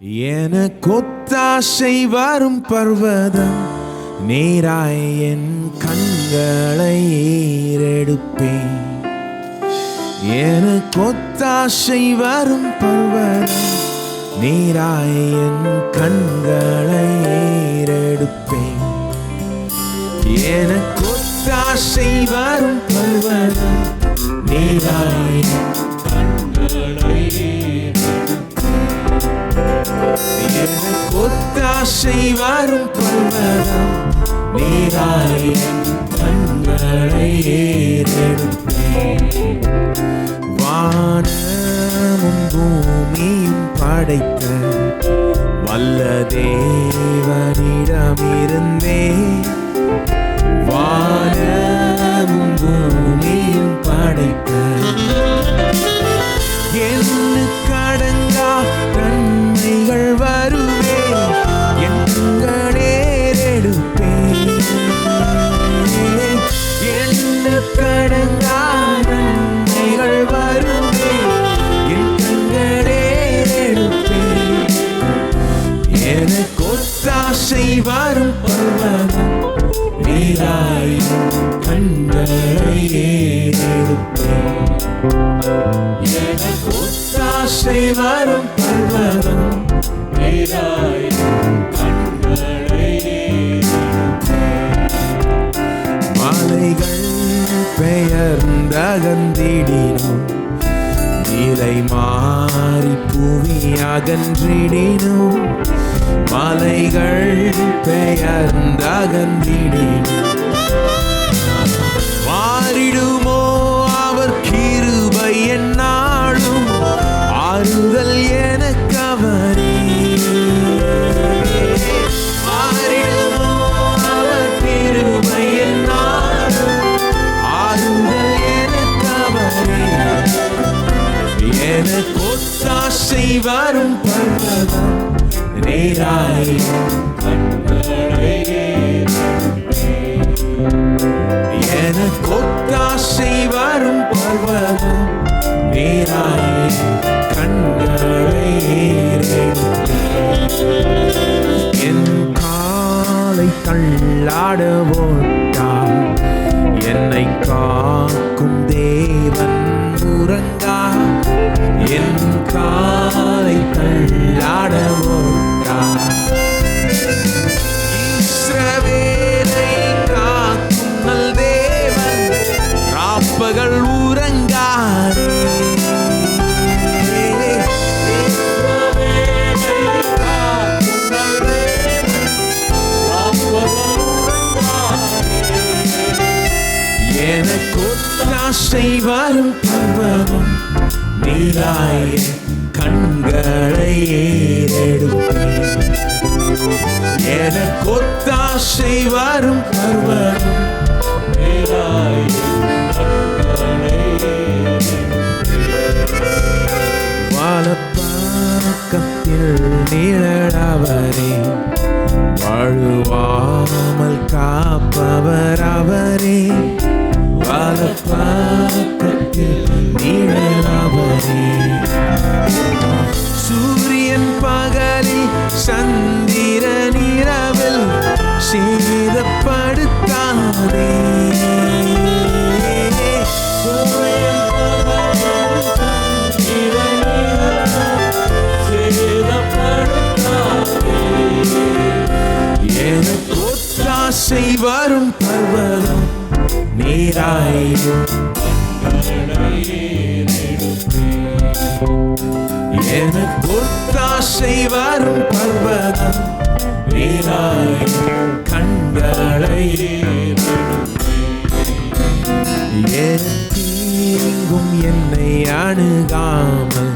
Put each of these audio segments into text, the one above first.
எனக்கொத்தாசை வரும் பர்வதம் நேராய் என் கண்களை ஏறெடுப்பேன். எனக்கொத்தாசை வரும் பர்வதம் நேராய் என் கண்களை ஏறெடுப்பேன். எனக்கொத்தாசை வரும் பர்வதம் நேராய் என் கண்களை எனக்கொத்தாசை வரும் பர்வதம் நேராய் என் கண்களை ஏறெடுப்பேன். வானமும் பூமியும் படைத்த வல்ல தேவனிடமிருந்தே வானமும் பூமியும் படைத்த எண்ணுக்கடங்கா நன்மைகள் வருவே எண்களேறெடுப்பேன். எண்ணுக்கடங்கா நன்மைகள் வருவே எண்களேறெடுப்பேன். எனக்கொத்தாசை வரும் பர்வதம் நேராய் கண்களை ஏறெடுப்பேன். எனக்கொத்தாசை வரும் பர்வதம் நேராய் கண்களை ஏறெடுப்பேன். மலைகள் பெயர்ந்தகன்றிடினும் நிலை மாறி புவி அகன்றிடினும் மலைகள் பெயர்ந்தகன்றிடினும் மாறிடுமோ அவர் கிருபை என்னாலும் ஆறுதல் எனக்கவரே. மாறிடுமோ அவர் கிருபை என்னாலும் ஆறுதல் எனக்கவரே. எனக்கொத்தாசை வரும் பர்வதம் நேராய் கண்களை ஏறெடுப்பேன். எனக்கொத்தாசை வரும் பர்வதம் நேராய் கண்களை ஏறெடுப்பேன். என் காலை தள்ளாட ஓட்டால் என்னை காக்கும் தேவன் உறங்கா. என் காலை தள்ளாட ஓட்டால் இஸ்ரவேலை காக்கும் நல் தேவன் ராப்பகல் உறங்காரே. எனக்கொத்தாசை வரும் பர்வதம் நேராய் கண்களை ஏறெடுப்பேன். எனக்கொத்தாசை வரும் பர்வதம் நேராய் கண்களை ஏறெடுப்பேன். வானப்பக்கத்தில் நிழலவரே வாழுவாமல் காப்பவர் அவரே. வானப்பக்கத்தில் நிழலவரே சூரியன் பகலில் சந்திரன் இரவில் சேதப்படுத்தாதே. சூரியன் பகலில் சந்திரன் இரவில் சேதப்படுத்தாதே. எனக்கொத்தாசை வரும் பர்வதம் நேராய் கண்களை ஏறெடுப்பேன். எனக்கொத்தாசை வரும் பர்வதம் நேராய் கண்களை ஏறெடுப்பேன். என் தீங்கும் என்னை அணுகாமல்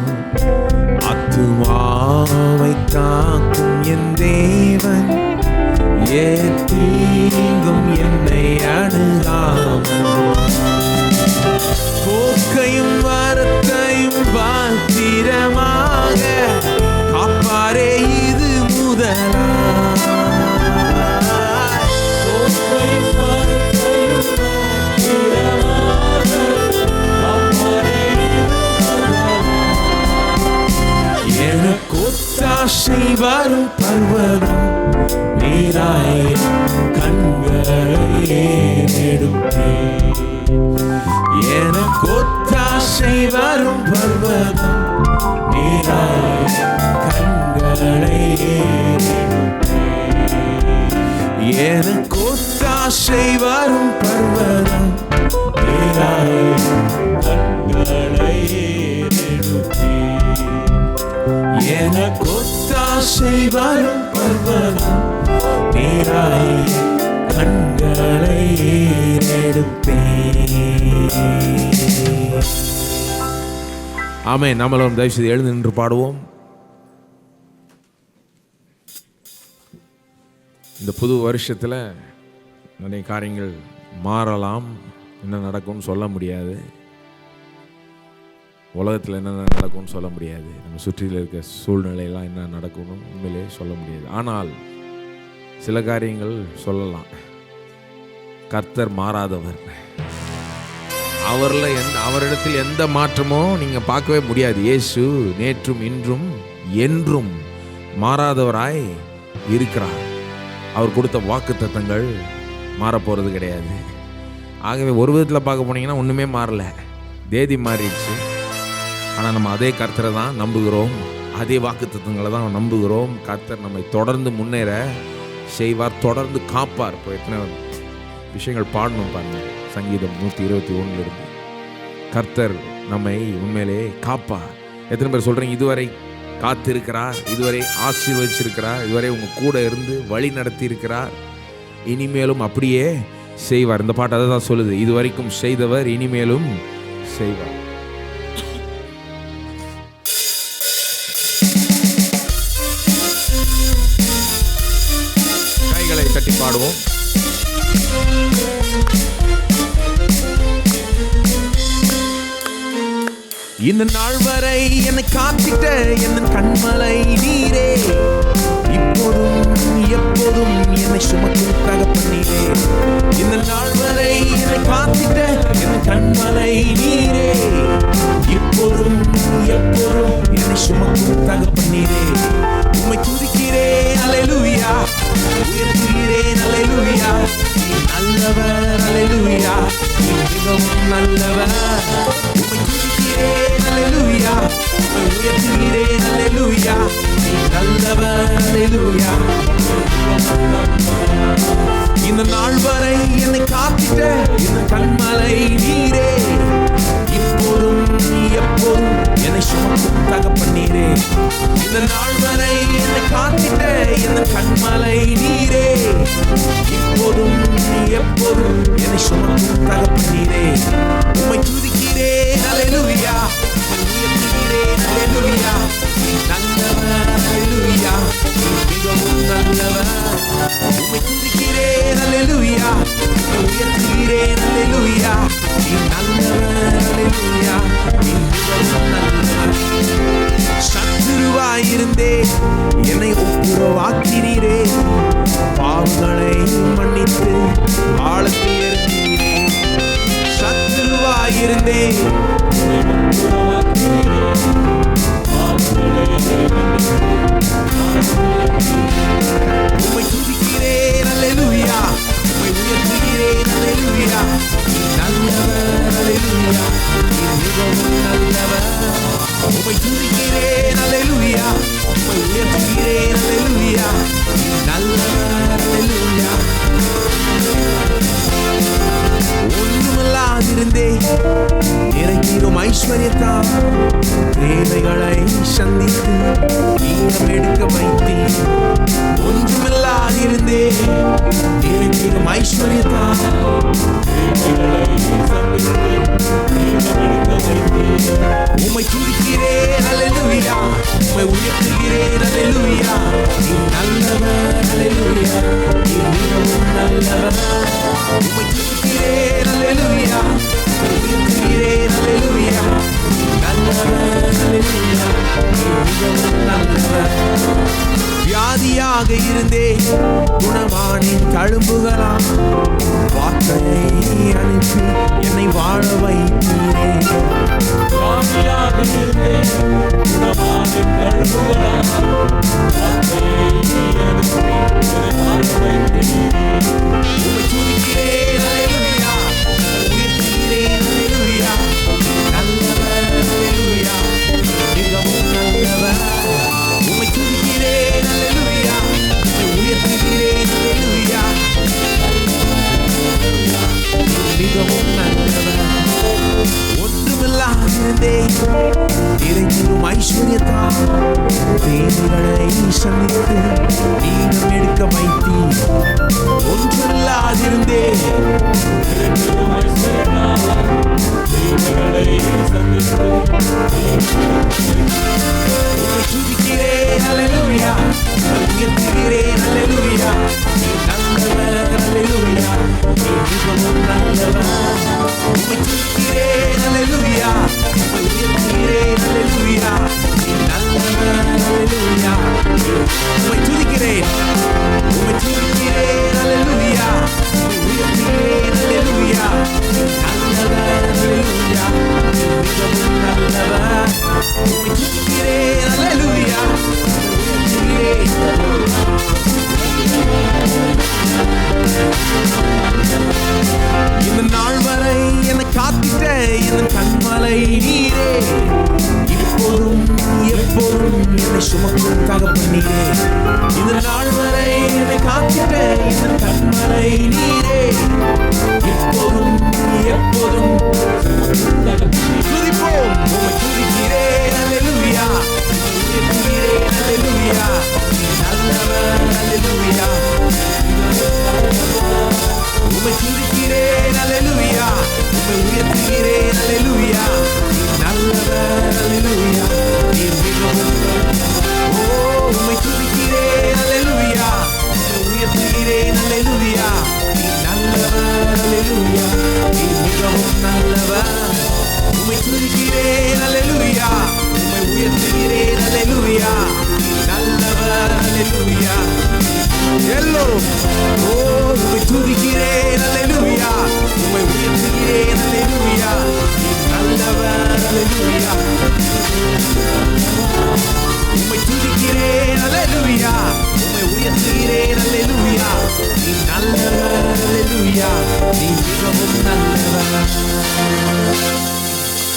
ஆத்துமாவை காக்கும் என் தேவன். என் தீங்கும் என்னை அணுகாமல் போக்கையும் வரத்தையும் பாத்திரமாக காப்பாரே இது முதலா. போக்கையும் வரத்தையும் பாத்திரமாக காப்பாரே இது முதலா. எனக்கொத்தாசை கொத்தாசை வரும் பர்வதம் நீராய் கண்களை எடுப்பேன். எனக்கு ஒத்தாசை வரும் பர்வதம் நீராய் கண்களை எடுப்பேன். எனக்கு ஒத்தாசை வரும் பர்வதம் நீராய் கண்களை எடுப்பேன். எனக்கு ஒத்தாசை வரும் பர்வதம் நீராய் கண்களை எடுப்பேன். ஆமென். நம்மளும் தயவு செய்து எழுந்து நின்று பாடுவோம். இந்த புது வருஷத்தில் நிறைய காரியங்கள் மாறலாம். என்ன நடக்கும்னு சொல்ல முடியாது. உலகத்தில் என்னென்ன நடக்கும்னு சொல்ல முடியாது. நம்ம சுற்றியில் இருக்க சூழ்நிலையெல்லாம் என்ன நடக்கும்னு உண்மையிலே சொல்ல முடியாது. ஆனால் சில காரியங்கள் சொல்லலாம். கர்த்தர் மாறாதவர். அவரிடத்தில் எந்த மாற்றமும் நீங்கள் பார்க்கவே முடியாது. இயேசு நேற்றும் இன்றும் என்றும் மாறாதவராய் இருக்கிறார். அவர் கொடுத்த வாக்குத்தத்தங்கள் மாறப்போகிறது கிடையாது. ஆகவே ஒரு விதத்தில் பார்க்க போனீங்கன்னா ஒன்றுமே மாறல, தேதி மாறிடுச்சு. ஆனால் நம்ம அதே கர்த்தரை தான் நம்புகிறோம், அதே வாக்குத்தத்தங்களை தான் நம்புகிறோம். கர்த்தர் நம்மை தொடர்ந்து முன்னேற செய்வார், தொடர்ந்து காப்பார். இப்போ எத்தனை விஷயங்கள் பாடணும் பாருங்க. சங்கீதம் 121 கர்த்தர் நம்மை உண்மையிலே காப்பார். எத்தனை பேர் சொல்கிறீங்க இதுவரை காத்திருக்கிறார், இதுவரை ஆசீர்வதிச்சிருக்கிறார், இதுவரை உங்கள் கூட இருந்து வழி நடத்தி இருக்கிறார், இனிமேலும் அப்படியே செய்வார். இந்த பாட்டு அதை தான் சொல்லுது. இதுவரைக்கும் செய்தவர் இனிமேலும் செய்வார். கைகளை தட்டி பாடுவோம். இந்த நாள் வரை என்னை காத்திட்ட என் கண்மலை நீரே, இப்போதும் எப்போதும் என்னை சுமக்கும் தகப்பனே. இந்த நாள் வரை என்னை காத்திட்ட என் கண்மலை நீரே, இப்போதும் எப்போதும் என்னை சுமக்கும் தகப்பனே. உம்மை துதிக்கிறேன் அல்லேலூயா, உயர்த்துகிறேன் அல்லேலூயா. நல்லவர் அல்லேலூயா, மிகவும் நல்லவர். உம்மை துதிக்கிறேன் அல்லேலூயா, உம்மை உயர்த்துகிறேன் அல்லேலூயா. நல்லவர் அல்லேலூயா. இந்த நாள் வரை என்னை காத்திட்ட இந்த கண்மலை நீரே, இப்போதும் எப்போதும் என்னை சுமக்கும் தகப்பனே. இந்த நாள் வரை என்னை காத்திட்ட இந்த கண்மலை நீரே, இப்போதும் எப்போதும் என்னை சுமக்கும் தகப்பனே. உம்மை துதிக்கிறேன் அல்லேலூயா, உயர்த்துகிறேன் அல்லேலூயா. நல்லவர் அல்லேலூயா, மிகவும் நல்லவர். உம்மை துதிக்கிறேன் அல்லேலூயா, உயர்த்துகிறேன் அல்லேலூயா. நல்லவர் அல்லேலூயா, மிகவும் நல்லவர். சத்துருவாயிருந்தே என்னை ஒப்புரவாக்கினீரே, பாவங்களை மன்னித்து ஆழத்தில் இறங்கினீரே. சத்துருவாயிருந்தே உம்மை துதிக்கிறேன் அல்லேலூயா, உம்மை உயர்த்துகிறேன் அல்லேலூயா. நல்லவர் அல்லேலூயா, மிகவும் நல்லவர். உம்மை துதிக்கிறேன் அல்லேலூயா, உம்மை உயர்த்துகிறேன் அல்லேலூயா. நல்லவர் அல்லேலூயா. ஒன்றுமில்லாதிருந்தே நிறைந்திரும் ஐஸ்வர்யத்தால் தேவைகளை சந்தித்து நீளம் எடுக்க வைத்தேன். ஒன்றுமில்லாதிருந்தே நிறைந்திரும் ஐஸ்வர்யத்தால் உம்மை துதிக்கிறேன் அல்லேலூயா, உம்மை உயர்த்துகிறேன் அல்லேலூயா. நல்லவர் அல்லேலூயா, மிகவும் நல்லவர். உம்மை துதிக்கிறேன் அல்லேலூயா, உம்மை உயர்த்துகிறேன் அல்லேலூயா. நல்லவர் அல்லேலூயா, மிகவும் நல்லவர். வியாதியாக இருந்தே குணமானின் தழும்புகளாம் வார்த்தையை அனுப்பி என்னை வாழ வைத்தீரே. வியாதியாக இருந்தே குணமானின் தழும்புகளாம் உம்மை துதிக்கிறேன் அல்லேலூயா, உயர்த்துகிறேன் அல்லேலூயா, நல்லவர் அல்லேலூயா, மிகவும் நல்லவர். உம்மை துதிக்கிறேன் அல்லேலூயா, உம்மை உயர்த்துகிறேன் அல்லேலூயா, மிகவும் நல்லவர். ஒன்றுமில்லாதிருந்தேன், நிறைந்திரும் ஐஸ்வர்யத்தால் தேவைகளை சந்தித்து நீனம் எடுக்க வைத்தீர். ஒன்றுமில்லாதிருந்தேன், உம்மை துதிக்கிறேன் அல்லேலூயா, உயர்த்துகிறேன் அல்லேலூயா, நல்லவர் அல்லேலூயா, மிகவும் நல்லவர். உம்மை துதிக்கிறேன் அல்லேலூயா, உம்மை உயர்த்துகிறேன் அல்லேலூயா, நல்லவர் அல்லேலூயா. உம்மை துதிக்கிறேன், உம்மை துதிக்கிறேன் அல்லேலூயா, உம்மை உயர்த்துகிறேன் அல்லேலூயா, நல்லவர் அல்லேலூயா, மிகவும் நல்லவர். உம்மை துதிக்கிறேன் அல்லேலூயா, உம்மை உயர்த்துகிறேன். இந்த நாள் வரை என்னை காத்திட்ட என் கண்மலை நீரே, இப்போதும் எப்போதும் என்னை சுமக்கும் தகப்பனே. இந்த நாள் வரை என்னை காத்திட்ட என் கண்மலை நீரே, இப்போதும் எப்போதும் துதிப்போம். உம்மை துதிக்கிறேன் அல்லேலூயா, உயர்த்துகிறேன் அல்லேலூயா, நல்லவர் அல்லேலூயா. உம்மை துதிக்கிறேன் அல்லேலூயா, உம்மை உயர்த்துகிறேன் அல்லேலூயா, நல்லவர் அல்லேலூயா, நீர் மிகவும். உம்மை துதிக்கிறேன் அல்லேலூயா, உம்மை உயர்த்துகிறேன் அல்லேலூயா, நீர் நல்லவர் அல்லேலூயா, நீர் மிகவும் நல்லவர். உம்மை துதிக்கிறேன் அல்லேலூயா, உம்மை உயர்த்துகிறேன் அல்லேலூயா, நீர் நல்லவர் அல்லேலூயா. எல்லோரும் உம்மை துதிக்கிறேன் அல்லேலூயா, உம்மை உயர்த்துகிறேன் அல்லேலூயா, நீர் நல்லவர் அல்லேலூயா. உம்மை துதிக்கிறேன் அல்லேலூயா, உம்மை உயர்த்துகிறேன் அல்லேலூயா, நீர் நல்லவர் அல்லேலூயா, நீர் மிகவும் நல்லவர்.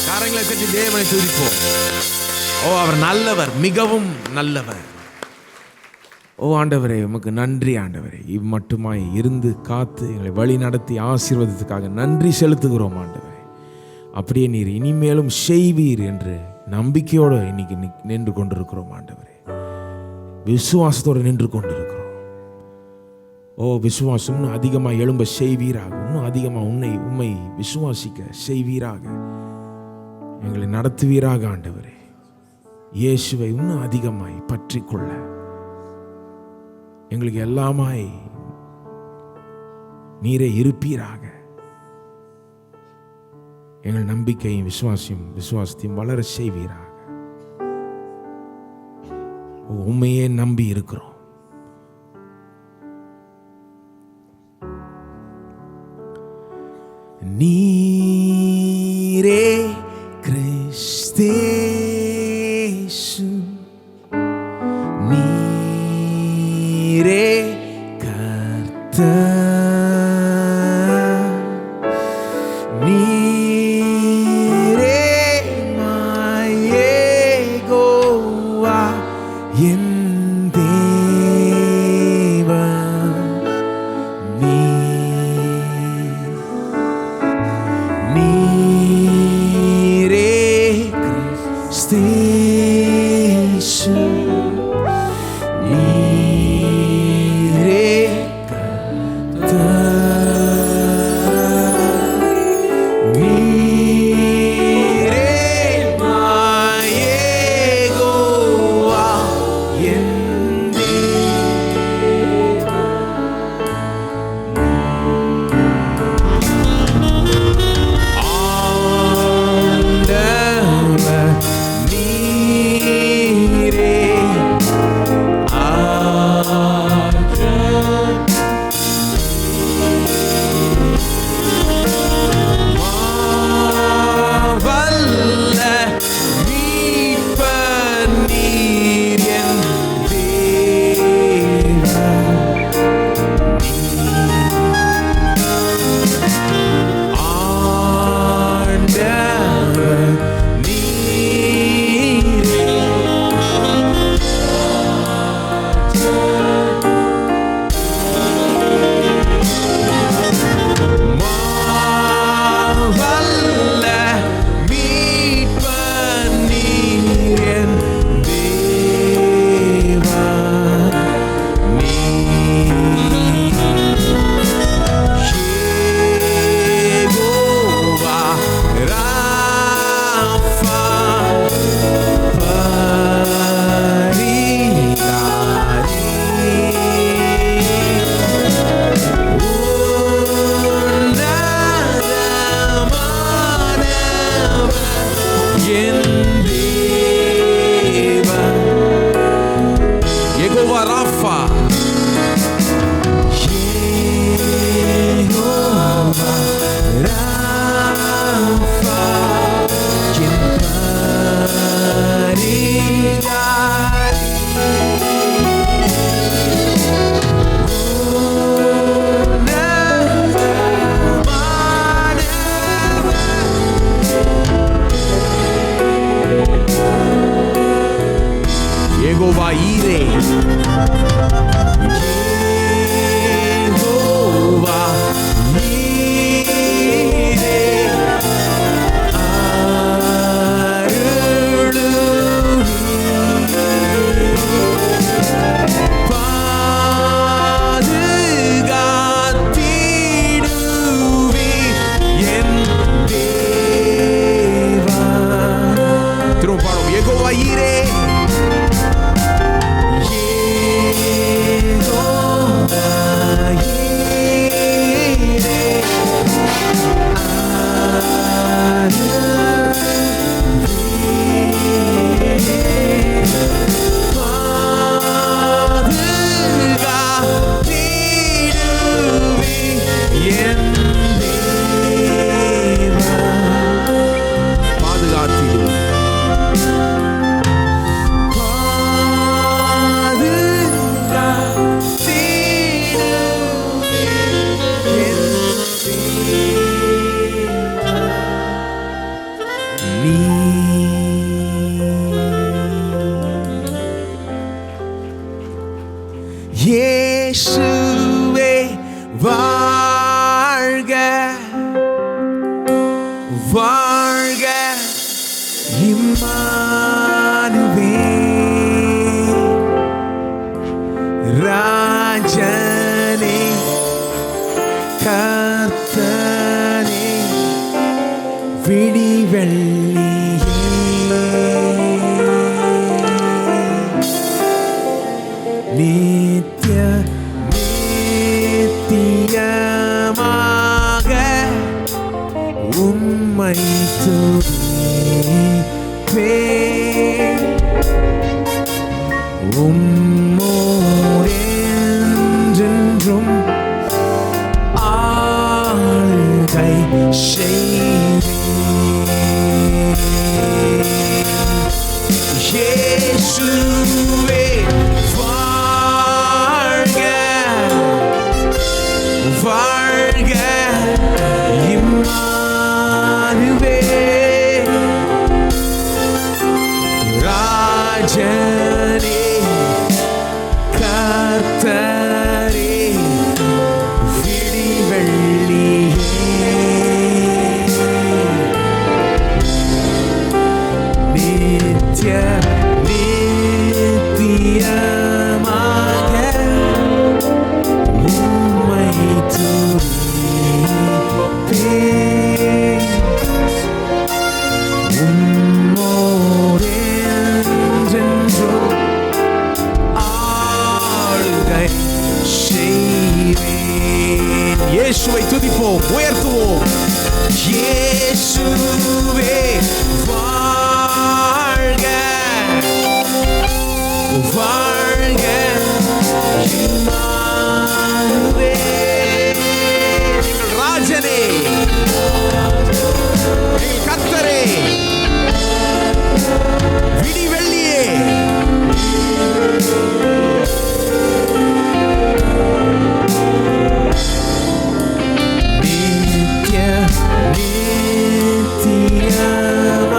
கரங்களை தட்டி தேவனை துதிப்போம். ஓ, அவர் நல்லவர், மிகவும் நல்லவர். ஓ ஆண்டவரே, உமக்கு நன்றி ஆண்டவரே. இம்மட்டுமாய் இருந்து காத்து எங்களை வழி நடத்தி ஆசீர்வாதத்துக்காக நன்றி செலுத்துகிறோம் ஆண்டவரே. அப்படியே நீர் இனிமேலும் செய்வீர் என்று நம்பிக்கையோடு இன்னைக்கு நின்று கொண்டிருக்கிறோம் ஆண்டவரே. விசுவாசத்தோடு நின்று கொண்டிருக்கிறோம். ஓ, விசுவாசம் இன்னும் அதிகமாக எழும்ப செய்வீராக, இன்னும் அதிகமாக உம்மை விசுவாசிக்க செய்வீராக, எங்களை நடத்துவீராக ஆண்டவரே. இயேசுவை இன்னும் அதிகமாய் பற்றி கொள்ள எங்களுக்கு எல்லாமாய் நீரே இருப்பீராக. எங்கள் நம்பிக்கையும் விசுவாசத்தையும் வளர செய்வீராக. உண்மையே நம்பி இருக்கிறோம். நீரே கிறிஸ்தேசு, நீரே கர்த்தர், நீரே யெகோவா என் தேவன். நீரே கிறிஸ்தேசு, நீரே கர்த்தர். இயேசுவே வாழ்க வாழ்க இம்மானுவே ராஜனே கர்த்தனே விடிவெள்ளியே நித்திய நித்தியமாக உம்மை துதிப்பேன் உம்மோடென்றும் ஆளுகை செய்வேன் இயேசுவே வாழ்க இம்மானுவே ராஜனே கர்த்தரே விடிவெள்ளியே நித்திய நித்தியமாக உம்மை துதிப்பேன் உம்மோடென்றும் ஆளுகை செய்வேன். இயேசுவை துதிப்போம், உயர்த்துவோம். இயேசுவே வாழ்க வாழ்க இம்மானுவே எங்கள் ராஜனே எங்கள் கர்த்தரே விடிவெள்ளியே நித்திய நித்தியமாக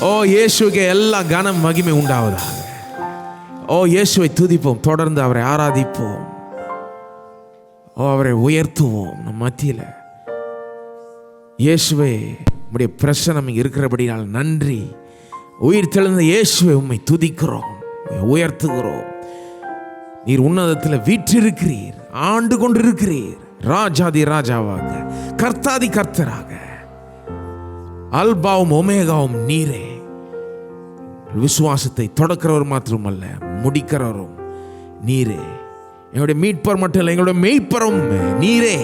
ஓ இயேசுவுக்கு எல்லா கனம் மகிமை உண்டாவதாக. ஓ இயேசுவை துதிப்போம், தொடர்ந்து அவரை ஆராதிப்போம், ஓ அவரை உயர்த்துவோம். நம் மத்தியில் இயேசுவை உம்முடைய பிரசனம் இருக்கிறபடியால் நன்றி. உயிர் தெழுந்த இயேசுவை உம்மை துதிக்கிறோம், உயர்த்துகிறோம். நீர் உன்னதத்தில் வீற்றிருக்கிறீர், ஆண்டு கொண்டிருக்கிறீர், ராஜாதி ராஜாவாக, கர்த்தாதி கர்த்தராக. அல்பாவும் ஒமேகாவும் நீரே. விசுவாசத்தை தொடக்கிறவர் மாத்திரமல்ல, முடிக்கிறவரும் நீரே. எங்களுடைய மீட்பர் மட்டும் இல்லை, எங்களுடைய மெய்ப்பரும் நீரே.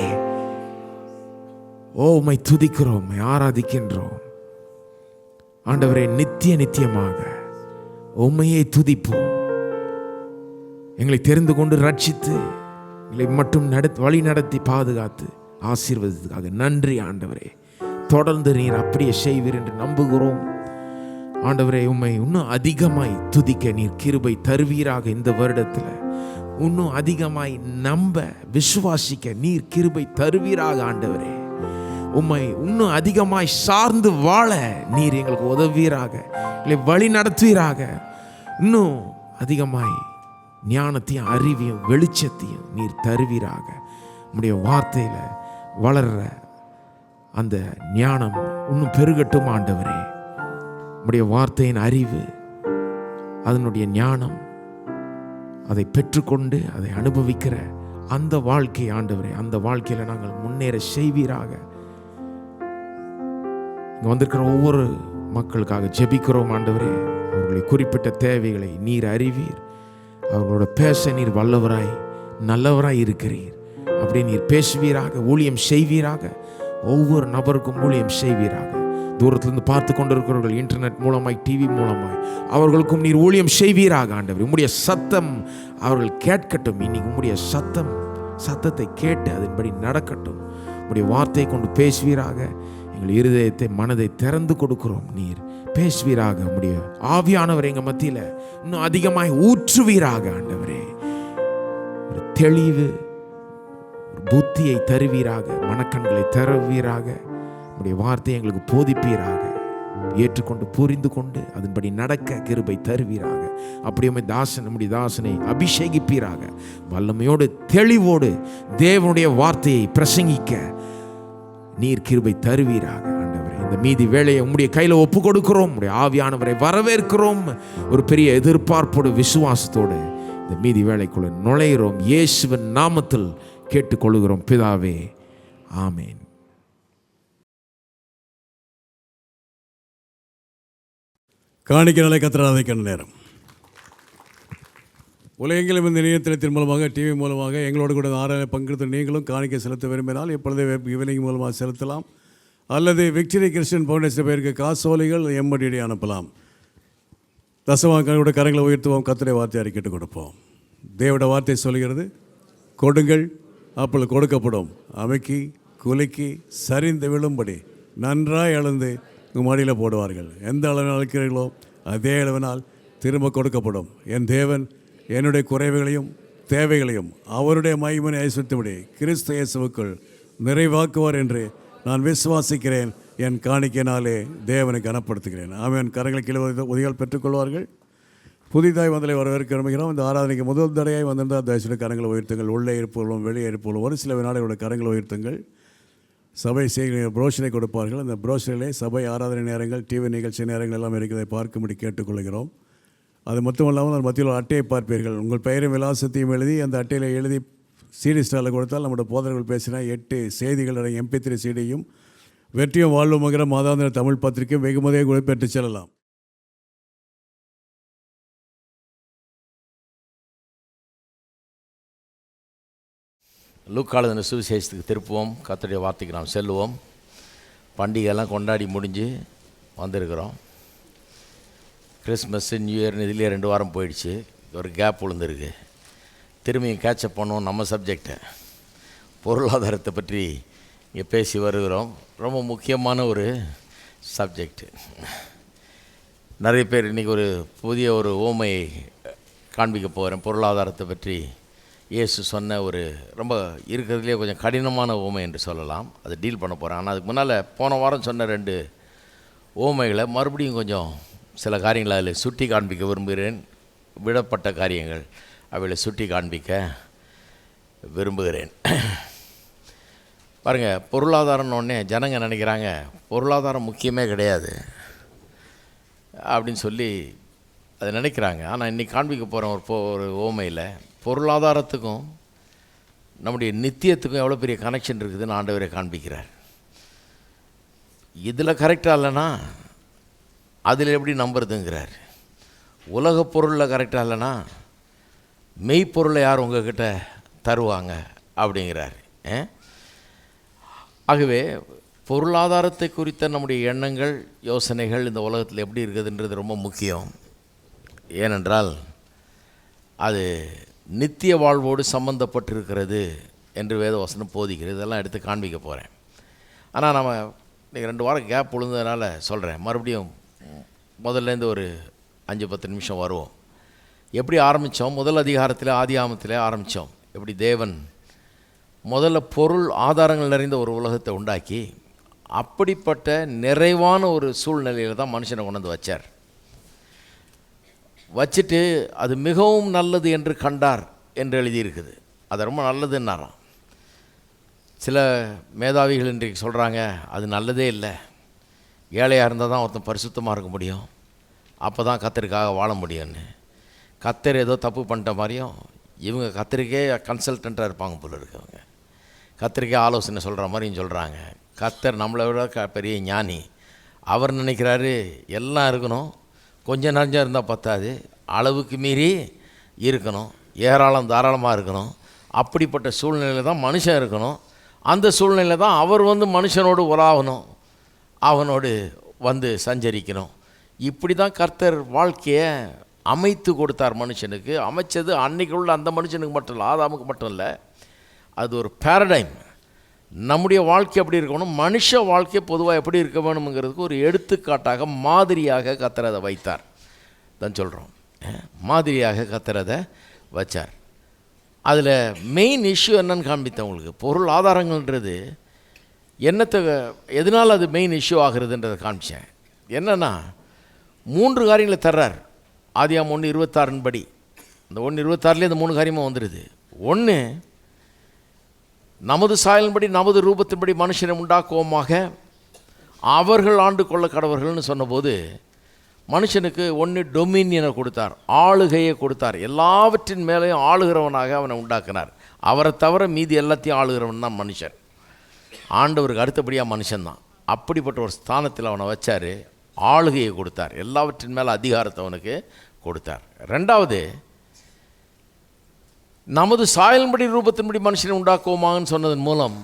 ஓ உம்மை துதிக்கிறோம், ஆராதிக்கின்றோம். ஆண்டவரே, நித்திய நித்தியமாக உம்மையே துதிப்போம். எங்களை தெரிந்து கொண்டு ரட்சித்து எங்களை மட்டும் வழி நடத்தி பாதுகாத்து ஆசீர்வதித்ததுக்காக நன்றி ஆண்டவரே. தொடர்ந்து நீர் அப்படியே செய்வீர் என்று நம்புகிறோம். ஆண்டவரே, உம்மை இன்னும் அதிகமாய் துதிக்க நீர் கிருபை தருவீராக. இந்த வருடத்தில் இன்னும் அதிகமாய் நம்ப விசுவாசிக்க நீர் கிருபை தருவீராக. ஆண்டவரே, உம்மை இன்னும் அதிகமாய் சார்ந்து வாழ நீர் எங்களுக்கு உதவீராக, இல்லை வழி நடத்துவீராக. இன்னும் அதிகமாய் ஞானத்தையும் அறிவையும் வெளிச்சத்தையும் நீர் தருவீராக. உம்முடைய வார்த்தையில் வளர்ற அந்த ஞானம் இன்னும் பெருகட்டும் ஆண்டவரே. உம்முடைய வார்த்தையின் அறிவு, அதனுடைய ஞானம், அதை பெற்றுக்கொண்டு அதை அனுபவிக்கிற அந்த வாழ்க்கை ஆண்டவரே, அந்த வாழ்க்கையில் நாங்கள் முன்னேற செய்வீராக. இங்கே வந்திருக்கிற ஒவ்வொரு மக்களுக்காக ஜெபிக்கிறோம் ஆண்டவரே. அவர்களை குறிப்பிட்ட தேவைகளை நீர் அறிவீர். அவர்களோட பேச நீர் வல்லவராய் நல்லவராய் இருக்கிறீர். அப்படி நீர் பேசுவீராக, ஊழியம் செய்வீராக. ஒவ்வொரு நபருக்கும் ஊழியம் செய்வீராக. தூரத்திலிருந்து பார்த்து கொண்டிருக்கிறவர்கள் இன்டர்நெட் மூலமாய், டிவி மூலமாய், அவர்களுக்கும் நீர் ஊழியம் செய்வீராக. ஆண்டவர், உம்முடைய சத்தம் அவர்கள் கேட்கட்டும். இன்னைக்கு உம்முடைய சத்தத்தை கேட்டு அதன்படி நடக்கட்டும். உம்முடைய வார்த்தையை கொண்டு பேசுவீராக. எங்கள் இருதயத்தை, மனதை திறந்து கொடுக்கிறோம். நீர் பேசுவீராக. உம்முடைய ஆவியானவர் எங்கள் மத்தியில் இன்னும் அதிகமாய் ஊற்றுவீராக. ஆண்டவரே, ஒரு தெளிவு, ஒரு புத்தியை தருவீராக, மனக்கண்களை தருவீராக. உம்முடைய வார்த்தையை எங்களுக்கு போதிப்பீராக. ஏற்றுக்கொண்டு புரிந்து கொண்டு அதன்படி நடக்க கிருபை தருவீராக. அப்படியே நம்முடைய தாசனை அபிஷேகிப்பீராக. வல்லமையோடு தெளிவோடு தேவனுடைய வார்த்தையை பிரசங்கிக்க நீர் கிருபை தருவீராக. ஆண்டவரே, இந்த மீதி வேலையை உம்முடைய கையில் ஒப்பு கொடுக்கிறோம். உம்முடைய ஆவியானவரை வரவேற்கிறோம். ஒரு பெரிய எதிர்பார்ப்போடு, விசுவாசத்தோடு இந்த மீதி வேலைக்குள்ள நுழைகிறோம். இயேசுவின் நாமத்தில் கேட்டுக்கொள்கிறோம் பிதாவே, ஆமேன். காணிக்க நிலை கத்திராதை கண்ட நேரம். உலகெங்கிலும் இந்த இணையதளத்தின் மூலமாக, டிவி மூலமாக எங்களோடு கூட ஆராய பங்கெடுத்து நீங்களும் காணிக்க செலுத்த விரும்பினால் இப்பொழுதே ஈவினிங் மூலமாக செலுத்தலாம். அல்லது விக்டரி கிறிஸ்டியன் ஃபவுண்டேஷன் பேருக்கு காசோலைகள் எம்எடிடி அனுப்பலாம். தசவாக்களோட கரங்களை உயர்த்துவோம். கர்த்தருடைய வார்த்தை அறிக்கிட்டு கொடுப்போம். தேவட வார்த்தை சொல்கிறது, கொடுங்கள் அப்பொழுது கொடுக்கப்படும், அமைக்கி குலுக்கி சரிந்து விழும்படி நன்றாய் அளந்து உங்கள் மடியில் போடுவார்கள். எந்த அளவில் அழைக்கிறீர்களோ அதே அளவினால் திரும்ப கொடுக்கப்படும். என் தேவன் என்னுடைய குறைவுகளையும் தேவைகளையும் அவருடைய மகிமையை ஐஸ்வர்யத்தபடி கிறிஸ்து இயேசுவுக்குள் நிறைவாக்குவார் என்று நான் விசுவாசிக்கிறேன். என் காணிக்கையினாலே தேவனை கனப்படுத்துகிறேன். ஆமென். கரங்களை கீழே உதவிகள் பெற்றுக்கொள்வார்கள். புதிதாய் வந்தலை வரவேற்க விரும்புகிறோம். இந்த ஆராதனைக்கு முதல் தடையாய் வந்திருந்தால் தயவுசெய்து கரங்களை உயர்த்துங்கள். உள்ளே இருப்பவர்களும் வெளியே இருப்பவர்களும் ஒரு சில வினாடிகளோட கரங்களை உயர்த்துங்கள். சபை செய்கிற புரோஷனை கொடுப்பார்கள். அந்த புரோஷனிலே சபை ஆராதனை நேரங்கள், டிவி நிகழ்ச்சி நேரங்கள் எல்லாம் இருக்கிறதை பார்க்கும்படி கேட்டுக்கொள்கிறோம். அது மட்டுமல்லாமல் அந்த மத்தியில் அட்டையை பார்ப்பீர்கள். உங்கள் பெயரும் விலாசத்தையும் எழுதி அந்த அட்டையில் எழுதி சிடி ஸ்டாலில் கொடுத்தால் நம்முடைய போதகர்கள் பேசினா 8 செய்திகள் அடங்கிய MP3 சிடியும் வெற்றியும் வாழ்வுமகிற மாதாந்திர தமிழ் பத்திரிகையும் வெகுமதியை கூட பெற்று செல்லலாம். லூக்காளுதின சுவிசேஷத்துக்கு திருப்புவோம். கர்த்தருடைய வார்த்தைக்கு நாம் செல்லுவோம். பண்டிகையெல்லாம் கொண்டாடி முடிஞ்சு வந்திருக்கிறோம். கிறிஸ்மஸ், நியூ இயர்னு இதுலேயே 2 வாரம் போயிடுச்சு. ஒரு கேப் விழுந்துருக்கு. திரும்பியும் கேட்சப் பண்ணுவோம். நம்ம சப்ஜெக்டை பொருளாதாரத்தை பற்றி இங்கே பேசி வருகிறோம். ரொம்ப முக்கியமான ஒரு சப்ஜெக்டு. நிறைய பேர் இன்றைக்கி ஒரு புதிய ஒரு உவமையை காண்பிக்க போகிறேன். பொருளாதாரத்தை பற்றி இயேசு சொன்ன ஒரு ரொம்ப இருக்கிறதுலே கொஞ்சம் கடினமான உவமை என்று சொல்லலாம். அதை டீல் பண்ண போகிறேன். ஆனால் அதுக்கு முன்னால் போன வாரம் சொன்ன 2 உவமைகளை மறுபடியும் கொஞ்சம் சில காரியங்களை அதில் சுட்டி காண்பிக்க விரும்புகிறேன். விடப்பட்ட காரியங்கள் அவைகளை சுட்டி காண்பிக்க விரும்புகிறேன். பாருங்கள், பொருளாதாரம்னு ஜனங்க நினைக்கிறாங்க பொருளாதாரம் முக்கியமே கிடையாது அப்படின்னு சொல்லி அதை நினைக்கிறாங்க. ஆனால் இன்றைக்கி காண்பிக்க போகிறோம் ஒரு ஓமையில் பொருளாதாரத்துக்கும் நம்முடைய நித்தியத்துக்கும் எவ்வளோ பெரிய கனெக்ஷன் இருக்குதுன்னு ஆண்டவரை காண்பிக்கிறார். இதில் கரெக்டாக இல்லைன்னா அதில் எப்படி நம்புறதுங்கிறார். உலக பொருளில் கரெக்டாக இல்லைன்னா மெய்ப்பொருளை யார் உங்ககிட்ட தருவாங்க அப்படிங்கிறார். ஆகவே பொருளாதாரத்தை குறித்த நம்முடைய எண்ணங்கள் யோசனைகள் இந்த உலகத்தில் எப்படி இருக்குதுன்றது ரொம்ப முக்கியம். ஏனென்றால் அது நித்திய வாழ்வோடு சம்பந்தப்பட்டிருக்கிறது என்று வேதவசனம் போதிக்கிறது. இதெல்லாம் எடுத்து காண்பிக்க போகிறேன். ஆனால் நம்ம இன்றைக்கி 2 வாரம் கேப் விழுந்ததுனால சொல்கிறேன். மறுபடியும் முதல்லேருந்து ஒரு 5-10 நிமிஷம் வருவோம். எப்படி ஆரம்பித்தோம்? முதல் அதிகாரத்தில் ஆதியாகமத்தில் ஆரம்பித்தோம். எப்படி தேவன் முதல்ல பொருள் ஆதாரங்கள் நிறைந்த ஒரு உலகத்தை உண்டாக்கி அப்படிப்பட்ட நிறைவான ஒரு சூழ்நிலையில் தான் மனுஷனை கொண்டு வந்து வச்சார். வச்சுட்டு அது மிகவும் நல்லது என்று கண்டார் என்று எழுதியிருக்குது. அது ரொம்ப நல்லதுன்னாராம். சில மேதாவிகள் இன்றைக்கு சொல்கிறாங்க அது நல்லதே இல்லை, ஏழையாக இருந்தால் தான் ஒருத்தன் பரிசுத்தமாக இருக்க முடியும், அப்போ தான் கத்தருக்காக வாழ முடியும்னு. கத்தர் ஏதோ தப்பு பண்ணிட்ட மாதிரியும் இவங்க கத்தருக்கே கன்சல்டண்ட்டாக இருப்பாங்க போல இருக்கவங்க. கத்தருக்கே ஆலோசனை சொல்கிற மாதிரியும் சொல்கிறாங்க. கத்தர் நம்மளை விட பெரிய ஞானி. அவர் நினைக்கிறாரு எல்லாம் இருக்கணும், கொஞ்சம் நஞ்சம் இருந்தால் பத்தாது, அளவுக்கு மீறி இருக்கணும், ஏராளம் தாராளமாக இருக்கணும். அப்படிப்பட்ட சூழ்நிலையில் தான் மனுஷன் இருக்கணும். அந்த சூழ்நிலையில் தான் அவர் வந்து மனுஷனோடு உலாவணும், அவனோடு வந்து சஞ்சரிக்கணும். இப்படி தான் கர்த்தர் வாழ்க்கையை அமைத்து கொடுத்தார் மனுஷனுக்கு. அமைச்சது அன்னைக்கு உள்ள அந்த மனுஷனுக்கு மட்டும் இல்லை, ஆதாமுக்கு மட்டும் இல்லை. அது ஒரு பேரடைம். நம்முடைய வாழ்க்கை எப்படி இருக்கணும், மனுஷ வாழ்க்கை பொதுவாக எப்படி இருக்க வேணுங்கிறதுக்கு ஒரு எடுத்துக்காட்டாக மாதிரியாக கர்த்தர் அதை வைத்தார் தான் சொல்கிறோம். மாதிரியாக கர்த்தர் அதை வச்சார். அதில் மெயின் இஷ்யூ என்னன்னு காண்பித்தேன் உங்களுக்கு. பொருள் ஆதாரங்கள்ன்றது என்னத்தை எதனால் அது மெயின் இஷ்யூ ஆகுறதுன்றதை காமிச்சேன். என்னென்னா 3 காரியங்களை தர்றார். ஆதியாகமம் 1:26 படி இந்த 1:26 இந்த 3 காரியமாக வந்துடுது. 1, நமது சாயலின்படி நமது ரூபத்தின்படி மனுஷனை உண்டாக்குவோமாக அவர்கள் ஆண்டு கொள்ள கடவர்கள்னு சொன்னபோது மனுஷனுக்கு 1 டொமினியனை கொடுத்தார், ஆளுகையை கொடுத்தார். எல்லாவற்றின் மேலேயும் ஆளுகிறவனாக அவனை உண்டாக்கினார். அவரை தவிர மீதி எல்லாத்தையும் ஆளுகிறவன் தான் மனுஷன். ஆண்டவருக்கு அடுத்தபடியாக மனுஷன்தான். அப்படிப்பட்ட ஒரு ஸ்தானத்தில் அவனை வச்சார், ஆளுகையை கொடுத்தார், எல்லாவற்றின் மேலே அதிகாரத்தை அவனுக்கு கொடுத்தார். 2வது, நமது சாயலின்படி ரூபத்தின்படி மனுஷனை உண்டாக்குவோமான்னு சொன்னதன் மூலம்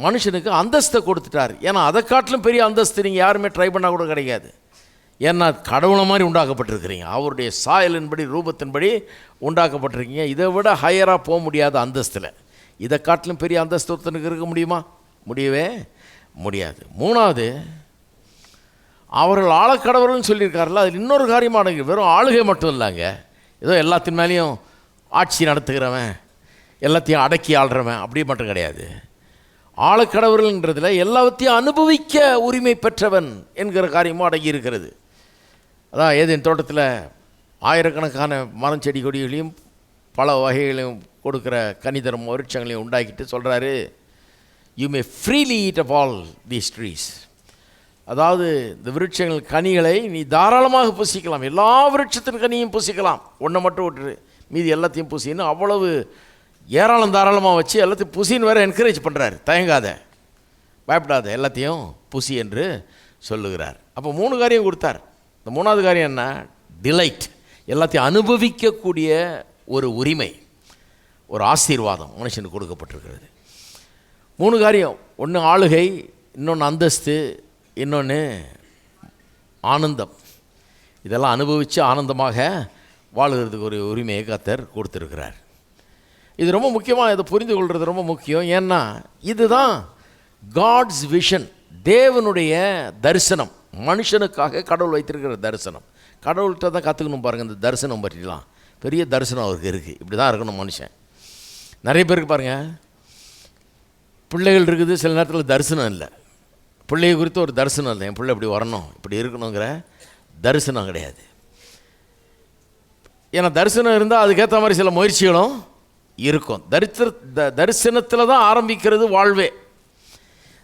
மனுஷனுக்கு அந்தஸ்தை கொடுத்துட்டார். ஏன்னா அதை காட்டிலும் பெரிய அந்தஸ்து நீங்கள் யாருமே ட்ரை பண்ணால் கூட கிடைக்காது. ஏன்னா கடவுளை மாதிரி உண்டாக்கப்பட்டிருக்கிறீங்க, அவருடைய சாயலின்படி ரூபத்தின்படி உண்டாக்கப்பட்டிருக்கீங்க. இதை விட ஹையராக போக முடியாத அந்தஸ்தில். இதை காட்டிலும் பெரிய அந்தஸ்து ஒருத்தனுக்கு இருக்க முடியுமா? முடியவே முடியாது. 3வது, அவர்கள் ஆளக்கடவர்கள்னு சொல்லியிருக்காருல்ல, அதில் இன்னொரு காரியமானது, வெறும் ஆளுகை மட்டும் இல்லைங்க. ஏதோ எல்லாத்தின் மேலேயும் ஆட்சி நடத்துகிறவன், எல்லாத்தையும் அடக்கி ஆள்றவன் அப்படி மட்டும் கிடையாது. ஆளக்கடவர்கள்ன்றதில் எல்லாத்தையும் அனுபவிக்க உரிமை பெற்றவன் என்கிற காரியமும் அடங்கி இருக்கிறது. அதான் ஏதேன் தோட்டத்தில் ஆயிரக்கணக்கான மரம் செடி கொடிகளையும் பல வகைகளையும் கொடுக்குற கனிதரும் விருட்சங்களையும் உண்டாக்கிட்டு சொல்கிறாரு, you may freely eat up all these trees. அதாவது இந்த விருட்சங்கள் கனிகளை நீ தாராளமாக புசிக்கலாம், எல்லா விருட்சத்தின் கனியும் புசிக்கலாம், ஒன்றை மட்டும் விட்டுரு, மீதி எல்லாத்தையும் புசின்னு அவ்வளவு ஏராளம் தாராளமாக வச்சு எல்லாத்தையும் புசின்னு வேறு என்கரேஜ் பண்ணுறாரு. தயங்காத, பயப்படாத, எல்லாத்தையும் புசி என்று சொல்லுகிறார். அப்போ 3 காரியம் கொடுத்தார். இந்த 3வது காரியம் என்ன? டிலைட், எல்லாத்தையும் அனுபவிக்கக்கூடிய ஒரு உரிமை, ஒரு ஆசீர்வாதம் மனுஷனுக்கு கொடுக்கப்பட்டிருக்கிறது. 3 காரியம். 1 ஆளுகை, இன்னொன்று அந்தஸ்து, இன்னொன்று ஆனந்தம். இதெல்லாம் அனுபவித்து ஆனந்தமாக வாழுகிறதுக்கு ஒரு உரிமையை கர்த்தர் கொடுத்துருக்கிறார். இது ரொம்ப முக்கியமாக இதை புரிந்து கொள்வது ரொம்ப முக்கியம். ஏன்னா இதுதான் காட்ஸ் விஷன், தேவனுடைய தரிசனம், மனுஷனுக்காக கடவுள் வைத்திருக்கிற தரிசனம். கடவுள்கிட்ட தான் கற்றுக்கணும் பாருங்கள் இந்த தரிசனம் பற்றிலாம். பெரிய தரிசனம் அவருக்கு இருக்குது, இப்படி தான் இருக்கணும் மனுஷன். நிறைய பேருக்கு பாருங்கள், பிள்ளைகள் இருக்குது, சில நேரத்தில் தரிசனம் இல்லை. பிள்ளையை குறித்து ஒரு தரிசனம் இல்லை, என் பிள்ளை இப்படி வரணும், இப்படி இருக்கணுங்கிற தரிசனம் கிடையாது. ஏன்னா தரிசனம் இருந்தால் அதுக்கேற்ற மாதிரி சில முயற்சிகளும் இருக்கும். தரிசனத்தில் தான் ஆரம்பிக்கிறது வாழ்வே.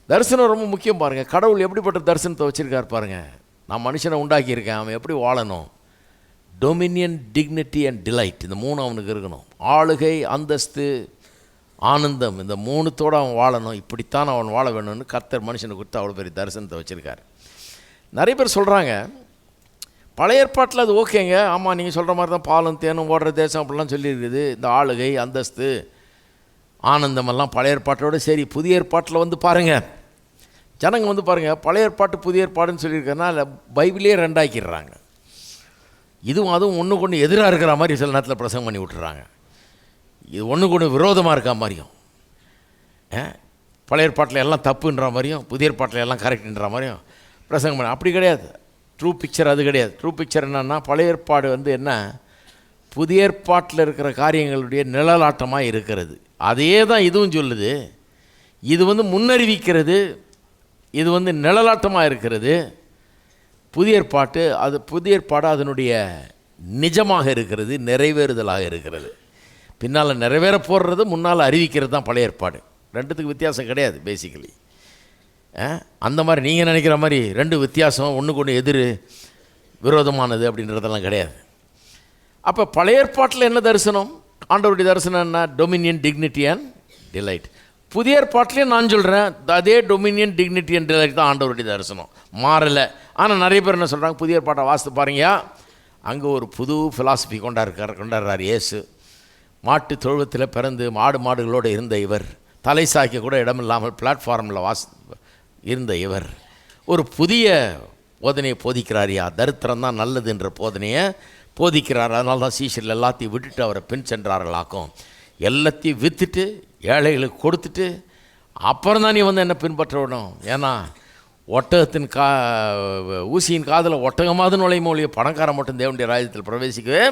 தரிசனம் ரொம்ப முக்கியம். பாருங்கள், கடவுள் எப்படிப்பட்ட தரிசனத்தை வச்சுருக்கார் பாருங்கள். நான் மனுஷனை உண்டாக்கியிருக்கேன், அவன் எப்படி வாழணும். டொமினியன், டிக்னிட்டி அண்ட் டிலைட், இந்த 3 அவனுக்கு இருக்கணும். ஆளுகை, அந்தஸ்து, ஆனந்தம், இந்த 3தோடு அவன் வாழணும். இப்படித்தான் அவன் வாழ வேணும்னு கர்த்தர் மனுஷனை கொடுத்து அவ்வளோ பெரிய தரிசனத்தை வச்சுருக்கார். நிறைய பேர் சொல்கிறாங்க பழைய ஏற்பாட்டில் அது ஓகேங்க, ஆமாம் நீங்கள் சொல்கிற மாதிரி தான் பாலும் தேனும் ஓடுற தேசம் அப்படிலாம் சொல்லியிருக்குது. இந்த ஆளுகை, அந்தஸ்து, ஆனந்தமெல்லாம் பழைய ஏற்பாட்டோடு சரி. புதிய ஏற்பாட்டில் வந்து பாருங்கள், ஜனங்க வந்து பாருங்கள், பழைய ஏற்பாட்டு புதிய ஏற்பாடுன்னு சொல்லியிருக்கனால பைபிளே 2 ஆக்கிடுறாங்க. இதுவும் அதுவும் ஒன்றுக்கு ஒன்று எதிராக இருக்கிற மாதிரி சில நேரத்தில் பிரசங்கம் பண்ணி விட்டுறாங்க. இது ஒன்றுக்கு ஒன்று விரோதமாக இருக்கா மாதிரியும், பழைய ஏற்பாட்டில் எல்லாம் தப்புன்ற மாதிரியும் புதிய ஏற்பாட்டில் எல்லாம் கரெக்டுன்ற மாதிரியும் பிரசங்கம் பண்ண. அப்படி கிடையாது. ட்ரூ பிக்சர் அது கிடையாது. ட்ரூ பிக்சர் என்னென்னா, பழைய ஏற்பாடு வந்து என்ன, புதிய ஏற்பாட்டில் இருக்கிற காரியங்களுடைய நிழலாட்டமாக இருக்கிறது. அதே தான் இதுவும் சொல்லுது. இது வந்து முன்னறிவிக்கிறது, இது வந்து நிழலாட்டமாக இருக்கிறது. புதிய ஏற்பாடு அதனுடைய நிஜமாக இருக்கிறது, நிறைவேறுதலாக இருக்கிறது. பின்னால் நிறைவேற போடுறது, முன்னால் அறிவிக்கிறது தான் பழைய ஏற்பாடு. 2த்துக்கு வித்தியாசம் கிடையாது பேசிக்கலி. அந்த மாதிரி நீங்கள் நினைக்கிற மாதிரி 2 வித்தியாசம், ஒன்றுக்கு ஒன்று எதிர் விரோதமானது அப்படின்றதெல்லாம் கிடையாது. அப்போ பழைய ஏற்பாட்டில் என்ன தரிசனம், ஆண்டவருடைய தரிசனம் என்ன, டொமினியன், டிக்னிட்டி அண்ட் டிலைட். புதிய ஏற்பாட்டிலையும் நான் சொல்கிறேன், அதே டொமினியன், டிக்னிட்டி அண்ட் டிலைட் தான் ஆண்டவருடைய தரிசனம், மாறலை. ஆனால் நிறைய பேர் என்ன சொல்கிறாங்க, புதிய ஏற்பாட்டை வாசித்து பாருங்க, அங்கே ஒரு புது ஃபிலாசபி கொண்டாடுறார் இயேசு. மாட்டு தொழுவத்தில் பிறந்து மாடுகளோடு இருந்த இவர், தலை சாய்க்க கூட இடமில்லாமல் பிளாட்ஃபார்மில் இருந்த இவர் ஒரு புதிய போதனையை போதிக்கிறாரியா. தரித்திரம் தான் நல்லது என்ற போதனையை போதிக்கிறார். அதனால தான் சீஷர்கள் எல்லாத்தையும் விட்டுட்டு அவரை பின் சென்றார்களாக்கும். எல்லாத்தையும் விற்றுட்டு ஏழைகளுக்கு கொடுத்துட்டு அப்புறம் தான் நீ வந்து என்ன பின்பற்றணும். ஏன்னா ஒட்டகத்தின் ஊசியின் காதில் ஒட்டகமாவது நுழையும் ஒழிய பணக்காரன் மட்டும் தேவனுடைய ராஜ்யத்தில் பிரவேசிக்கவே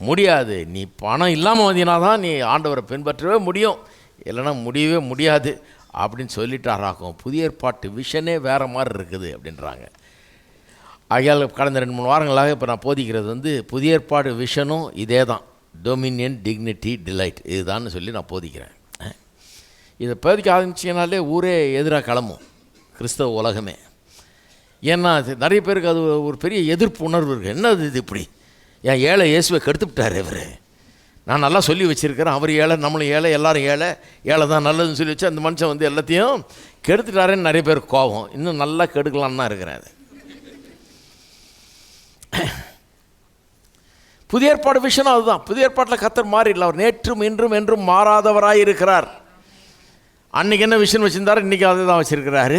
முடியாது. நீ பணம் இல்லாமல் வந்தீங்கன்னா தான் நீ ஆண்டவரை பின்பற்றவே முடியும், இல்லைன்னா முடியவே முடியாது அப்படின்னு சொல்லிட்டாராக்கும். புதிய ஏற்பாட்டு விஷனே வேறு மாதிரி இருக்குது அப்படின்றாங்க. ஆகையால் கடந்த 2-3 வாரங்களாக இப்போ நான் போதிக்கிறது வந்து புதிய ஏற்பாடு விஷனும் இதே தான், டொமினியன், டிக்னிட்டி, டிலைட், இதுதான்னு சொல்லி நான் போதிக்கிறேன். இதை போதிக்க ஆரம்பிச்சிங்கனாலே ஊரே எதிராக கிளம்பும், கிறிஸ்தவ உலகமே. ஏன்னா நிறைய பேருக்கு அது ஒரு பெரிய எதிர்ப்பு உணர்வு இருக்குது. என்னது இது இப்படி, ஏன் ஏழை இயேசுவை கெடுத்து விட்டார் இவர், நான் நல்லா சொல்லி வச்சுருக்கிறேன், அவர் ஏழை நம்மளும் ஏழை, எல்லோரும் ஏழை தான் நல்லதுன்னு சொல்லி வச்சு அந்த மனுஷன் வந்து எல்லாத்தையும் கெடுத்துட்டாரேன்னு நிறைய பேர் கோபம். இன்னும் நல்லா கெடுக்கலான்னு தான் இருக்கிறேன். அது புதிய ஏற்பாடு விஷயம் அதுதான். புதிய ஏற்பாட்டில் கர்த்தர் மாறிடல, அவர் நேற்றும் இன்றும் என்றும் மாறாதவராக இருக்கிறார். அன்றைக்கி என்ன விஷயம் வச்சுருந்தார், இன்றைக்கி அதை தான் வச்சுருக்கிறாரு.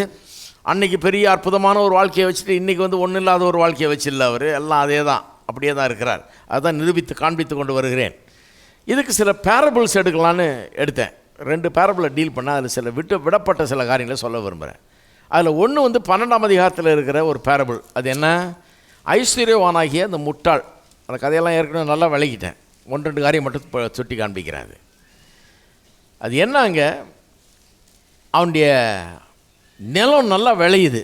அன்றைக்கி பெரிய அற்புதமான ஒரு வாழ்க்கையை வச்சுட்டு இன்றைக்கி வந்து ஒன்றும் இல்லாத ஒரு வாழ்க்கையை வச்சில்ல அவர், எல்லாம் அதே தான், அப்படியே தான் இருக்கிறார். அதுதான் நிரூபித்து காண்பித்து கொண்டு வருகிறேன். இதுக்கு சில பேரபிள்ஸ் எடுக்கலான்னு எடுத்தேன். 2 பேரபிளை டீல் பண்ணால் அதில் சில விடப்பட்ட சில காரியங்களை சொல்ல விரும்புகிறேன். அதில் ஒன்று வந்து 12ஆம் அதிகாரத்தில் இருக்கிற ஒரு பேரபிள். அது என்ன, ஐஸ்வர்யவானாகிய அந்த முட்டாள். அந்த கதையெல்லாம் ஏற்கனவே நல்லா விளக்கிட்டேன். 1-2 காரியம் மட்டும் சுட்டி காண்பிக்கிறாரு. அது என்ன, அங்கே அவனுடைய நிலம் நல்லா விளையுது,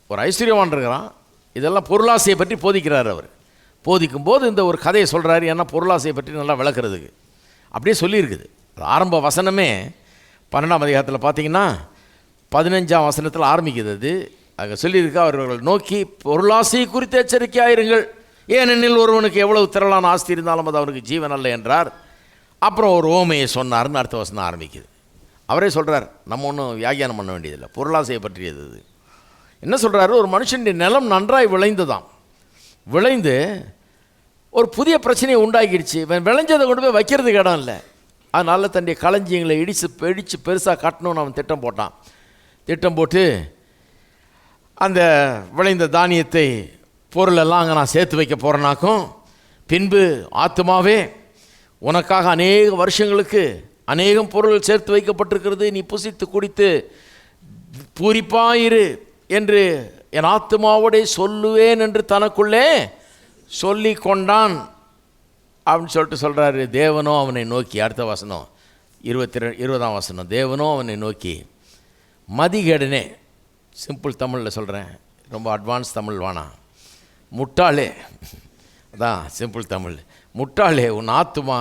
ஒரு ஐஸ்வர்யவான் இருக்கிறான். இதெல்லாம் பொருளாசையை பற்றி போதிக்கிறார் அவர். போதிக்கும்போது இந்த ஒரு கதையை சொல்கிறாரு, ஏன்னா பொருளாசையை பற்றி நல்லா விளக்குறதுக்கு. அப்படியே சொல்லியிருக்குது. அது ஆரம்ப வசனமே 12ஆம் அதிகாரத்தில் பார்த்தீங்கன்னா 15ஆம் வசனத்தில் ஆரம்பிக்குது. அது அங்கே சொல்லியிருக்கு, அவர்கள் நோக்கி பொருளாசை குறித்து எச்சரிக்கையாயிருங்கள், ஏனெனில் ஒருவனுக்கு எவ்வளவு திரளான ஆஸ்தி இருந்தாலும் அது அவனுக்கு ஜீவன் அல்ல என்றார். அப்புறம் ஒரு ஓமையை சொன்னார்னு அடுத்த வசனம் ஆரம்பிக்குது. அவரே சொல்கிறார், நம்ம ஒன்றும் வியாக்கியானம் பண்ண வேண்டியதில்லை, பொருளாசையை பற்றியது. இது என்ன சொல்கிறாரு, ஒரு மனுஷனுடைய நிலம் நன்றாய் விளைந்துதான், விளைந்து ஒரு புதிய பிரச்சனையை உண்டாக்கிடுச்சு. விளைஞ்சதை கொண்டு போய் வைக்கிறதுக்கு இடம் இல்லை. அதனால் தன்னுடைய களஞ்சியங்களை இடித்து பெருசாக கட்டணும்னு அவன் திட்டம் போட்டான். திட்டம் போட்டு அந்த விளைந்த தானியத்தை பொருளெல்லாம் அங்கே நான் சேர்த்து வைக்க போகிறேனாக்கும், பின்பு ஆத்துமாவே உனக்காக அநேக வருஷங்களுக்கு அநேகம் பொருள் சேர்த்து வைக்கப்பட்டிருக்கிறது, நீ புசித்து குடித்து பூரிப்பாயிரு என்று என் ஆத்துமாவோடே சொல்லுவேன் என்று தனக்குள்ளே சொல்லி கொண்டான் அப்படின்னு சொல்லிட்டு சொல்கிறாரு. தேவனோ அவனை நோக்கி, அடுத்த வசனம் 20ஆம் வசனம், தேவனோ அவனை நோக்கி மதிகேடனே, சிம்பிள் தமிழில் சொல்கிறேன், ரொம்ப அட்வான்ஸ் தமிழ் வேணாம், முட்டாளே, அதான் சிம்பிள் தமிழ், முட்டாளே உன் ஆத்துமா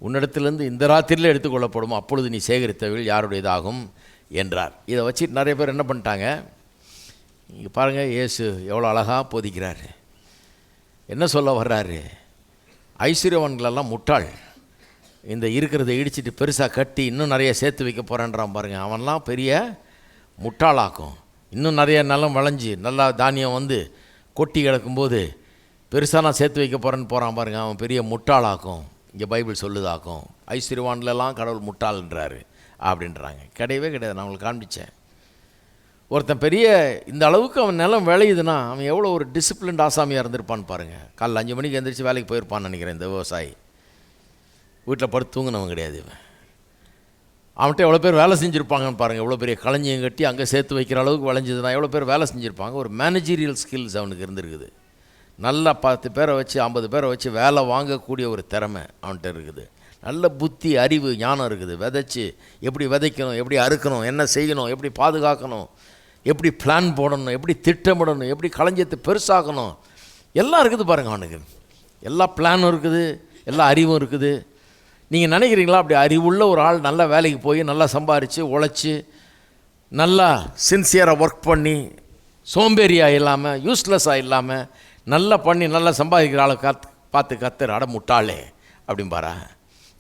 உன்னிடத்திலிருந்து இந்த ராத்திரியில் எடுத்துக்கொள்ளப்படும், அப்பொழுது நீ சேகரித்தவள் யாருடையதாகும் என்றார். இதை வச்சு நிறைய பேர் என்ன பண்ணிட்டாங்க, இங்கே பாருங்கள் இயேசு எவ்வளோ அழகாக போதிக்கிறாரு. என்ன சொல்ல வர்றாரு, ஐஸ்வர்யவான்களெல்லாம் முட்டாள், இந்த இருக்கிறத இடிச்சிட்டு பெருசாக கட்டி இன்னும் நிறைய சேர்த்து வைக்க போகிறேன்றான் பாருங்கள், அவன்லாம் பெரிய முட்டாளாக்கும். இன்னும் நிறைய நிலம் விளைஞ்சி நல்லா தானியம் வந்து கொட்டி கிடக்கும்போது பெருசாக நான் சேர்த்து வைக்க போகிறேன்னு போகிறான் பாருங்கள், அவன் பெரிய முட்டாளாக்கும். இங்கே பைபிள் சொல்லுதாக்கும் ஐஸ்வர்யவான்களெல்லாம் கடவுள் முட்டாள்ன்றாரு அப்படின்றாங்க. கிடையவே கிடையாது. நான் உங்களுக்கு காண்பித்தேன். ஒருத்தன் பெரிய இந்த அளவுக்கு அவன் நிலம் விளையுதுன்னா அவன் எவ்வளோ ஒரு டிசிப்ளின்ட் ஆசாமியாக இருந்திருப்பான்னு பாருங்கள். காலைல 5 மணிக்கு எழுந்திரிச்சு வேலைக்கு போயிருப்பான்னு நினைக்கிறேன் இந்த விவசாயி. வீட்டில் படுத்து தூங்கினவன் கிடையாது இவன். அவன்கிட்ட எவ்வளோ பேர் வேலை செஞ்சுருப்பாங்கன்னு பாருங்கள். எவ்வளோ பெரிய களஞ்சியம் கட்டி அங்கே சேர்த்து வைக்கிற அளவுக்கு விளைஞ்சதுன்னா எவ்வளோ பேர் வேலை செஞ்சுருப்பாங்க. ஒரு மேனேஜீரியல் ஸ்கில்ஸ் அவனுக்கு இருந்திருக்குது. நல்லா 10 பேரை வச்சு 50 பேரை வச்சு வேலை வாங்கக்கூடிய ஒரு திறமை அவன்கிட்ட இருக்குது. நல்ல புத்தி, அறிவு, ஞானம் இருக்குது. விதைச்சி எப்படி விதைக்கணும், எப்படி அறுக்கணும், என்ன செய்யணும், எப்படி பாதுகாக்கணும், எப்படி பிளான் போடணும், எப்படி திட்டமிடணும், எப்படி களஞ்சியத்தை பெருசாக்கணும், எல்லாம் இருக்குது பாருங்கள் அவனுக்கு. எல்லா பிளானும் இருக்குது, எல்லா அறிவும் இருக்குது. நீங்கள் நினைக்கிறீங்களா அப்படி அறிவுள்ள ஒரு ஆள் நல்ல வேலைக்கு போய் நல்லா சம்பாரித்து உழைச்சி நல்லா சின்சியராக ஒர்க் பண்ணி சோம்பேறியாக இல்லாமல் யூஸ்லெஸ்ஸாக இல்லாமல் நல்லா பண்ணி நல்லா சம்பாதிக்கிற ஆளை பார்த்து கத்துற அட முட்டாளே அப்படின்பாரா?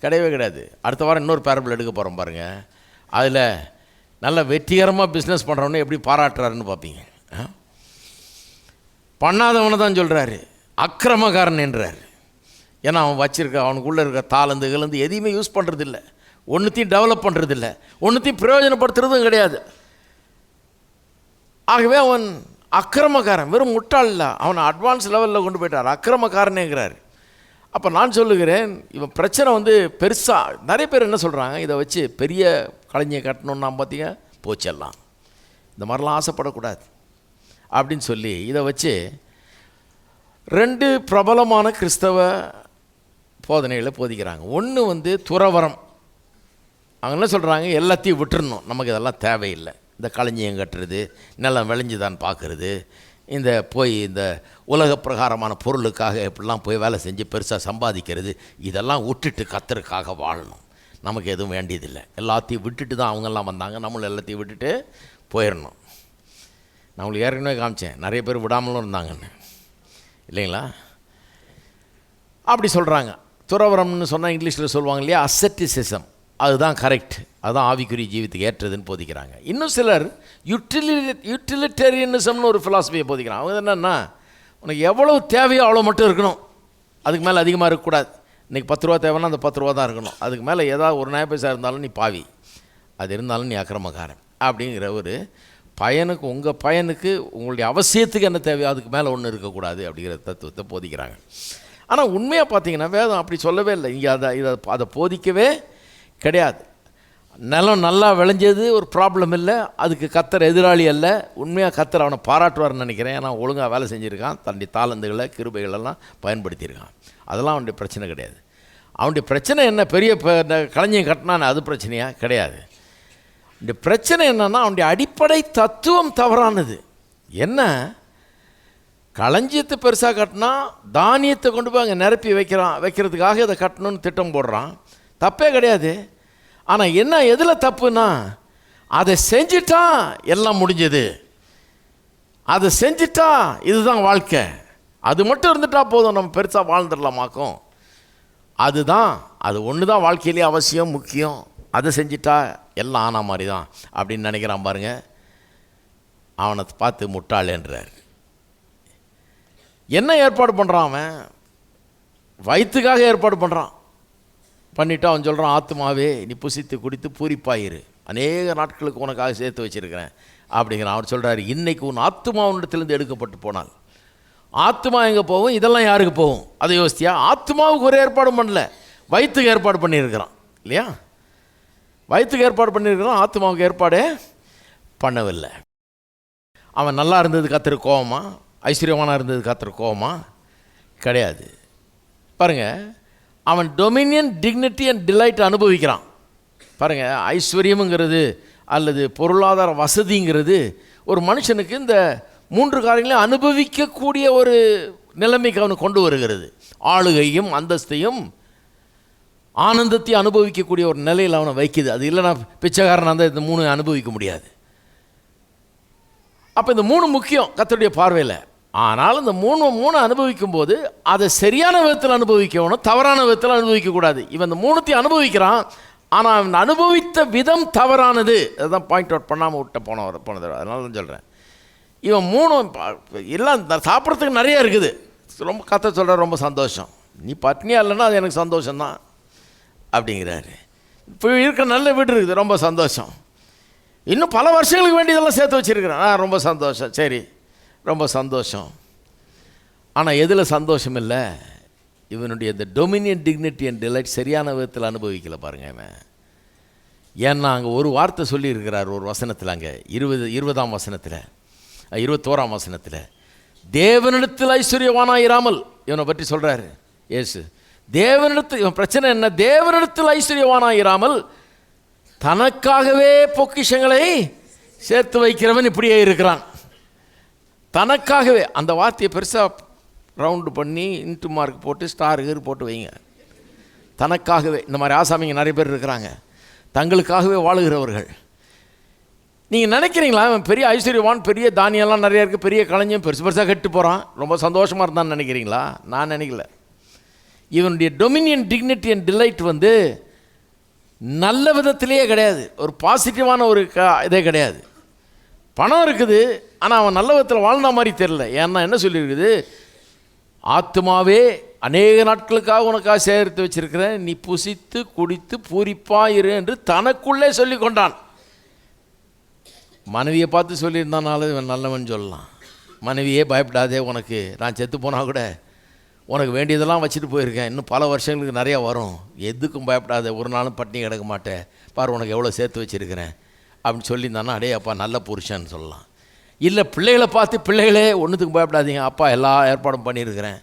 கிடையவே கிடையாது. அடுத்த வாரம் இன்னொரு பேரபிள் எடுக்க போகிறோம் பாருங்கள். அதில் நல்ல வெற்றிகரமாக பிஸ்னஸ் பண்ணுறவனே எப்படி பாராட்டுறாருன்னு பார்ப்பீங்க. பண்ணாதவனை தான் சொல்கிறாரு அக்கிரமக்காரன் என்றார். ஏன்னா அவன் வச்சுருக்க அவனுக்குள்ளே இருக்க தாளந்துகள்ந்து எதையுமே யூஸ் பண்ணுறதில்ல, ஒன்றுத்தையும் டெவலப் பண்ணுறதில்ல, ஒன்றுத்தையும் பிரயோஜனப்படுத்துறதும் கிடையாது. ஆகவே அவன் அக்கிரமக்காரன், வெறும் முட்டாள் இல்லை, அவனை அட்வான்ஸ் லெவலில் கொண்டு போயிட்டார், அக்கிரமக்காரனேங்கிறார். அப்போ நான் சொல்லுகிறேன், இவன் பிரச்சனை வந்து பெருசாக நிறைய பேர் என்ன சொல்கிறாங்க, இதை வச்சு பெரிய களஞ்சியை கட்டணுன்னா பார்த்தீங்க போச்செல்லாம், இந்த மாதிரிலாம் ஆசைப்படக்கூடாது அப்படின்னு சொல்லி இதை வச்சு 2 பிரபலமான கிறிஸ்தவ போதனைகளை போதிக்கிறாங்க. ஒன்று வந்து துறவரம். அவங்க என்ன சொல்கிறாங்க, எல்லாத்தையும் விட்டுறணும், நமக்கு இதெல்லாம் தேவையில்லை. இந்த களஞ்சியம் கட்டுறது, நிலம் விளைஞ்சுதான் பார்க்குறது, இந்த போய் இந்த உலக பிரகாரமான பொருளுக்காக எப்படிலாம் போய் வேலை செஞ்சு பெருசாக சம்பாதிக்கிறது, இதெல்லாம் விட்டுட்டு கர்த்தருக்காக வாழணும். நமக்கு எதுவும் வேண்டியதில்லை. எல்லாத்தையும் விட்டுட்டு தான் அவங்கெல்லாம் வந்தாங்க, நம்மளும் எல்லாத்தையும் விட்டுட்டு போயிடணும். நான் உங்களுக்கு ஏற்கனவே காமிச்சேன், நிறைய பேர் விடாமலும் இருந்தாங்கன்னு இல்லைங்களா? அப்படி சொல்கிறாங்க. துறவரம்னு சொன்னால் இங்கிலீஷில் சொல்லுவாங்க இல்லையா, அசெட்டிசிசம், அதுதான் கரெக்ட், அதுதான் ஆவிக்குரிய ஜீவித்துக்கு ஏற்றதுன்னு போதிக்கிறாங்க. இன்னும் சிலர் யூட்டிலிட்டேரியனிசம்னு ஒரு ஃபிலாசபியை போதிக்கிறாங்க. அவங்க என்னென்னா, உனக்கு எவ்வளோ தேவையோ அவ்வளோ மட்டும் இருக்கணும், அதுக்கு மேலே அதிகமாக இருக்கக்கூடாது. இன்றைக்கி 10 ரூபா தேவைன்னா அந்த 10 ரூபா தான் இருக்கணும், அதுக்கு மேலே ஏதாவது ஒரு நய பைசா இருந்தாலும் நீ பாவி, அது இருந்தாலும் நீ அக்கிரமக்காரன் அப்படிங்கிற ஒரு பையனுக்கு, உங்கள் பையனுக்கு உங்களுடைய அவசியத்துக்கு என்ன தேவையோ அதுக்கு மேலே ஒன்றும் இருக்கக்கூடாது அப்படிங்கிற தத்துவத்தை போதிக்கிறாங்க. ஆனால் உண்மையாக பார்த்தீங்கன்னா வேதம் அப்படி சொல்லவே இல்லை. இங்கே அதை போதிக்கவே கிடையாது. நிலம் நல்லா விளைஞ்சது ஒரு ப்ராப்ளம் இல்லை, அதுக்கு கர்த்தர் எதிராளி அல்ல. உண்மையாக கர்த்தர் அவனை பாராட்டுவார்னு நினைக்கிறேன். ஏன்னா ஒழுங்காக வேலை செஞ்சுருக்கான், தன்னுடைய தாளந்துகளை கிருபைகளெல்லாம் பயன்படுத்தியிருக்கான். அதெல்லாம் அவனுடைய பிரச்சனை கிடையாது. அவனுடைய பிரச்சனை என்ன, பெரிய களஞ்சியம் கட்டினான்னு அது பிரச்சனையாக கிடையாது. இந்த பிரச்சனை என்னன்னா, அவனுடைய அடிப்படை தத்துவம் தவறானது. என்ன, களஞ்சியத்தை பெருசாக கட்டினா தானியத்தை கொண்டு போய் அங்கே நிரப்பி வைக்கிறதுக்காக இதை கட்டணும்னு திட்டம் போடுறான், தப்பே கிடையாது. ஆனால் என்ன, எதில் தப்புன்னா, அதை செஞ்சிட்டா எல்லாம் முடிஞ்சது, அதை செஞ்சிட்டா இதுதான் வாழ்க்கை, அது மட்டும் இருந்துட்டா போதும், நம்ம பெருசாக வாழ்ந்துடலாமாக்கும். அதுதான், அது ஒன்று தான் வாழ்க்கையிலே அவசியம், முக்கியம். அதை செஞ்சிட்டா எல்லாம் ஆன மாதிரி தான் அப்படின்னு நினைக்கிறான் பாருங்க. அவனை பார்த்து முட்டாளேன்றார். என்ன ஏற்பாடு பண்ணுறான் அவன்? வயிற்றுக்காக ஏற்பாடு பண்ணுறான். பண்ணிவிட்டு அவன் சொல்கிறான், ஆத்மாவே நீ புசித்து குடித்து பூரிப்பாயிரு, அநேக நாட்களுக்கு உனக்காக சேர்த்து வச்சுருக்கிறேன் அப்படிங்கிறான். அவர் சொல்கிறார், இன்றைக்கு உன் ஆத்மா உன்னிடத்திலிருந்து எடுக்கப்பட்டு போனால் ஆத்மா எங்கே போகும், இதெல்லாம் யாருக்கு போகும்? அதை யோசித்தியா? ஆத்மாவுக்கு ஒரு ஏற்பாடும் பண்ணல, வயிற்றுக்கு ஏற்பாடு பண்ணியிருக்கிறான் இல்லையா? வயிற்றுக்கு ஏற்பாடு பண்ணியிருக்கிறான், ஆத்மாவுக்கு ஏற்பாடே பண்ணவில்லை. அவன் நல்லா இருந்தது கர்த்தருக்கு கோவமா? ஐஸ்வர்யமானா இருந்தது கர்த்தருக்கு கோவமா? கிடையாது. பாருங்கள், அவன் டொமினியன், டிக்னிட்டி அண்ட் டிலைட் அனுபவிக்கிறான். பாருங்கள், ஐஸ்வர்யமுங்கிறது அல்லது பொருளாதார வசதிங்கிறது ஒரு மனுஷனுக்கு இந்த 3 காரியங்களையும் அனுபவிக்கக்கூடிய ஒரு நிலைமைக்கு அவனை கொண்டு வருகிறது. ஆளுகையும் அந்தஸ்தையும் ஆனந்தத்தையும் அனுபவிக்கக்கூடிய ஒரு நிலையில் அவனை வைக்குது. அது இல்லைனா பிச்சைக்காரனாக இருந்தால் இந்த 3 அனுபவிக்க முடியாது. அப்போ இந்த 3 முக்கியம் கர்த்தருடைய பார்வையில். ஆனால் இந்த 3 அனுபவிக்கும் போது அதை சரியான விதத்தில் அனுபவிக்கணும், தவறான விதத்தில் அனுபவிக்கக்கூடாது. இவன் இந்த 3த்தையும் அனுபவிக்கிறான், ஆனால் அவன் அனுபவித்த விதம் தவறானது. அதுதான் பாயிண்ட் அவுட் பண்ணாமல் விட்ட போனது. அதனால தான் சொல்கிறேன். இவன் 3 எல்லாம் சாப்பிட்றதுக்கு நிறைய இருக்குது. ரொம்ப கர்த்தர் சொல்கிற ரொம்ப சந்தோஷம். நீ பட்னியாக இல்லைன்னா அது எனக்கு சந்தோஷம்தான் அப்படிங்கிறாரு. இப்போ இருக்கிற நல்ல வீடு இருக்குது, ரொம்ப சந்தோஷம். இன்னும் பல வருஷங்களுக்கு வேண்டியதெல்லாம் சேர்த்து வச்சுருக்கிறேன், ரொம்ப சந்தோஷம். சரி, ரொம்ப சந்தோஷம். ஆனால் எதில் சந்தோஷம் இல்லை? இவனுடைய இந்த டொமினியன் டிக்னிட்டி அண்ட் டிலைட் சரியான விதத்தில் அனுபவிக்கலை பாருங்கள் இவன். ஏன்னா அங்கே ஒரு வார்த்தை சொல்லியிருக்கிறார் ஒரு வசனத்தில், அங்கே 20ஆம் வசனத்தில் 21ஆம் வசனத்தில், தேவனிடத்தில் ஐஸ்வர்யவானாயிராமல் இவனை பற்றி சொல்கிறாரு இயேசு. தேவனிடத்தில் இவன் பிரச்சனை என்ன? தேவனிடத்தில் ஐஸ்வர்யவானாயிராமல் தனக்காகவே பொக்கிஷங்களை சேர்த்து வைக்கிறவன் இப்படியே இருக்கிறான். தனக்காகவே, அந்த வார்த்தையை பெருசாக ரவுண்டு பண்ணி இன்ட்டு மார்க் போட்டு ஸ்டார் போட்டு வைங்க. தனக்காகவே. இந்த மாதிரி ஆசாமிங்க நிறைய பேர் இருக்கிறாங்க, தங்களுக்காகவே வாழுகிறவர்கள். நீங்கள் நினைக்கிறீங்களா அவன் பெரிய ஐஸ்வர்யவான், பெரிய தானியெல்லாம் நிறையா இருக்குது, பெரிய களஞ்சியம் பெருசு பெருசாக கெட்டு போகிறான், ரொம்ப சந்தோஷமாக இருந்தான்னு நினைக்கிறீங்களா? நான் நினைக்கல. இவனுடைய டொமினியன் டிக்னிட்டி அண்ட் டிலைட் வந்து நல்ல விதத்திலேயே கிடையாது, ஒரு பாசிட்டிவான ஒரு இதே கிடையாது. பணம் இருக்குது, ஆனால் அவன் நல்ல விதத்தில் வாழ்ந்த மாதிரி தெரியல. ஏன்னா என்ன சொல்லியிருக்குது? ஆத்மாவே அநேக நாட்களுக்காக உனக்காக சேர்த்து வச்சிருக்கிறேன், நீ புசித்து குடித்து பூரிப்பாயிரு என்று தனக்குள்ளே சொல்லி கொண்டான். மனைவியை பார்த்து சொல்லியிருந்தானாலும் இவன் நல்லவன் சொல்லலாம். மனைவியே பயப்படாதே, உனக்கு நான் செத்து போனால் கூட உனக்கு வேண்டியதெல்லாம் வச்சுட்டு போயிருக்கேன், இன்னும் பல வருஷங்களுக்கு நிறையா வரும், எதுக்கும் பயப்படாத, ஒரு நாளும் பட்டினி கிடக்க மாட்டேன், பாரு உனக்கு எவ்வளோ சேர்த்து வச்சுருக்கிறேன் அப்படின்னு சொல்லியிருந்தானா அடே அப்பா நல்ல புருஷன்னு சொல்லலாம். இல்லை பிள்ளைகளை பார்த்து, பிள்ளைகளே ஒன்றுத்துக்கும் பயப்படாதீங்க, அப்பா எல்லா ஏற்பாடும் பண்ணியிருக்கிறேன்,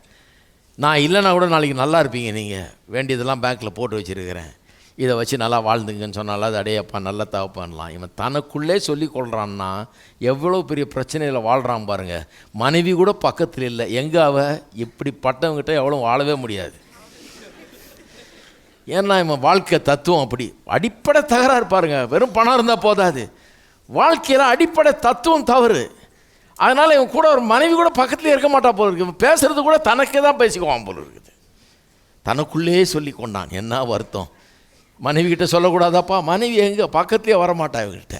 நான் இல்லைன்னா கூட நாளைக்கு நல்லா இருப்பீங்க, நீங்கள் வேண்டியதெல்லாம் பேங்க்கில் போட்டு வச்சுருக்கிறேன், இதை வச்சு நல்லா வாழ்ந்துங்கன்னு சொன்னாலும் அது அடே அப்பா நல்லா தவப்பான்லாம். இவன் தனக்குள்ளே சொல்லி கொள்கிறான்னா எவ்வளோ பெரிய பிரச்சனையில் வாழ்கிறான் பாருங்கள். மனைவி கூட பக்கத்தில் இல்லை, எங்கே இப்படிப்பட்டவங்கிட்ட எவ்வளோ வாழவே முடியாது. ஏன்னா இவன் வாழ்க்கை தத்துவம் அப்படி அடிப்படை தகராறு பாருங்க. வெறும் பணம் இருந்தால் போதாது, வாழ்க்கையில் அடிப்படை தத்துவம் தவறு. அதனால் இவன் கூட ஒரு மனைவி கூட பக்கத்துலேயே இருக்க மாட்டா போல இருக்குது, இவன் பேசுகிறது கூட தனக்கே தான் பேசிக்குவான் போல இருக்குது. தனக்குள்ளேயே சொல்லி கொண்டான். என்ன வருத்தம், மனைவிக்கிட்ட சொல்லக்கூடாதாப்பா, மனைவி எங்கே பக்கத்துலேயே வரமாட்டா இவங்கிட்ட.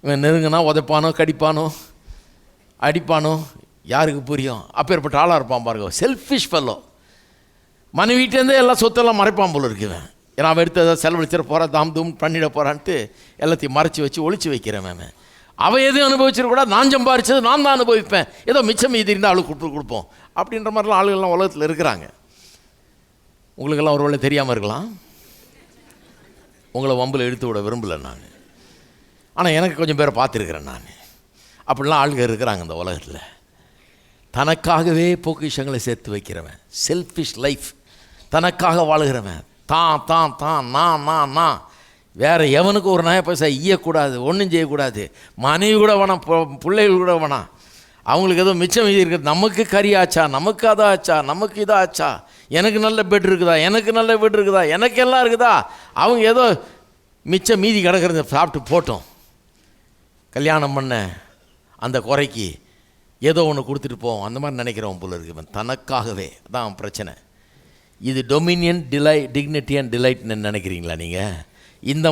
இவன் நெருங்கினா உதைப்பானோ கடிப்பானோ அடிப்பானோ யாருக்கு புரியும்? அப்பேற்பட்ட ஆளாக இருப்பான் பாருங்க. Selfish fellow. மனைவிட்டேருந்தே எல்லாம் சொத்தெல்லாம் மறைப்பான் போல இருக்குவேன். ஏன்னா அவன் எடுத்து எதாவது செலவழிச்சிட போகிறான், தாம் தூம் பண்ணிட போகிறான்ட்டு எல்லாத்தையும் மறைச்சி வச்சு ஒழிச்சு வைக்கிறேன். மேம் அவன் எதுவும் அனுபவிச்சிடக்கூடாது, நான் சம்பாரிச்சது நான் தான் அனுபவிப்பேன், ஏதோ மிச்சம் மீதி இருந்தால் ஆளுக்கு கொடுப்போம் அப்படின்ற மாதிரிலாம் ஆளுகள்லாம் உலகத்தில் இருக்கிறாங்க. உங்களுக்கெல்லாம் ஒரு வேளை தெரியாமல் இருக்கலாம், உங்களை வம்பில் இழுத்து விட விரும்பலை நான். ஆனால் எனக்கு கொஞ்சம் பேரை பார்த்துருக்குறேன் நான். அப்படிலாம் ஆளுங்க இருக்கிறாங்க இந்த உலகத்தில். தனக்காகவே பொக்கிஷங்களை சேர்த்து வைக்கிறவன், செல்ஃபிஷ் லைஃப், தனக்காக வாழுகிறவன், தான் தான் தான் நான் வேறு எவனுக்கு ஒரு நய பைசா ஈயக்கூடாது, ஒன்றும் செய்யக்கூடாது. மனைவி கூட வேணாம், பிள்ளைகள் கூட வேணாம், அவங்களுக்கு ஏதோ மிச்சம் மீதி இருக்குது. நமக்கு கறி ஆச்சா, நமக்கு அதான் ஆச்சா, நமக்கு இதாக ஆச்சா, எனக்கு நல்ல பெட் இருக்குதா, எனக்கு நல்ல வீடு இருக்குதா, எனக்கு எல்லாம் இருக்குதா, அவங்க ஏதோ மிச்சம் மீதி கிடக்கிறது சாப்பிட்டு போட்டோம். கல்யாணம் பண்ண அந்த குறைக்கு ஏதோ ஒன்று கொடுத்துட்டு போவோம், அந்த மாதிரி நினைக்கிறவன் போல இருக்கு. தனக்காகவே தான் பிரச்சனை. இது டொமினியன் டிக்னிட்டி அண்ட் டிலைட்னு நினைக்கிறீங்களா நீங்கள்? இந்த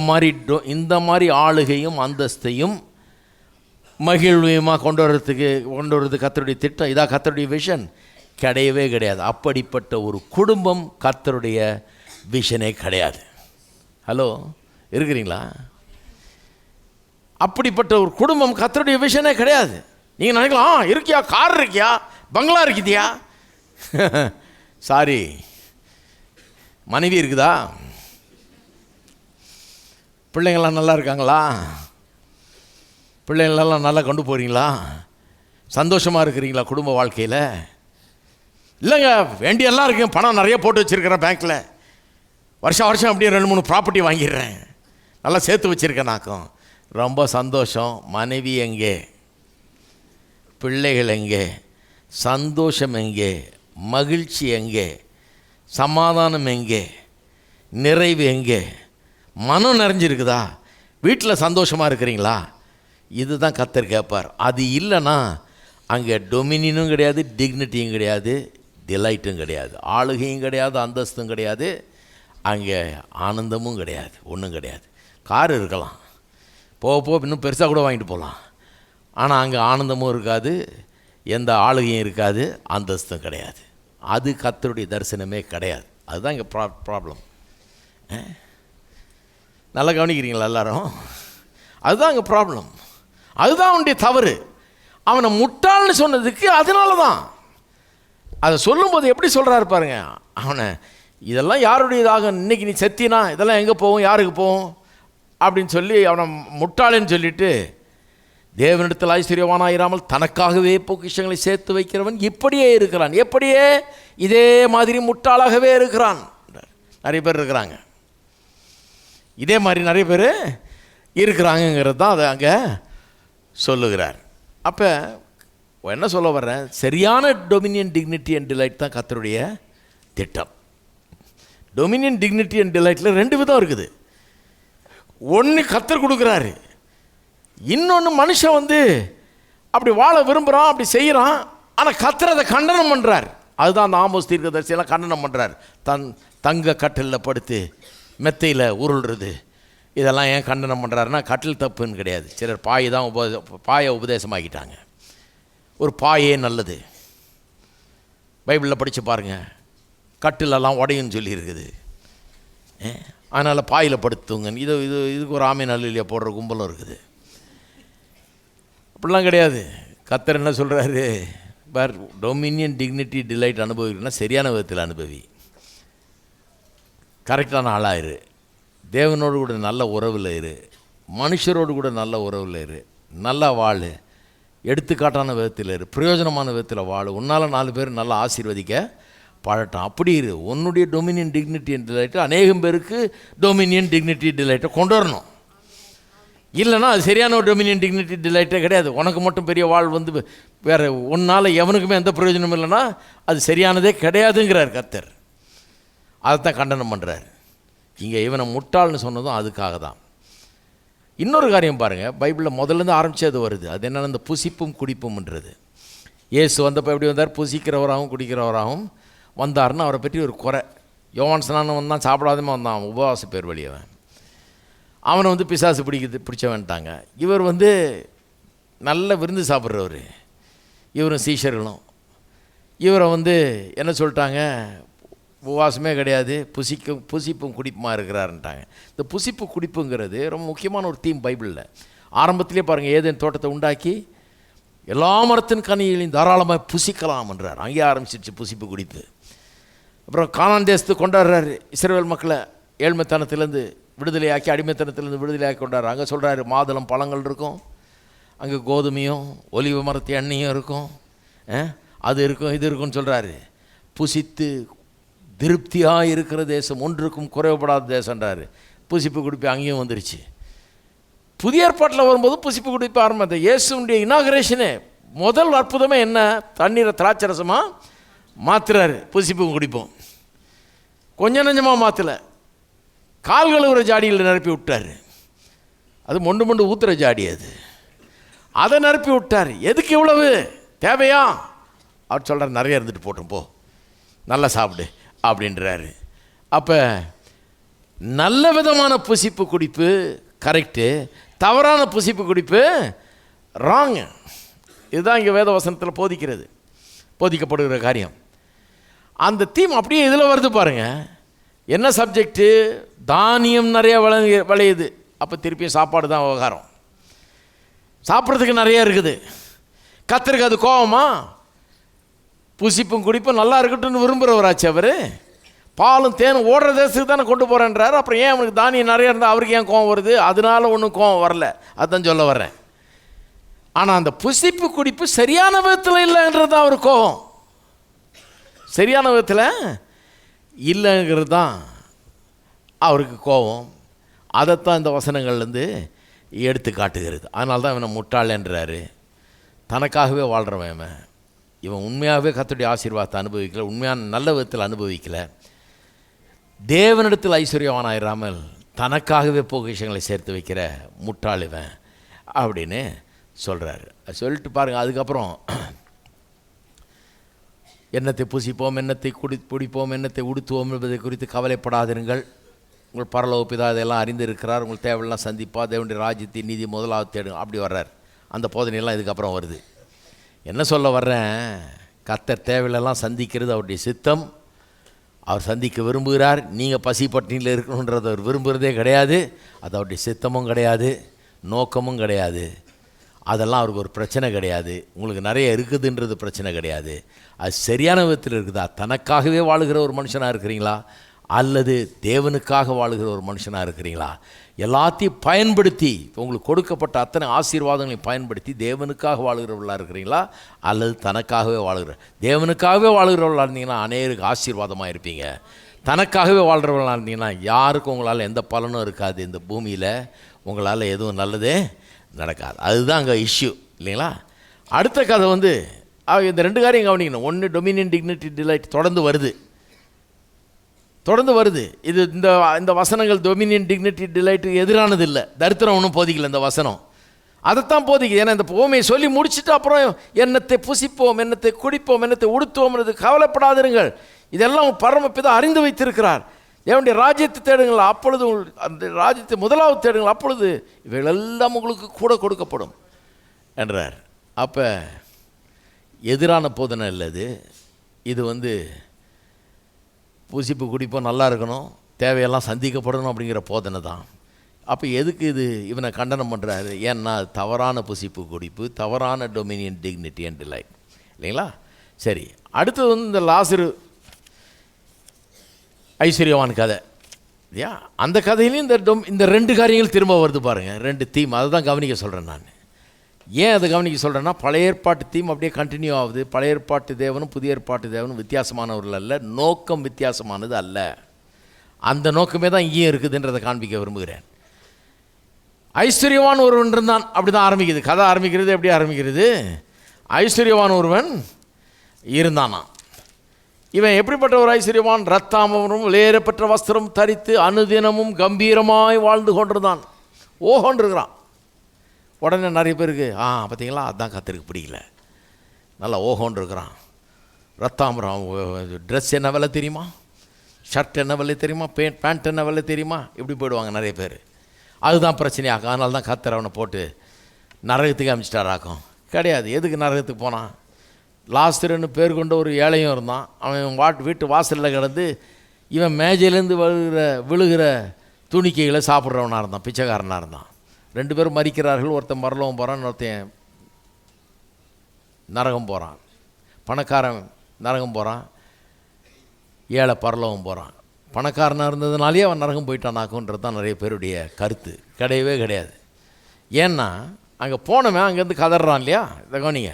மாதிரி ஆளுகையும் அந்தஸ்தையும் மகிழ்வையுமாக கொண்டு வர்றது கர்த்தருடைய திட்டம். இதான் கர்த்தருடைய விஷன்? கிடையவே கிடையாது. அப்படிப்பட்ட ஒரு குடும்பம் கர்த்தருடைய விஷனே கிடையாது. ஹலோ, இருக்கிறீங்களா? அப்படிப்பட்ட ஒரு குடும்பம் கர்த்தருடைய விஷனே கிடையாது. நீங்கள் நினைக்கலாம், இருக்கியா, கார் இருக்கியா, பங்களா இருக்குதியா, சாரி, மனைவி இருக்குதா, பிள்ளைங்கள்லாம் நல்லா இருக்காங்களா, பிள்ளைங்களெல்லாம் நல்லா கொண்டு போகிறீங்களா, சந்தோஷமாக இருக்கிறீங்களா குடும்ப வாழ்க்கையில்? இல்லைங்க, வேண்டியெல்லாம் இருக்குங்க, பணம் நிறைய போட்டு வச்சுருக்கிறேன் பேங்க்கில், வருஷம் அப்படியே 2-3 ப்ராப்பர்ட்டி வாங்கிடுறேன், நல்லா சேர்த்து வச்சுருக்கேன் நாக்கும், ரொம்ப சந்தோஷம். மனைவி எங்கே? பிள்ளைகள் எங்கே, சந்தோஷம் எங்கே, மகிழ்ச்சி எங்கே, சமாதானம் எங்கே, நிறைவு எங்கே, மனம் நிறைஞ்சிருக்குதா, வீட்டில் சந்தோஷமாக இருக்கிறீங்களா? இதுதான் கர்த்தர் கேட்பார். அது இல்லைன்னா அங்கே டொமினியனும் கிடையாது, டிக்னிட்டியும் கிடையாது, டிலைட்டும் கிடையாது, ஆளுகையும் கிடையாது, அந்தஸ்தும் கிடையாது, அங்கே ஆனந்தமும் கிடையாது, ஒன்றும் கிடையாது. கார் இருக்கலாம், போக இன்னும் பெருசாக கூட வாங்கிட்டு போகலாம், ஆனால் அங்கே ஆனந்தமும் இருக்காது, எந்த ஆளுகையும் இருக்காது, அந்தஸ்தும் கிடையாது. அது கர்த்தருடைய தரிசனமே கிடையாது. அதுதான் இங்கே ப்ராப்ளம். நல்லா கவனிக்கிறீங்களா எல்லாரும்? அதுதான் அங்கே ப்ராப்ளம். அதுதான் அவனுடைய தவறு. அவனை முட்டாள்னு சொன்னதுக்கு அதனால தான். அதை சொல்லும்போது எப்படி சொல்கிறாரு பாருங்க, அவனை இதெல்லாம் யாருடையதாக, இன்றைக்கி நீ செத்தினா இதெல்லாம் எங்கே போகும், யாருக்கு போகும் அப்படின்னு சொல்லி அவனை முட்டாளன்னு சொல்லிட்டு, தேவனிடத்தில் ஐஸ்வர்யவானாயிராமல் தனக்காகவே பொக்கிஷங்களை சேர்த்து வைக்கிறவன் இப்படியே இருக்கிறான். எப்படியே இதே மாதிரி முட்டாளாகவே இருக்கிறான். நிறைய பேர் இருக்கிறாங்க, இதே மாதிரி நிறைய பேர் இருக்கிறாங்கங்கிறது தான் அதை அங்கே சொல்லுகிறார். அப்போ என்ன சொல்ல வர்றேன், சரியான டொமினியன், டிக்னிட்டி அண்ட் டிலைட் தான் கர்த்தருடைய திட்டம். டொமினியன், டிக்னிட்டி அண்ட் டிலைட்டில் 2 விதம் இருக்குது. ஒன்று கர்த்தர் கொடுக்குறாரு, இன்னொன்று மனுஷன் அப்படி வாழ விரும்புகிறான், அப்படி செய்கிறான், ஆனால் கர்த்தர் அதை கண்டனம் பண்ணுறார். அதுதான் அந்த ஆமோஸ் தீர்க்கதரிசியெல்லாம் கண்டனம் பண்ணுறார். தங்க கட்டிலில் படுத்து மெத்தையில் உருள்றது, இதெல்லாம் ஏன் கண்டனம் பண்ணுறாருன்னா, கட்டில் தப்புன்னு கிடையாது. சிலர் பாயை உபதேசமாக்கிட்டாங்க. ஒரு பாயே நல்லது, பைபிளில் படித்து பாருங்கள், கட்டிலெல்லாம் உடையுன்னு சொல்லியிருக்குது. அதனால் பாயில் படுத்துங்க. இதுக்கு ஒரு ஆமை நல்லிலையா போடுற கும்பலும் இருக்குது. அப்படிலாம் கிடையாது. கர்த்தர் என்ன சொல்கிறாரு பார், டொமினியன், டிக்னிட்டி, டிலைட் அனுபவிக்கணும்னா சரியான விதத்தில் அனுபவி, கரெக்டான ஆளாயிரு, தேவனோடு கூட நல்ல உறவில் இரு, மனுஷரோடு கூட நல்ல உறவில் இரு, நல்லா வாழு, எடுத்துக்காட்டான விதத்தில் இரு, பிரயோஜனமான விதத்தில் வாழு, உன்னால் 4 பேர் நல்லா ஆசீர்வதிக்க பழட்டம். அப்படி இரு. உன்னுடைய டொமினியன், டிக்னிட்டி அண்ட் டிலைட்டை அநேகம் பேருக்கு டொமினியன், டிக்னிட்டி, டிலைட்டை கொண்டு வரணும். இல்லைனா அது சரியான ஒரு டொமினியன், டிக்னிட்டி, டிலைட்டே கிடையாது. உனக்கு மட்டும் பெரிய வாழ் வேறு ஒன்றால் எவனுக்குமே எந்த பிரயோஜனமும் இல்லைன்னா அது சரியானதே கிடையாதுங்கிறார் கர்த்தர். அதைத்தான் கண்டனம் பண்ணுறார். இங்கே இவனை முட்டாள்னு சொன்னதும் அதுக்காக தான். இன்னொரு காரியம் பாருங்கள், பைபிளில் முதல்லேருந்து ஆரம்பித்தது வருது. அது என்னென்னா, இந்த புசிப்பும் குடிப்பும்ன்றது. இயேசு வந்தப்போ எப்படி வந்தார், புசிக்கிறவராகவும் குடிக்கிறவராகவும் வந்தார்னு அவரை பற்றி ஒரு குறை. யோவான் ஸ்நானம் வந்தான், சாப்பிடாதமே வந்தான், உபவாச பேர் வழியவன். அவனை பிசாசு பிடிச்சவன்ட்டாங்க. இவர் நல்ல விருந்து சாப்பிட்றவர், இவரும் சீஷர்களும். இவரை என்ன சொல்லிட்டாங்க, உபவாசமே கிடையாது, புசிப்பும் குடிப்புமா இருக்கிறாருன்ட்டாங்க. இந்த புசிப்பு குடிப்புங்கிறது ரொம்ப முக்கியமான ஒரு தீம் பைபிளில். ஆரம்பத்திலே பாருங்கள், ஏதேன் தோட்டத்தை உண்டாக்கி எல்லா மரத்தின் கனிகளையும் தாராளமாக புசிக்கலாம்ன்றார். அங்கேயே ஆரம்பிச்சிருச்சு புசிப்பு குடிப்பு. அப்புறம் கானான் தேசத்துக்கு கொண்டாடுறாரு, இஸ்ரவேல் மக்களை ஏழ்மைத்தனத்திலேருந்து விடுதலையாக்கி, அடிமைத்தனத்திலேருந்து விடுதலையாக்கி கொண்டாடுறாரு. அங்கே சொல்கிறாரு, மாதுளம் பழங்கள் இருக்கும், அங்கே கோதுமையும் ஒலிவ மரத்து எண்ணெயும் இருக்கும், அது இருக்கும், இது இருக்குன்னு சொல்கிறாரு. புசித்து திருப்தியாக இருக்கிற தேசம், ஒன்றுக்கும் குறைவுபடாத தேசன்றாரு. புசிப்பு குடிப்பு அங்கேயும் வந்துருச்சு. புதிய ஏற்பாட்டில் வரும்போது புசிப்பு குடிப்பு ஆரம்பித்த இயேசுடைய இனாகரேஷனே முதல் அற்புதமே என்ன, தண்ணீரை திராட்சரசமாக மாற்றுறாரு. புசிப்பும் குடிப்போம் கொஞ்சம் நஞ்சமாக மாற்றலை, கால்கள் ஒரு ஜாடியில் நிரப்பி விட்டார். அது மொண்டு ஊற்றுற ஜாடி, அதை நிரப்பி விட்டார். எதுக்கு இவ்வளவு தேவையா? அவர் சொல்கிறார், நிறைய இருந்துட்டு போட்டோம், போ நல்லா சாப்பிடு அப்படின்றாரு. அப்போ நல்ல விதமான புசிப்பு குடிப்பு கரெக்டு, தவறான புசிப்பு குடிப்பு ராங்கு. இதுதான் இங்கே வேத வசனத்தில் போதிக்கப்படுகிற காரியம். அந்த தீம் அப்படியே இதில் வருது பாருங்கள். என்ன சப்ஜெக்டு? தானியம் நிறைய விளையுது. அப்போ திருப்பியும் சாப்பாடு தான் விவகாரம். சாப்பிட்றதுக்கு நிறைய இருக்குது. கர்த்தருக்கு அது கோவமா? புசிப்பும் குடிப்பும் நல்லா இருக்கட்டும்னு விரும்புகிறவராச்சு அவர். பாலும் தேனும் ஓடுற தேசத்துக்கு தானே கொண்டு போகிறேன்றாரு. அப்புறம் ஏன் அவனுக்கு தானியம் நிறைய இருந்தால் அவருக்கு ஏன் கோவம் வருது? அதனால ஒன்றும் கோவம் வரல, அதுதான் சொல்ல வர்றேன். ஆனால் அந்த புசிப்பு குடிப்பு சரியான விதத்தில் இல்லைன்றது தான் அவர் கோவம். சரியான விதத்தில் இல்லைங்கிறது தான் அவருக்கு கோபம். அதைத்தான் இந்த வசனங்கள்லேருந்து எடுத்து காட்டுகிறது. அதனால தான் இவனை முட்டாள் என்றார். தனக்காகவே வாழ்கிறவன் இவன் உண்மையாகவே கர்த்தருடைய ஆசீர்வாதத்தை அனுபவிக்கல, உண்மையான நல்ல விதத்தில் அனுபவிக்கல, தேவனிடத்தில் ஐஸ்வர்யவானாயிராமல் தனக்காகவே பொக்கிஷங்களை சேர்த்து வைக்கிற முட்டாள் இவன் அப்படின்னு சொல்கிறாரு. சொல்லிட்டு பாருங்கள், அதுக்கப்புறம் எண்ணத்தை புசிப்போம், எண்ணத்தை குடிப்போம், எண்ணத்தை உடுத்துவோம் என்பதை குறித்து கவலைப்படாதிருங்கள், உங்கள் பரலோக பிதா இதெல்லாம் அறிந்து இருக்கிறார், உங்கள் தேவையெல்லாம் சந்திப்பா, தேவனுடைய ராஜ்யத்தை நீதி முதலாவது தேடுங்க. அப்படி வர்றார். அந்த போதனையெல்லாம் இதுக்கப்புறம் வருது. என்ன சொல்ல வர்றேன், கர்த்தர் தேவையெல்லாம் சந்திக்கிறது அவருடைய சித்தம். அவர் சந்திக்க விரும்புகிறார். நீங்கள் பசி பட்டினியில் இருக்கணுன்றது அவர் விரும்புகிறதே கிடையாது. அது அவருடைய சித்தமும் கிடையாது, நோக்கமும் கிடையாது. அதெல்லாம் அவருக்கு ஒரு பிரச்சனை கிடையாது. உங்களுக்கு நிறைய இருக்குதுன்றது பிரச்சனை கிடையாது. அது சரியான விதத்தில் இருக்குதா? தனக்காகவே வாழுகிற ஒரு மனுஷனாக இருக்கிறீங்களா, அல்லது தேவனுக்காக வாழுகிற ஒரு மனுஷனாக இருக்கிறீங்களா? எல்லாத்தையும் பயன்படுத்தி, உங்களுக்கு கொடுக்கப்பட்ட அத்தனை ஆசீர்வாதங்களையும் பயன்படுத்தி தேவனுக்காக வாழுகிறவர்களாக இருக்கிறீங்களா, அல்லது தனக்காகவே வாழுகிற? தேவனுக்காகவே வாழுகிறவர்களாக இருந்தீங்கன்னா அநேருக்கு ஆசீர்வாதமாக இருப்பீங்க. தனக்காகவே வாழ்கிறவர்களாக இருந்தீங்கன்னா யாருக்கும் உங்களால் எந்த பலனும் இருக்காது. இந்த பூமியில் உங்களால் எதுவும் நல்லதே நடக்காது. அதுதான் அங்கே இஷ்யூ இல்லைங்களா? அடுத்த கதை வந்து இந்த ரெண்டு காரியம் கவனிக்கணும். ஒன்று, டொமினியன், டிக்னிட்டி, டிலைட் தொடர்ந்து வருது. இது இந்த வசனங்கள் டொமினியன், டிக்னிட்டி, டிலைட்டு எதிரானது இல்லை. தரித்திரம் ஒன்றும் போதிக்கல இந்த வசனம், அதைத்தான் போதிக்குது. ஏன்னா இந்த பூமியை சொல்லி முடிச்சுட்டு அப்புறம் எண்ணத்தை புசிப்போம், எண்ணத்தை குடிப்போம், எண்ணத்தை உடுத்துவோம்ன்றது கவலைப்படாதிருங்கள், இதெல்லாம் பரமபிதா அறிந்து வைத்திருக்கிறார். தேவனுடைய ராஜ்யத்தை தேடுங்கள், அப்பொழுது அந்த ராஜ்யத்தை முதலாவது தேடுங்கள், அப்பொழுது இவைகளெல்லாம் உங்களுக்கு கூட கொடுக்கப்படும் என்றார். அப்போ எதிரான போதனை இல்லை இது வந்து புசிப்பு குடிப்போம், நல்லா இருக்கணும், தேவையெல்லாம் சந்திக்கப்படணும் அப்படிங்கிற போதனை தான். அப்போ எதுக்கு இது இவனை கண்டனம் பண்ணுறாரு? ஏன்னா தவறான புசிப்பு குடிப்பு, தவறான டொமினியன், டிக்னிட்டி அண்ட் டிலைட் இல்லைங்களா? சரி, அடுத்தது வந்து இந்த லாசரு ஐஸ்வர்யவான் கதை இல்லையா? அந்த கதையிலையும் இந்த ரெண்டு காரியங்கள் திரும்ப வருது பாருங்கள், ரெண்டு தீம். அதை தான் கவனிக்க சொல்கிறேன் நான். ஏன் அதை கவனிக்க சொல்கிறேன்னா, பழைய ஏற்பாட்டு தீம் அப்படியே கண்டினியூ ஆகுது. பழைய ஏற்பாட்டு தேவனும் புதிய ஏற்பாட்டு தேவனும் வித்தியாசமானவர்கள் அல்ல, நோக்கம் வித்தியாசமானது அல்ல. அந்த நோக்கமே தான் இங்கேயும் இருக்குதுன்றதை காண்பிக்க விரும்புகிறேன். ஐஸ்வர்யவான் ஒருவன் இருந்தான், அப்படி தான் ஆரம்பிக்குது கதை. ஆரம்பிக்கிறது எப்படி ஆரம்பிக்கிறது? ஐஸ்வர்யவான் ஒருவன் இருந்தானா. இவன் எப்படிப்பட்ட ஒரு ஐஸ்வர்யவான்? ரத்தாமரும் விலையேறப்பெற்ற வஸ்திரம் தரித்து அனுதினமும் கம்பீரமாய் வாழ்ந்து கொண்டிருந்தான். ஓஹோன்னு இருக்கிறான். உடனே நிறைய பேருக்கு பார்த்தீங்களா, அதுதான் கர்த்தருக்கு பிடிக்கல. நல்லா ஓஹோன்னு இருக்கிறான். ரத்தாமரம் ட்ரெஸ் என்ன விலை தெரியுமா, ஷர்ட் என்ன விலை தெரியுமா, பேண்ட் என்ன விலை தெரியுமா, இப்படி போயிடுவாங்க நிறைய பேர். அதுதான் பிரச்சனையாக்கும். அதனால தான் கர்த்தர் அவனை போட்டு நரகத்துக்கு அனுப்பிச்சிட்டாராக்கும். கிடையாது. எதுக்கு நரகத்துக்கு போனான்? லாஸ்தருன்னு பேர் கொண்ட ஒரு ஏழையும் இருந்தான். அவன் வீட்டு வாசலில் கிடந்து இவன் மேஜையிலேருந்து விழுகிற துணிக்கைகளை சாப்பிட்றவனாக இருந்தான், பிச்சைக்காரனாக இருந்தான். ரெண்டு பேரும் மறிக்கிறார்கள். ஒருத்தன் பரலோகம் போகிறான், ஒருத்தன் நரகம் போகிறான். பணக்காரன் நரகம் போகிறான், ஏழை பரலோகம் போகிறான். பணக்காரனாக இருந்ததுனாலே அவன் நரகம் போயிட்டானாக்குன்றது தான் நிறைய பேருடைய கருத்து. கிடையவே கிடையாது. ஏன்னா அங்கே போனவன் அங்கேருந்து கதறான் இல்லையா? இதை கவனிங்க,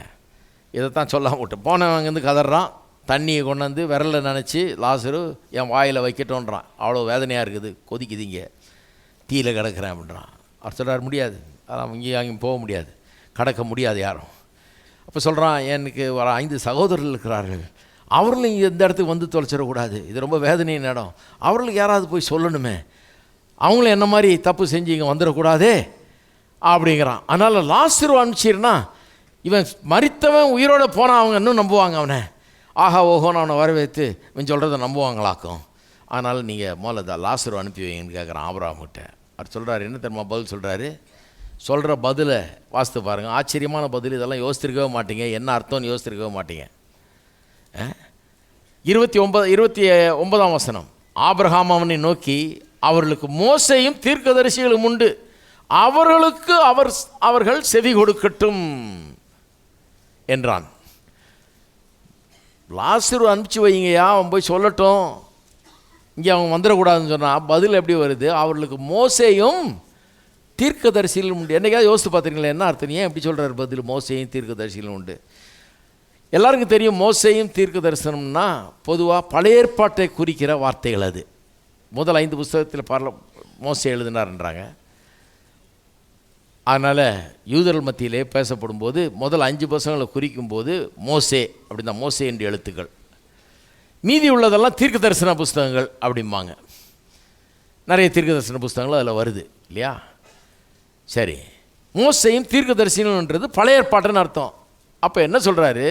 இதைத்தான் சொல்லாம விட்டு. போனவன் அங்கேருந்து கதறான், தண்ணியை கொண்டு வந்து விரலில் நினச்சி லாசரு என் வாயில் வைக்கட்டோன்றான். அவ்வளோ வேதனையாக இருக்குது, கொதிக்குதிங்க, தீயில கிடக்கிறேன் அப்படின்றான். அவர் சொல்கிறார், முடியாது, அதான் இங்கேயும் அங்கேயும் போக முடியாது, கடக்க முடியாது யாரும். அப்போ சொல்கிறான், எனக்கு வர 5 சகோதரர்கள் இருக்கிறார்கள், அவர்களும் இங்கே இந்த இடத்துக்கு வந்து தொலைச்சிடக்கூடாது, இது ரொம்ப வேதனையின் இடம், அவர்களுக்கு யாராவது போய் சொல்லணுமே, அவங்களும் என்ன மாதிரி தப்பு செஞ்சு இங்கே வந்துடக்கூடாதே அப்படிங்கிறான். அதனால் லாசரு அனுப்பிச்சிருன்னா இவன் மரித்தவன் உயிரோடு போனால் அவங்க இன்னும் நம்புவாங்க அவனை. ஆஹா ஓஹோன்னு அவனை வரவேற்று இவன் சொல்கிறத நம்புவாங்களாக்கும். அதனால் நீங்கள் முதல்ல லாசரு அனுப்பி வைங்கன்னு கேட்குறான் ஆபிரகாம்கிட்ட. அவர் சொல்கிறார், என்ன தெரியுமா பதில் சொல்கிறாரு? சொல்கிற பதிலை வாசித்து பாருங்கள், ஆச்சரியமான பதில். இதெல்லாம் யோசித்திருக்கவே மாட்டீங்க, என்ன அர்த்தம்னு யோசித்திருக்கவே மாட்டீங்க. 29ஆம் வசனம். ஆபிரகாம் அவனை நோக்கி, அவர்களுக்கு மோசேயும் தீர்க்கதரிசிகளும் உண்டு, அவர்களுக்கு அவர்கள் செவி கொடுக்கட்டும் என்றான். லாசரு அனுப்பிச்சி வைங்கயா, அவன் போய் சொல்லட்டும், இங்கே அவன் வந்துடக்கூடாதுன்னு சொன்னான். பதில் எப்படி வருது? அவர்களுக்கு மோசேயும் தீர்க்கதரிசிகளும் உண்டு. என்னைக்காவது யோசித்து பார்த்துருங்களேன், என்ன அர்த்தம்? ஏன் எப்படி சொல்கிறார் பதில்? மோசேயும் தீர்க்கதரிசிகளும் உண்டு. எல்லாருக்கும் தெரியும், மோசேயும் தீர்க்க தரிசனம்னா பொதுவாக பழைய ஏற்பாட்டை குறிக்கிற வார்த்தைகள். அது முதல் 5 புஸ்தகத்தில் மோசே எழுதினார்ன்றாங்க. அதனால் யூதர்கள் மத்தியிலே பேசப்படும் போது முதல் 5 பசங்களை குறிக்கும்போது மோசே அப்படின்னா மோசே என்ற எழுத்துக்கள், மீதி உள்ளதெல்லாம் தீர்க்க தரிசன புஸ்தகங்கள் அப்படிம்பாங்க. நிறைய தீர்க்க தரிசன புஸ்தகங்கள் அதில் வருது இல்லையா? சரி, மோசையும் தீர்க்க தரிசனம்ன்றது பழைய ஏற்பாட்டுன்னு அர்த்தம். அப்போ என்ன சொல்கிறாரு,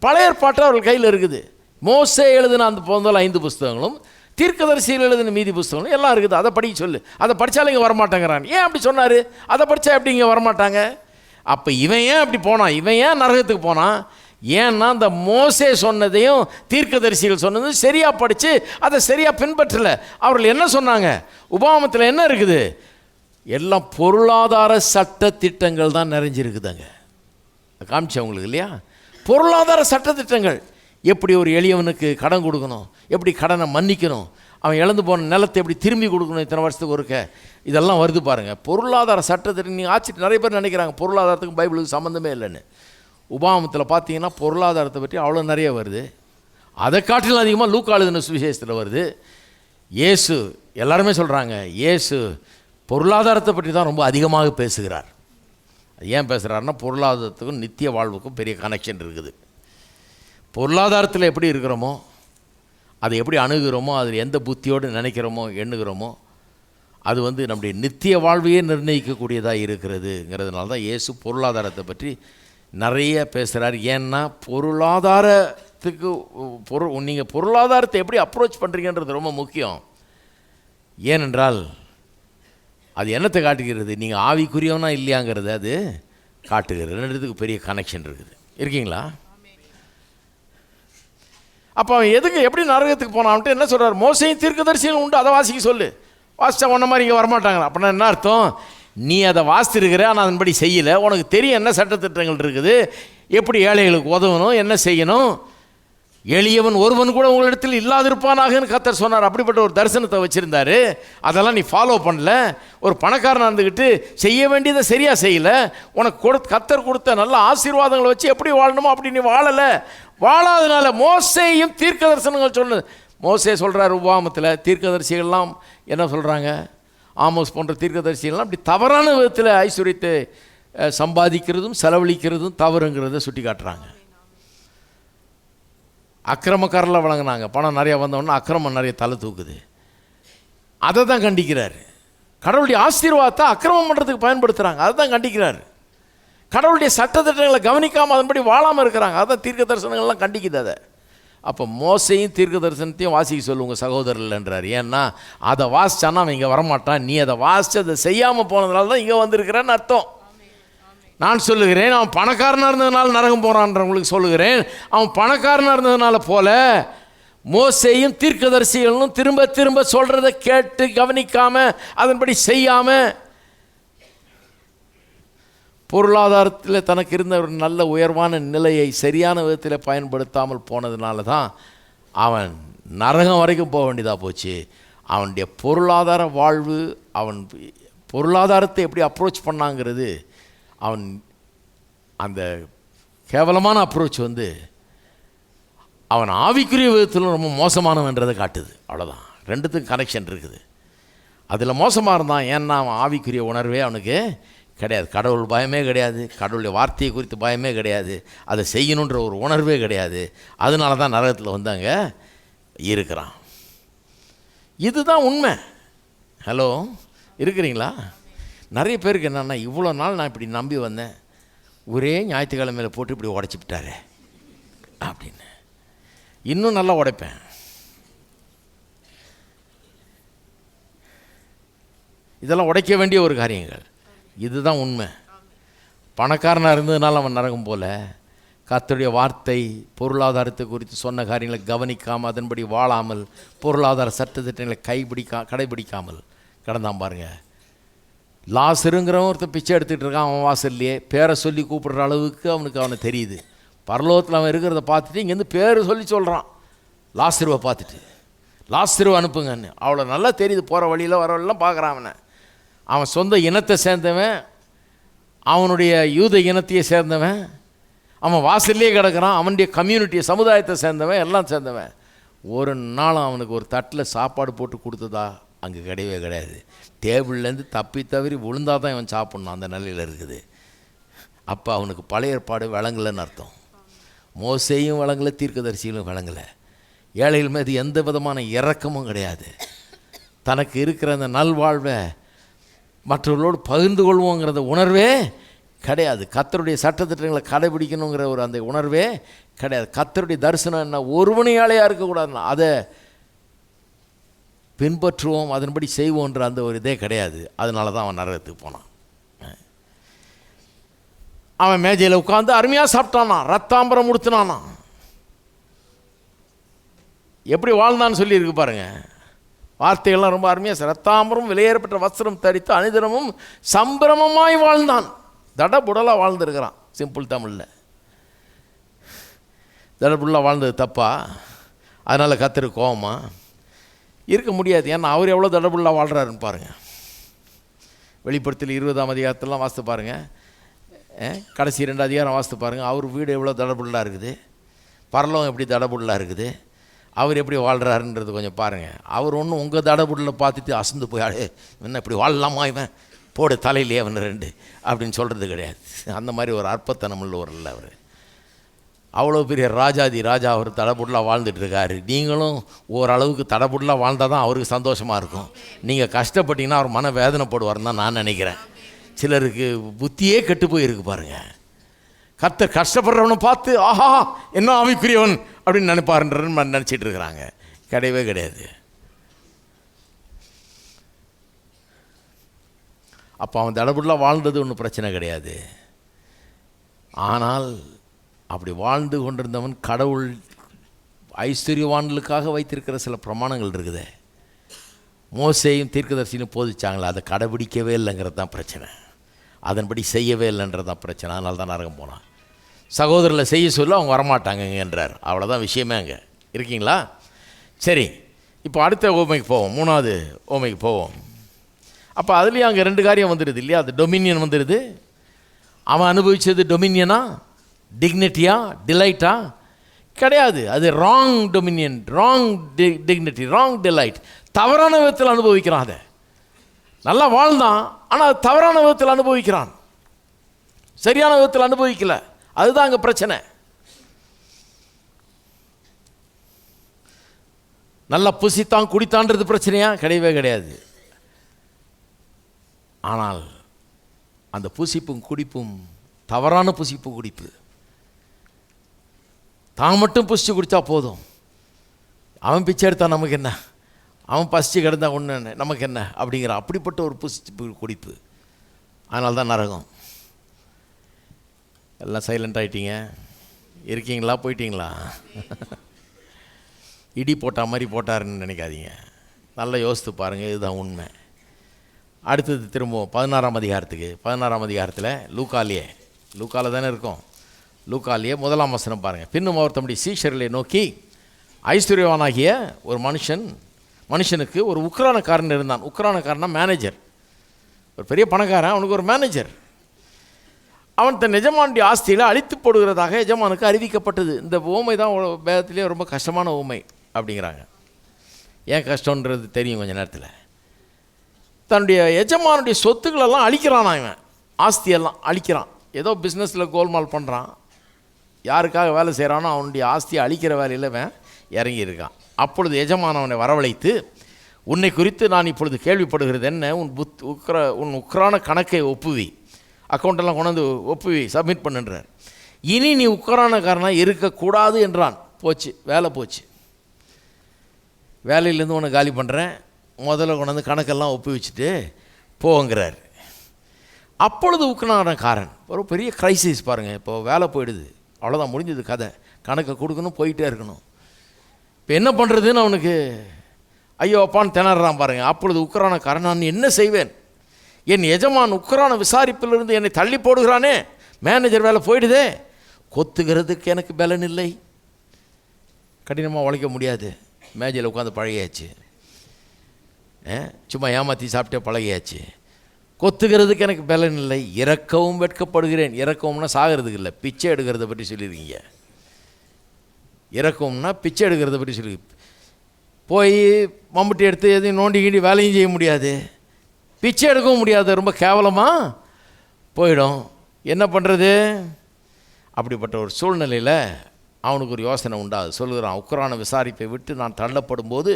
பழைய ஏற்பாட்டு அவர்கள் கையில் இருக்குது. மோசே எழுதின அந்த முதல் 5 புஸ்தகங்களும் தீர்க்கதரிசியில் எழுதின மீதி புஸ்தகங்களும் எல்லாம் இருக்குது. அதை படிக்க சொல்லு. அதை படித்தாலும் இங்கே வரமாட்டேங்கிறான். ஏன் அப்படி சொன்னார்? அதை படித்தா எப்படி இங்கே வரமாட்டாங்க? அப்போ இவன் ஏன் அப்படி போனான்? இவன் ஏன் நரகத்துக்கு போனான்? ஏன்னா அந்த மோசே சொன்னதையும் தீர்க்கதரிசிகள் சொன்னதையும் சரியாக படித்து அதை சரியாக பின்பற்றலை. அவர்கள் என்ன சொன்னாங்க? உபாகமத்தில் என்ன இருக்குது? எல்லாம் பொருளாதார சட்ட திட்டங்கள் தான் நிறைஞ்சிருக்குதாங்க. காமிச்சேன் உங்களுக்கு இல்லையா? பொருளாதார சட்ட திட்டங்கள். எப்படி ஒரு எளியவனுக்கு கடன் கொடுக்கணும், எப்படி கடனை மன்னிக்கணும், அவன் இழந்து போன நிலத்தை எப்படி திரும்பி கொடுக்கணும் இத்தனை வருஷத்துக்கு ஒருக்க, இதெல்லாம் வருது பாருங்கள். பொருளாதார சட்டத்திற்கு நீங்கள் ஆட்சிட்டு நிறைய பேர் நினைக்கிறாங்க பொருளாதாரத்துக்கும் பைபிளுக்கு சம்மந்தமே இல்லைன்னு. உபாகமத்தில் பார்த்தீங்கன்னா பொருளாதாரத்தை பற்றி அவ்வளோ நிறைய வருது. அதை காட்டிலும் அதிகமாக லூக்கா எழுதின சுவிசேஷத்தில் வருது. இயேசு எல்லாருமே சொல்கிறாங்க, இயேசு பொருளாதாரத்தை பற்றி தான் ரொம்ப அதிகமாக பேசுகிறார். அது ஏன் பேசுகிறாருன்னா பொருளாதாரத்துக்கும் நித்திய வாழ்வுக்கும் பெரிய கனெக்ஷன் இருக்குது. பொருளாதாரத்தில் எப்படி இருக்கிறோமோ, அதை எப்படி அணுகிறோமோ, அதில் எந்த புத்தியோடு நினைக்கிறோமோ எண்ணுகிறோமோ, அது நம்முடைய நித்திய வாழ்வையே நிர்ணயிக்கக்கூடியதாக இருக்கிறதுங்கிறதுனால தான் இயேசு பொருளாதாரத்தை பற்றி நிறைய பேசுகிறார். ஏன்னா பொருளாதாரத்துக்கு நீங்கள் பொருளாதாரத்தை எப்படி அப்ரோச் பண்ணுறீங்கன்றது ரொம்ப முக்கியம். ஏனென்றால் அது என்னத்தை காட்டுகிறது? நீங்கள் ஆவிக்குரியவனா இல்லையாங்கிறது அது காட்டுகிறது. ரெண்டுத்துக்கு பெரிய கனெக்ஷன் இருக்குது. இருக்கீங்களா? அப்போ அவன் எதுக்கு எப்படி நரகத்துக்கு போனான்ட்டு என்ன சொல்கிறார்? மோசையும் தீர்க்கதரிசியும் உண்டு, அதை வாசிக்க சொல்லு. வாசித்தா ஒன்றை மாதிரி இங்கே வரமாட்டாங்களா? அப்படின்னா என்ன அர்த்தம்? நீ அதை வாசித்திருக்கிற, ஆனால் அதன்படி செய்யலை. உனக்கு தெரியும் என்ன சட்டத்திட்டங்கள் இருக்குது, எப்படி ஏழைகளுக்கு உதவணும், என்ன செய்யணும். எளியவன் ஒருவன் கூட உங்களிடத்தில் இல்லாதிருப்பானாகன்னு கர்த்தர் சொன்னார். அப்படிப்பட்ட ஒரு தரிசனத்தை வச்சுருந்தார். அதெல்லாம் நீ ஃபாலோ பண்ணல. ஒரு பணக்காரனாக இருந்துக்கிட்டு செய்ய வேண்டியதை சரியாக செய்யலை. உனக்கு கர்த்தர் கொடுத்த நல்ல ஆசீர்வாதங்களை வச்சு எப்படி வாழணுமோ அப்படி நீ வாழலை. வாழாதனால மோசேயும் தீர்க்க தரிசனங்கள் சொன்னது. மோசே சொல்கிறார் உபாகமத்தில், தீர்க்கதரிசிகள்லாம் என்ன சொல்கிறாங்க? ஆமோஸ் போன்ற தீர்க்கதரிசிகள்லாம் அப்படி தவறான விதத்தில் ஐஸ்வர்யத்தை சம்பாதிக்கிறதும் செலவழிக்கிறதும் தவறுங்கிறத சுட்டி காட்டுறாங்க. அக்கிரமக்காரில் வழங்கினாங்க. பணம் நிறையா வந்தோன்னா அக்கிரமம் நிறைய தலை தூக்குது. அதை தான் கண்டிக்கிறார். கடவுளுடைய ஆசீர்வாதத்தை அக்கிரமம் பண்ணுறதுக்கு பயன்படுத்துகிறாங்க. அதை தான் கண்டிக்கிறார். கடவுளுடைய சட்டத்திட்டங்களை கவனிக்காமல் அதன்படி வாழாமல் இருக்கிறாங்க. அதான் தீர்க்க தரிசனங்கள்லாம் கண்டிக்குது. அதை அப்போ மோசையும் தீர்க்க தரிசனத்தையும் வாசிக்க சொல்லுங்க சகோதரர்கள்ன்றார். ஏன்னா அதை வாசிச்சானா அவன் இங்கே வரமாட்டான். நீ அதை வாசித்து அதை செய்யாமல் போனதுனால தான் இங்கே வந்திருக்கிறேன்னு அர்த்தம். நான் சொல்லுகிறேன், அவன் பணக்காரனாக இருந்ததுனால நரகம் போகிறான்றவங்களுக்கு சொல்லுகிறேன், அவன் பணக்காரனாக இருந்ததுனால போல மோசேயும் தீர்க்கதரிசிகளும் திரும்ப திரும்ப சொல்கிறத கேட்டு கவனிக்காமல் அதன்படி செய்யாமல் பொருளாதாரத்தில் தனக்கு இருந்த ஒரு நல்ல உயர்வான நிலையை சரியான விதத்தில் பயன்படுத்தாமல் போனதுனால தான் அவன் நரகம் வரைக்கும் போக வேண்டியதாக போச்சு. அவனுடைய பொருளாதார வாழ்வு, அவன் பொருளாதாரத்தை எப்படி அப்ரோச் பண்ணாங்கிறது, அவன் அந்த கேவலமான அப்ரோச் அவன் ஆவிக்குரிய விதத்திலும் ரொம்ப மோசமானவன்றதை காட்டுது. அவ்வளோதான். ரெண்டுத்துக்கும் கனெக்ஷன் இருக்குது. அதில் மோசமாக இருந்தான். ஏன்னா அவன் ஆவிக்குரிய உணர்வே அவனுக்கு கிடையாது. கடவுள் பயமே கிடையாது. கடவுளுடைய வார்த்தையை குறித்து பயமே கிடையாது. அதை செய்யணுன்ற ஒரு உணர்வே கிடையாது. அதனால தான் நரகத்தில் அங்கே இருக்கிறான். இதுதான் உண்மை. ஹலோ, இருக்கிறீங்களா? நிறைய பேருக்கு என்னென்னா, இவ்வளோ நாள் நான் இப்படி நம்பி வந்தேன், ஒரே ஞாயிற்றுக்கிழமையில் போட்டு இப்படி உடச்சி விட்டாரு அப்படின்னு. இன்னும் நல்லா உடைப்பேன். இதெல்லாம் உடைக்க வேண்டிய ஒரு காரியங்கள். இதுதான் உண்மை. பணக்காரனாக இருந்ததுனால அவன் நரகம் போல, கர்த்தருடைய வார்த்தை பொருளாதாரத்தை குறித்து சொன்ன காரியங்களை கவனிக்காமல் அதன்படி வாழாமல் பொருளாதார சட்டத்திட்டங்களை கடைபிடிக்காமல் கடந்தான் பாருங்க. லாசருங்கிறவன் ஒருத்தர் பிச்சை எடுத்துகிட்டு இருக்கான். அவன் வாசல்லையே பேரை சொல்லி கூப்பிடுற அளவுக்கு அவனை தெரியுது. பரலோகத்தில் அவன் இருக்கிறத பார்த்துட்டு இங்கேருந்து பேர் சொல்லி சொல்கிறான். லாசருவை பார்த்துட்டு, லாசருவை அனுப்புங்கன்னு. அவ்வளோ நல்லா தெரியுது. போகிற வழியில் வர வழியெல்லாம் பார்க்குறான். அவன் சொந்த இனத்தை சேர்ந்தவன், அவனுடைய யூத இனத்தையே சேர்ந்தவன், அவன் வாசல்லே கிடக்கிறான். அவனுடைய கம்யூனிட்டியை சமுதாயத்தை சேர்ந்தவன், எல்லாம் சேர்ந்தவன். ஒரு நாள் அவனுக்கு ஒரு தட்டில் சாப்பாடு போட்டு கொடுத்ததா அங்கே கிடையவே கிடையாது. டேபிள்லேருந்து தப்பி தவறி விழுந்தால் தான் இவன் சாப்பிட்ணும், அந்த நிலையில் இருக்குது. அப்போ அவனுக்கு பழைய ஏற்பாடு விளங்கலைன்னு அர்த்தம். மோசேயும் விளங்கலை, தீர்க்கதரிசிகளும் விளங்கலை. ஏழைகள் மீது எந்த விதமான இரக்கமும் கிடையாது. தனக்கு இருக்கிற அந்த நல்வாழ்வை மற்றவர்களோடு பகிர்ந்து கொள்வோங்கிறத உணர்வே கிடையாது. கர்த்தருடைய சட்டத்திட்டங்களை கடைபிடிக்கணுங்கிற ஒரு அந்த உணர்வே கிடையாது. கர்த்தருடைய தரிசனம் என்ன, ஒருவனையாளையாக இருக்கக்கூடாதுன்னா அதை பின்பற்றுவோம், அதன்படி செய்வோன்ற அந்த ஒரு இதே கிடையாது. அதனால தான் அவன் நரகத்துக்கு போனான். அவன் மேஜையில் உட்காந்து அருமையாக சாப்பிட்டானா, ரத்தாம்பரம் உடுத்தினானா, எப்படி வாழ்ந்தான்னு சொல்லியிருக்கு பாருங்க. வார்த்தைகள்லாம் ரொம்ப அருமையாக. ரத்தாம்பரம் விலையேறப்பட்ட வஸ்திரம் தரித்து அனுதினமும் சம்பிரமமாய் வாழ்ந்தான். தடபுடலாக வாழ்ந்துருக்கிறான். சிம்பிள் தமிழில் தடபுடலாக வாழ்ந்தது தப்பா? அதனால் கர்த்தருக்கு கோவமா? இருக்க முடியாது. ஏன்னா அவர் எவ்வளோ தடபுடலாக வாழ்கிறாருன்னு பாருங்கள். வெளிப்படுத்தல் 20ஆம் அதிகாரத்திலாம் வாசித்து பாருங்கள். கடைசி 2 அதிகாரம் வாசித்து பாருங்கள். அவர் வீடு எவ்வளோ தடபுடலாக இருக்குது, பரலோகம் எப்படி தடபுடலாக இருக்குது, அவர் எப்படி வாழ்கிறாருன்றது கொஞ்சம் பாருங்கள். அவர் ஒன்றும் உங்கள் தடபுடலில் பார்த்துட்டு அசந்து போய் என்ன இப்படி வாழலாமா இவன் போடு தலையிலே அவன் 2 அப்படின்னு சொல்கிறது கிடையாது. அந்த மாதிரி ஒரு அற்பத்தனம் உள்ளவர் இல்லை அவர். அவ்வளோ பெரிய ராஜாதி ராஜா அவர் தடபுடலாக வாழ்ந்துட்டுருக்காரு. நீங்களும் ஓரளவுக்கு தடபுடலாக வாழ்ந்தால் தான் அவருக்கு சந்தோஷமாக இருக்கும். நீங்கள் கஷ்டப்பட்டீங்கன்னா அவர் மன வேதனைப்படுவார்னு தான் நான் நினைக்கிறேன். சிலருக்கு புத்தியே கெட்டு போயிருக்கு பாருங்கள். கர்த்தர் கஷ்டப்படுறவனை பார்த்து ஆஹா என்ன ஆவிக்குரியவன் அப்படின்னு நினைப்பாருன்றன்னு நினச்சிட்டு இருக்கிறாங்க. கிடையவே கிடையாது. அப்போ அவன் தடபுடலாக வாழ்ந்தது ஒன்றும் பிரச்சனை கிடையாது. ஆனால் அப்படி வாழ்ந்து கொண்டிருந்தவன் கடவுள் ஐஸ்வர்யவான்களுக்காக வைத்திருக்கிற சில பிரமாணங்கள் இருக்குது. மோசேயும் தீர்க்கதரிசியும் போதிச்சாங்களே, அதை கடைபிடிக்கவே இல்லைங்கிறது தான் பிரச்சனை. அதன்படி செய்யவே இல்லைன்றது தான் பிரச்சனை. அதனால தான் நரகம் போனான். சகோதரில் செய்ய சொல்ல அவங்க வரமாட்டாங்கன்றார். அவ்வளோதான் விஷயமே. அங்கே இருக்கீங்களா? சரி, இப்போ அடுத்த ஓமைக்கு போவோம். 3வது ஓமைக்கு போவோம். அப்போ அதுலேயும் அங்கே 2 காரியம் வந்துடுது இல்லையா? அது டொமினியன் வந்துடுது. அவன் அனுபவித்தது டொமினியனா, டிக்னிட்டியா, டிலைட்டா? கிடையாது. அது wrong Dominion, wrong dignity, wrong delight. தவறான விதத்தில் அனுபவிக்கிறான். அதை நல்லா வாழ்ந்தான், ஆனால் தவறான விதத்தில் அனுபவிக்கிறான். சரியான விதத்தில் அனுபவிக்கல. அதுதான் அங்கே பிரச்சனை. நல்லா புசித்தான் குடித்தான்றது பிரச்சனையா? கிடையவே கிடையாது. ஆனால் அந்த புசிப்பும் குடிப்பும் தவறான புசிப்பு குடிப்பு. தான் மட்டும் புசிச்சு குடித்தா போதும், அவன் பிச்சை எடுத்தா நமக்கு என்ன, அவன் பசிச்சு கிடந்தா ஒன்று நமக்கு என்ன அப்படிங்கிற அப்படிப்பட்ட ஒரு புசிப்பு குடிப்பு. அதனால தான் நரகம். எல்லாம் சைலண்ட் ஆகிட்டீங்க. இருக்கீங்களா? போயிட்டீங்களா? இடி போட்டா மாதிரி போட்டாருன்னு நினைக்காதீங்க. நல்லா யோசித்து பாருங்கள். இதுதான் உண்மை. அடுத்தது திரும்பவும் 16ஆம் அதிகாரத்துக்கு. 16ஆம் அதிகாரத்தில் லூக்காவில் தானே இருக்கும். லூக்காலியே 1ஆம் வசனம் பாருங்கள். பின்னும் அவர் தம்முடைய சீஷர்களை நோக்கி, ஐஸ்வர்யவானாகிய ஒரு மனுஷனுக்கு ஒரு உக்ரானக்காரன் இருந்தான். உக்ரானக்காரனா மேனேஜர், ஒரு பெரிய பணக்காரன். அவனுக்கு ஒரு மேனேஜர். அவன் தன் எஜமானுடைய ஆஸ்தியில் அழித்து போடுகிறதாக எஜமானுக்கு அறிவிக்கப்பட்டது. இந்த ஊமை தான் வேதத்திலே ரொம்ப கஷ்டமான ஊமை அப்படிங்கிறாங்க. ஏன் கஷ்டன்றது தெரியும் கொஞ்சம் நேரத்தில். தன்னுடைய எஜமானுடைய சொத்துக்களெல்லாம் அழிக்கிறான். இவன் ஆஸ்தியெல்லாம் அழிக்கிறான். ஏதோ பிஸ்னஸில் கோல்மால் பண்ணுறான். யாருக்காக வேலை செய்கிறானோ அவனுடைய ஆஸ்தியை அழிக்கிற வேலையில் அவன் இறங்கியிருக்கான். அப்பொழுது எஜமான் அவனை வரவழைத்து, உன்னை குறித்து நான் இப்பொழுது கேள்விப்படுகிறது என்ன, உன் உக்ரான கணக்கை ஒப்புவி, அக்கௌண்ட்டெல்லாம் கொண்டாந்து ஒப்புவி, சப்மிட் பண்ணுன்றார். இனி நீ உக்ரானக்காரனாக இருக்கக்கூடாது என்றான். போச்சு, வேலை போச்சு. வேலையிலேருந்து உன்னை காலி பண்ணுறேன், முதல்ல கொண்டாந்து கணக்கெல்லாம் ஒப்பு வச்சுட்டு போங்கிறார். அப்பொழுது உக்ரானக்காரன் ஒரு பெரிய கிரைசிஸ் பாருங்கள். இப்போ வேலை போயிடுது, அவ்வளோதான், முடிஞ்சது கதை. கணக்கை கொடுக்கணும், போயிட்டே இருக்கணும். இப்போ என்ன பண்ணுறதுன்னு அவனுக்கு ஐயோ அப்பான்னு திணறான் பாருங்கள். அப்பொழுது உக்ரானக்காரன், நான் என்ன செய்வேன், என் எஜமான் உக்ரான விசாரிப்பிலிருந்து என்னை தள்ளி போடுகிறானே, மேனேஜர் வேலை போயிடுதே, கொத்துகிறதுக்கு எனக்கு பலன் இல்லை, கடினமாக உழைக்க முடியாது, மேஜையில் உட்காந்து பழகியாச்சு, சும்மா ஏமாற்றி சாப்பிட்டே பழகியாச்சு, கொத்துகிறதுக்கு எனக்கு பலன் இல்லை, இறக்கவும் வெட்கப்படுகிறேன். இறக்கவும்னா சாகிறதுக்கு இல்லை, பிச்சை எடுக்கிறத பற்றி சொல்லியிருக்கீங்க. இறக்கவும்னா பிச்சை எடுக்கிறத பற்றி சொல்லி, போய் மம்பட்டி எடுத்து எதையும் நோண்டி கீண்டி வேலையும் செய்ய முடியாது, பிச்சை எடுக்கவும் முடியாது, ரொம்ப கேவலமாக போயிடும். என்ன பண்ணுறது? அப்படிப்பட்ட ஒரு சூழ்நிலையில் அவனுக்கு ஒரு யோசனை உண்டாது. சொல்லுகிறான், உக்கிரான விசாரிப்பை விட்டு நான் தள்ளப்படும் போது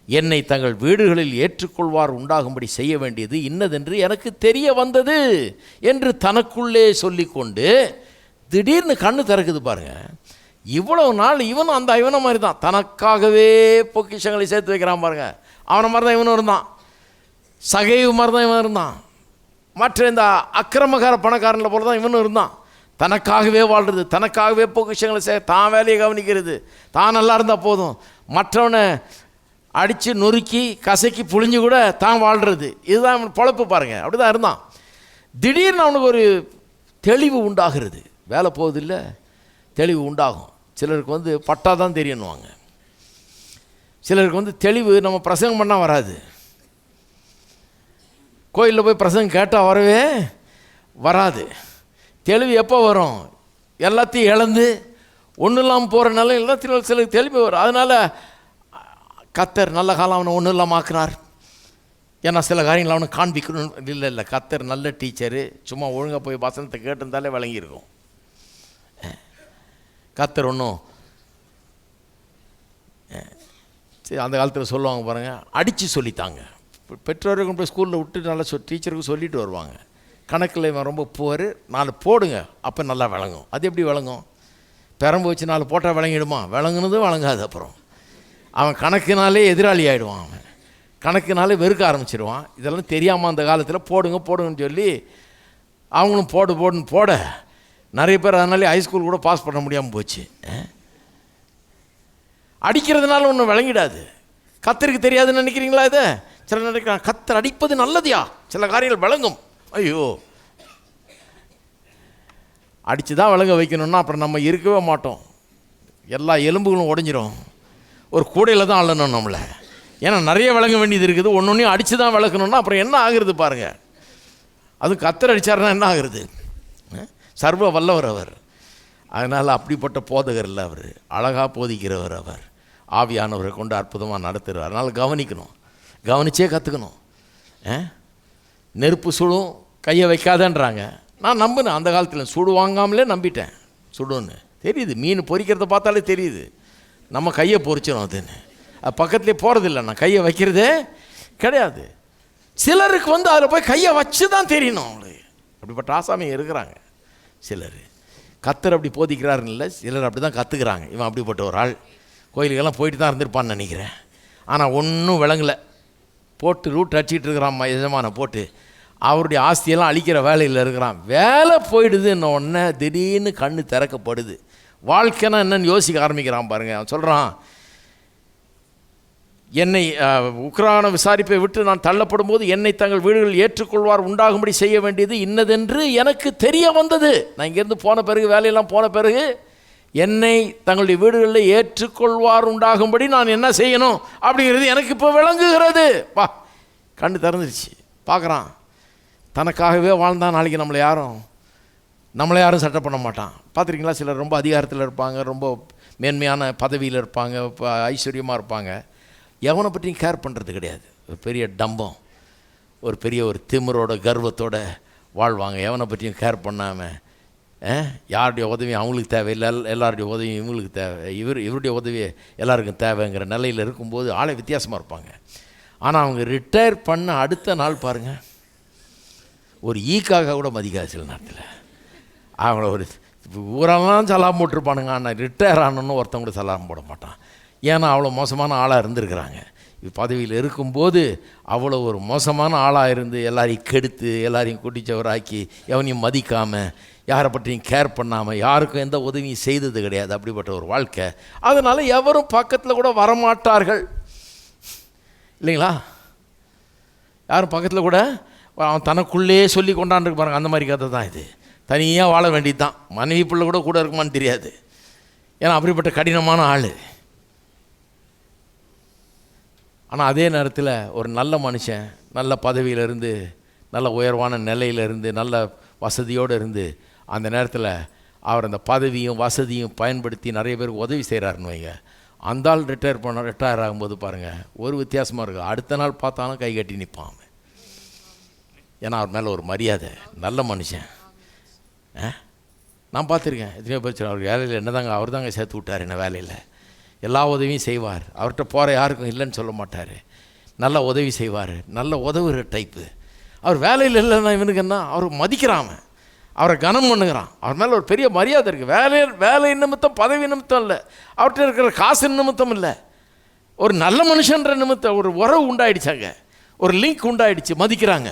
என்னை தங்கள் வீடுகளில் ஏற்றுக்கொள்வார் உண்டாகும்படி செய்ய வேண்டியது இன்னதென்று எனக்கு தெரிய வந்தது என்று தனக்குள்ளே சொல்லிக்கொண்டு திடீர்னு கண்ணு திறக்குது பாருங்க. இவ்வளவு நாள் இவனும் அந்த இவனை மாதிரி தான், தனக்காகவே பொக்கிஷங்களை சேர்த்து வைக்கிறான் பாருங்க. அவனை மாதிரி தான் இவனும் இருந்தான், சகைவு மாதிரி தான் இவன் இருந்தான், மற்ற இந்த அக்கிரமகார பணக்காரனில் போல தான் இவனும் இருந்தான். தனக்காகவே வாழ்கிறது, தனக்காகவே பொக்கிஷங்களை தான் வேலையை கவனிக்கிறது, தான் நல்லா இருந்தால் போதும், மற்றவனை அடித்து நொறுக்கி கசக்கி புழிஞ்சு கூட தான் வாழ்கிறது. இதுதான் அவன் பொழப்பு பாருங்கள். அப்படி தான் இருந்தான். திடீர்னு அவனுக்கு ஒரு தெளிவு உண்டாகிறது. வேலை போகுதில்லை, தெளிவு உண்டாகும். சிலருக்கு பட்டா தான் தெரியணுவாங்க, சிலருக்கு தெளிவு நம்ம பிரசங்கம் பண்ணால் வராது. கோயிலில் போய் பிரசங்கம் கேட்டால் வரவே வராது. தெளிவு எப்போ வரும்? எல்லாத்தையும் இழந்து ஒன்றும் இல்லாமல் போகிற நிலை எல்லாத்தையும் சிலருக்கு தெளிவு வரும். அதனால் கர்த்தர் நல்ல காலம் அவனை ஒன்றும் இல்லாமல் ஆக்குனார். ஏன்னா சில காரியங்கள் அவனை காண்பிக்கணும். இல்லை கர்த்தர் நல்ல டீச்சரு, சும்மா ஒழுங்காக போய் வசனத்தை கேட்டிருந்தாலே விளங்கியிருக்கும். கர்த்தர் ஒன்றும் சரி, அந்த காலத்தில் சொல்லுவாங்க பாருங்கள், அடித்து சொல்லித்தாங்க. பெற்றோருக்கு போய் ஸ்கூலில் விட்டு நல்லா டீச்சருக்கு சொல்லிட்டு வருவாங்க. கணக்கில் இவன் ரொம்ப புவர், 4 போடுங்க அப்போ நல்லா விளங்கும். அது எப்படி விளங்கும்? பெரம்பு வச்சு 4 போட்டால் விளங்கிடுமா? விளங்குனதும் விளங்காது. அப்புறம் அவன் கணக்குனாலே எதிராளி ஆகிடுவான், அவன் கணக்குனாலே வெறுக்க ஆரம்பிச்சிடுவான். இதெல்லாம் தெரியாமல் அந்த காலத்தில் போடுங்க போடுங்கன்னு சொல்லி அவங்களும் போடுன்னு போட நிறைய பேர் அதனாலே ஹைஸ்கூல் கூட பாஸ் பண்ண முடியாமல் போச்சு. அடிக்கிறதுனால ஒன்றும் விளங்கிடாது. கத்தருக்கு தெரியாதுன்னு நினைக்கிறீங்களா? இதை சில நினைக்கிறான், கத்தர் அடிப்பது நல்லதியா, சில காரியங்கள் விளங்கும். ஐயோ, அடித்து தான் விளங்க வைக்கணும்னா அப்புறம் நம்ம இருக்கவே மாட்டோம், எல்லா எலும்புகளும் உடஞ்சிரும். ஒரு கூடையில் தான் அள்ளணும் நம்மளை. ஏன்னா நிறைய விளங்க வேண்டியது இருக்குது. ஒன்றையும் அடித்து தான் விளக்கணுன்னா அப்புறம் என்ன ஆகுறது பாருங்கள். அது கத்தர் அடித்தாருன்னா என்ன ஆகுறது? சர்வ வல்லவர் அவர். அதனால் அப்படிப்பட்ட போதகர் இல்லை அவர், அழகாக போதிக்கிறவர் அவர். ஆவியானவரை கொண்டு அற்புதமாக நடத்துகிறார். அதனால் கவனிக்கணும், கவனிச்சே கற்றுக்கணும். நெருப்பு சுடும் கையை வைக்காதன்றாங்க. நான் நம்பினேன் அந்த காலத்தில், சுடு வாங்காமலே நம்பிட்டேன். சுடுன்னு தெரியுது, மீன் பொரிக்கிறத பார்த்தாலே தெரியுது நம்ம கையை பொரிச்சிடும் அதுன்னு. அது பக்கத்துலேயே போகிறதில்ல, நான் கையை வைக்கிறதே கிடையாது. சிலருக்கு அதில் போய் கையை வச்சு தான் தெரியணும் அவங்களுக்கு. அப்படிப்பட்ட ஆசாமி இருக்கிறாங்க சிலர். கத்தர் அப்படி போதிக்கிறாருன்னு இல்லை, சிலர் அப்படி தான் கற்றுக்கிறாங்க. இவன் அப்படிப்பட்ட ஒரு ஆள் கோயிலுக்கெல்லாம் போயிட்டு தான் இருந்திருப்பான்னு நினைக்கிறேன். ஆனால் ஒன்றும் விளங்கலை, போட்டு ரூட் அடிச்சிக்கிட்டு இருக்கிறான் எஜமான போட்டு. அவருடைய ஆஸ்தியெல்லாம் அழிக்கிற வேலையில் இருக்கிறான். வேலை போயிடுதுன்ன உடனே திடீர்னு கண்ணு திறக்கப்படுது. வாழ்க்கைனா என்னன்னு யோசிக்க ஆரம்பிக்கிறான் பாருங்கள். அவன் சொல்கிறான், என்னை உக்கிரான விசாரிப்பை விட்டு நான் தள்ளப்படும் போது என்னை தங்கள் வீடுகளில் ஏற்றுக்கொள்வார் உண்டாகும்படி செய்ய வேண்டியது இன்னதென்று எனக்கு தெரிய வந்தது. நான் இங்கேருந்து போன பிறகு, வேலையெல்லாம் போன பிறகு, என்னை தங்களுடைய வீடுகளில் ஏற்றுக்கொள்வார் உண்டாகும்படி நான் என்ன செய்யணும் அப்படிங்கிறது எனக்கு இப்போ விளங்குகிறது. வா, கண்ணு திறந்துருச்சு. பார்க்குறான், தனக்காகவே வாழ்ந்தான். நாளைக்கு நம்மளை யாரும் சட்டை பண்ண மாட்டான். பார்த்துருக்கீங்களா? சிலர் ரொம்ப அதிகாரத்தில் இருப்பாங்க, ரொம்ப மேன்மையான பதவியில் இருப்பாங்க, ஐஸ்வர்யமாக இருப்பாங்க. எவனை பற்றியும் கேர் பண்ணுறது கிடையாது. ஒரு பெரிய டம்பம், ஒரு பெரிய திமிரோட கர்வத்தோடு வாழ்வாங்க. எவனை பற்றியும் கேர் பண்ணாமல், யாருடைய உதவி அவங்களுக்கு தேவையில்லை, எல்லாருடைய உதவி இவங்களுக்கு தேவை, இவருடைய உதவி எல்லாருக்கும் தேவைங்கிற நிலையில் இருக்கும்போது ஆளை வித்தியாசமாக இருப்பாங்க. ஆனால் அவங்க ரிட்டையர் பண்ண அடுத்த நாள் பாருங்கள், ஒரு ஈக்காக கூட மதிக்காது சில நேரத்தில். அவங்கள ஊரெல்லாம் சலாம் போட்டிருப்பானுங்க. ஆனால் ரிட்டையர் ஆனோன்னு ஒருத்தவங்க கூட சலாம் போட மாட்டான். ஏன்னா அவ்வளோ மோசமான ஆளாக இருந்திருக்கிறாங்க. பதவியில் இருக்கும்போது அவ்வளோ ஒரு மோசமான ஆளாக இருந்து எல்லாரையும் கெடுத்து, எல்லாரையும் குட்டிச்சவராக்கி, எவனையும் மதிக்காமல், யாரை பற்றியும் கேர் பண்ணாமல், யாருக்கும் எந்த உதவியும் செய்தது கிடையாது. அப்படிப்பட்ட ஒரு வாழ்க்கை. அதனால் எவரும் பக்கத்தில் கூட வரமாட்டார்கள், இல்லைங்களா? யாரும் பக்கத்தில் கூட, அவன் தனக்குள்ளே சொல்லி கொண்டாண்டு பாருங்க. அந்த மாதிரி கதை தான் இது. தனியாக வாழ வேண்டியது தான். மனைவி பிள்ளை கூட இருக்குமான்னு தெரியாது. ஏன்னா அப்படிப்பட்ட கடினமான ஆள். ஆனால் அதே நேரத்தில் ஒரு நல்ல மனுஷன், நல்ல பதவியிலிருந்து, நல்ல உயர்வான நிலையிலிருந்து, நல்ல வசதியோடு இருந்து, அந்த நேரத்தில் அவர் அந்த பதவியும் வசதியும் பயன்படுத்தி நிறைய பேருக்கு உதவி செய்கிறாருன்னு வைங்க. அந்த ஆள் ரிட்டையர் ஆகும்போது பாருங்கள் ஒரு வித்தியாசமாக இருக்கும். அடுத்த நாள் பார்த்தாலும் கை கட்டி நிற்பான் அவன். ஏன்னா அவர் மேலே ஒரு மரியாதை, நல்ல மனுஷன். நான் பார்த்துருக்கேன் எத்தனையோ பேர் அவர் வேலையில் என்ன தாங்க அவர் தாங்க சேர்த்து விட்டார் என்ன வேலையில், எல்லா உதவியும் செய்வார், அவர்கிட்ட போகிற யாருக்கும் இல்லைன்னு சொல்ல மாட்டார், நல்ல உதவி செய்வார், நல்ல உதவுகிற டைப்பு. அவர் வேலையில் இல்லைன்னா இவனுக்கு என்ன, அவர் மதிக்கிறான், அவரை கனம் பண்ணுகிறான், அவர் மேலே ஒரு பெரிய மரியாதை இருக்குது. வேலை நிமித்தம் பதவி நிமித்தம் இல்லை, அவர்கிட்ட இருக்கிற காசு நிமித்தம் இல்லை, ஒரு நல்ல மனுஷன்ற நிமித்தம் ஒரு உறவு உண்டாயிடுச்சாங்க, ஒரு லிங்க் உண்டாயிடுச்சு, மதிக்கிறாங்க.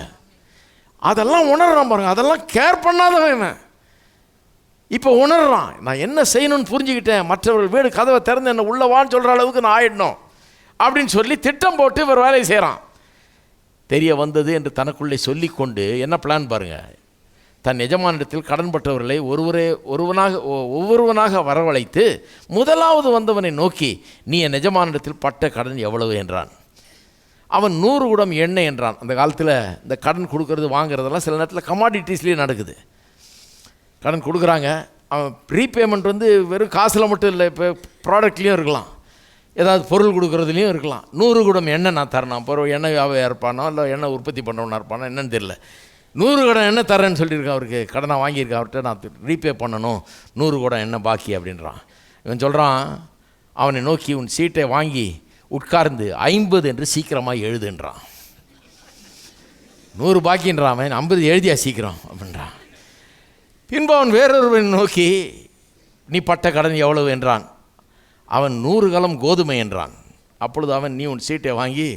அதெல்லாம் உணர்றான் பாருங்க. அதெல்லாம் கேர் பண்ணாதவன் இவன். இப்போ உணர்றான், நான் என்ன செய்யணும்னு புரிஞ்சுக்கிட்டேன், மற்றவர்கள் வீடு கதவை திறந்து என்ன உள்ள வான்னு சொல்கிற அளவுக்கு நான் ஆயிடணும் அப்படின்னு சொல்லி திட்டம் போட்டு இவர் வேலையை செய்கிறான். தெரிய வந்தது என்று தனக்குள்ளே சொல்லி கொண்டு என்ன பிளான் பாருங்கள். தன் எஜமானிடத்தில் கடன்பட்டவர்களை ஒவ்வொருவனாக வரவழைத்து முதலாவது வந்தவனை நோக்கி, நீ என் எஜமானிடத்தில் பட்ட கடன் எவ்வளவு என்றான். அவன் 100 குடம் எண்ணெய் என்றான். அந்த காலத்தில் இந்த கடன் கொடுக்கறது வாங்குறதெல்லாம் சில நேரத்தில் கமாடிட்டிஸ்லேயே நடக்குது. கடன் கொடுக்குறாங்க, அவன் ரீபேமெண்ட் வெறும் காசில் மட்டும் இல்லை, இப்போ ப்ராடக்ட்லேயும் இருக்கலாம், ஏதாவது பொருள் கொடுக்குறதுலையும் இருக்கலாம். 100 குடம் எண்ணெய் நான் தரேன், அப்புறம் எண்ணெய் வியாபாரம் இருப்பானோ இல்லை எண்ணெய் உற்பத்தி பண்ணுறவனா இருப்பானோ என்னன்னு தெரியல. 100 குடம் எண்ணெய் தரேன்னு சொல்லியிருக்கேன், அவருக்கு கடனாக வாங்கியிருக்கேன், அவர்கிட்ட நான் ரீபே பண்ணணும், 100 குடம் எண்ணெய் பாக்கி அப்படின்றான். இவன் சொல்கிறான், அவனை நோக்கி உன் சீட்டை வாங்கி உட்கார்ந்து 50 என்று சீக்கிரமாக எழுதுன்றான். 100 பாக்கின்றான் அவன், 50 எழுதியா சீக்கிரம் அப்படின்றான். பின்பு அவன் வேறொருவன் நோக்கி, நீ பட்ட கடன் எவ்வளவு என்றான். அவன் 100 கலம் கோதுமை என்றான். அப்பொழுது அவன், நீ உன் சீட்டை வாங்கி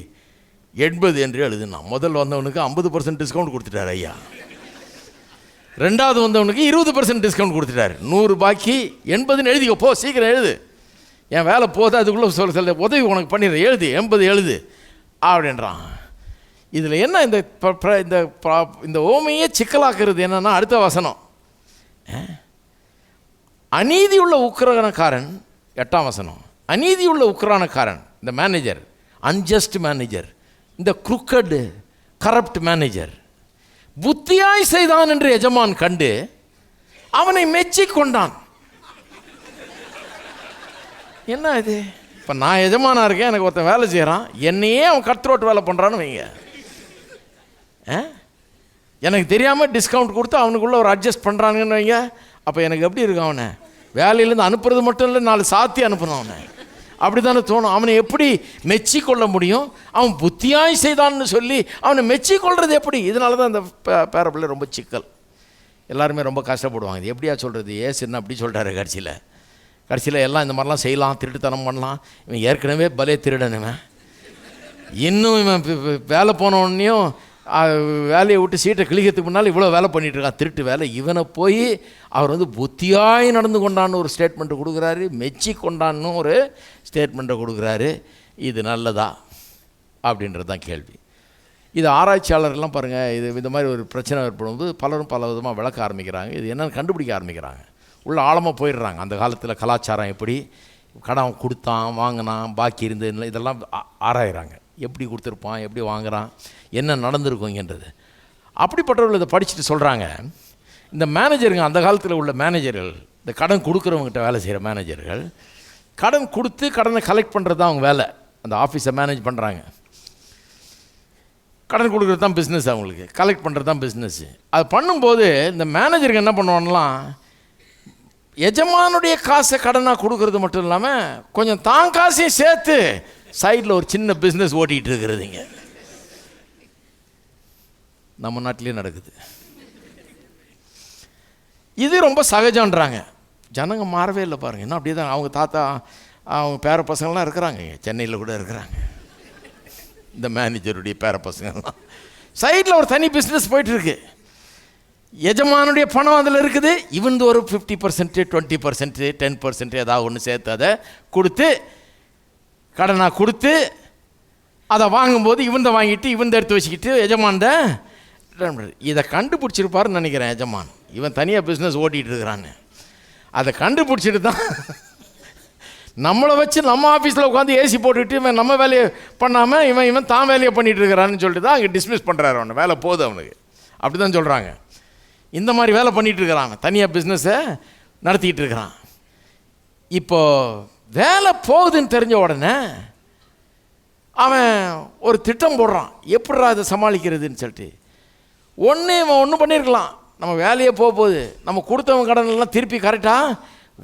80 என்று எழுதுனான். முதல் வந்தவனுக்கு 50% டிஸ்கவுண்ட் கொடுத்துட்டார் ஐயா. ரெண்டாவது வந்தவனுக்கு 20% டிஸ்கவுண்ட் கொடுத்துட்டார். 100 பாக்கி 80 எழுதிக்கோ, போ சீக்கிரம் எழுது, என் வேலை போது, அதுக்குள்ளே சொல்ல உதவி உனக்கு பண்ணிடுறேன், எழுது 80 எழுது அப்படின்றான். இதில் என்ன இந்த ஓமையே சிக்கலாக்குறது என்னன்னா, அடுத்த வசனம், அநீதியுள்ள உக்கிரகணக்காரன், 8ஆம் வசனம், அநீதியுள்ள உக்கிரானக்காரன், இந்த மேனேஜர், அன்ஜஸ்ட் மேனேஜர், இந்த குரூக்கட் கரப்ட் மேனேஜர் புத்தியாய் செய்தான் என்று எஜமான் கண்டு அவனை மெச்சி கொண்டான். என்ன இது? இப்போ நான் எஜமானா இருக்கேன், எனக்கு ஒருத்தன் வேலை செய்கிறான், என்னையே அவன் கட்ரோட்டு வேலை பண்ணுறான்னு வைங்க, எனக்கு தெரியாமல் டிஸ்கவுண்ட் கொடுத்து அவனுக்குள்ளே ஒரு அட்ஜஸ்ட் பண்ணுறானுங்கன்னு வைங்க, அப்போ எனக்கு எப்படி இருக்கும், அவனை வேலையிலேருந்து அனுப்புறது மட்டும் இல்லை, 4 சாத்தி அனுப்பணும் அவனை, அப்படி தானே தோணும். அவனை எப்படி மெச்சி கொள்ள முடியும்? அவன் புத்தியாய் செய்தான்னு சொல்லி அவனை மெச்சி கொள்வது எப்படி? இதனால தான் இந்த பேரபிள் ரொம்ப சிக்கல், எல்லாருமே ரொம்ப கஷ்டப்படுவாங்க. இது எப்படியா சொல்கிறது, ஏசுன்னு அப்படி சொல்கிறாரு. கடைசியில் எல்லாம் இந்த மாதிரிலாம் செய்யலாம், திருட்டுத்தனம் பண்ணலாம். இவன் ஏற்கனவே பலே திருடனுவன், இன்னும் இவன் வேலை போனோடனையும் வேலையை விட்டு சீட்டை கிழிக்கிறதுக்கு முன்னால் இவ்வளோ வேலை பண்ணிகிட்ருக்கான், திருட்டு வேலை. இவனை போய் அவர் புத்தியாய் நடந்து கொண்டான்னு ஒரு ஸ்டேட்மெண்ட்டை கொடுக்குறாரு, மெச்சி கொண்டான்னு ஒரு ஸ்டேட்மெண்ட்டை கொடுக்குறாரு. இது நல்லதா அப்படின்றது தான் கேள்வி. இது ஆராய்ச்சியாளர்கள்லாம் பாருங்கள், இது இந்த மாதிரி ஒரு பிரச்சனை ஏற்படும்போது பலரும் பல விதமாக விளக்க ஆரம்பிக்கிறாங்க, இது என்னென்னு கண்டுபிடிக்க ஆரம்பிக்கிறாங்க, உள்ள ஆழமாக போயிடுறாங்க. அந்த காலத்தில் கலாச்சாரம் எப்படி, கடன் கொடுத்தான் வாங்கினான் பாக்கி இருந்து, இதெல்லாம் ஆராயிறாங்க. எப்படி கொடுத்துருப்பான், எப்படி வாங்குகிறான், என்ன நடந்திருக்குங்கன்றது. அப்படிப்பட்டவர்கள் இதை படிச்சுட்டு சொல்கிறாங்க, இந்த மேனேஜருங்க, அந்த காலத்தில் உள்ள மேனேஜர்கள், இந்த கடன் கொடுக்குறவங்ககிட்ட வேலை செய்கிற மேனேஜர்கள், கடன் கொடுத்து கடனை கலெக்ட் பண்ணுறது தான் அவங்க வேலை. அந்த ஆஃபீஸை மேனேஜ் பண்ணுறாங்க, கடன் கொடுக்குறது தான் பிஸ்னஸ், அவங்களுக்கு கலெக்ட் பண்ணுறது தான் பிஸ்னஸ்ஸு. அது பண்ணும்போது இந்த மேனேஜருக்கு என்ன பண்ணுவாங்கலாம், எஜமானுடைய காசை கடனாக கொடுக்கறது மட்டும் இல்லாமல் கொஞ்சம் தான் காசையும் சேர்த்து சைடில் ஒரு சின்ன பிஸ்னஸ் ஓட்டிகிட்டு இருக்கிறதுங்க. நம்ம நாட்டிலே நடக்குது. இது ரொம்ப சகஜன்றாங்க. ஜனங்க மாறவே இல்லை பாருங்கள், இன்னும் அப்படியே தான். அவங்க தாத்தா, அவங்க பேர பசங்கள்லாம் இருக்கிறாங்க, சென்னையில் கூட இருக்கிறாங்க. இந்த மேனேஜருடைய பேர பசங்கள்லாம் சைடில் ஒரு தனி பிஸ்னஸ் போயிட்டுருக்கு. எஜமானுடைய பணம் அதில் இருக்குது, இவன் ஒரு 50%, 20%, 10% ஏதாவது ஒன்று சேர்த்து அதை கொடுத்து கடனாக கொடுத்து அதை வாங்கும்போது இவன் வாங்கிட்டு இவன் எடுத்து வச்சுக்கிட்டு எஜமான் இதை கண்டுபிடிச்சிருப்பாருன்னு நினைக்கிறேன். எஜமான் இவன் தனியாக பிஸ்னஸ் ஓட்டிகிட்டு இருக்கிறான்னு அதை கண்டுபிடிச்சிட்டு தான் நம்மளை வச்சு நம்ம ஆஃபீஸில் உட்காந்து ஏசி போட்டுக்கிட்டு இவன் நம்ம வேலையை பண்ணாமல் இவன் தான் வேலையை பண்ணிகிட்டு இருக்கிறான்னு சொல்லிட்டு தான் அங்கே டிஸ்மிஸ் பண்ணுறாரு. அவனை வேலை போகுது அவனுக்கு, அப்படி தான் சொல்கிறாங்க. இந்த மாதிரி வேலை பண்ணிகிட்டு இருக்கிறான், தனியாக பிஸ்னஸை நடத்திக்கிட்டு இருக்கிறான். இப்போது வேலை போகுதுன்னு தெரிஞ்ச உடனே அவன் ஒரு திட்டம் போடுறான், எப்படிடா இதை சமாளிக்கிறதுன்னு சொல்லிட்டு. இவன் ஒன்றும் பண்ணியிருக்கலாம், நம்ம வேலையே போகுது, நம்ம கொடுத்தவங்க கடனெல்லாம் திருப்பி கரெக்டாக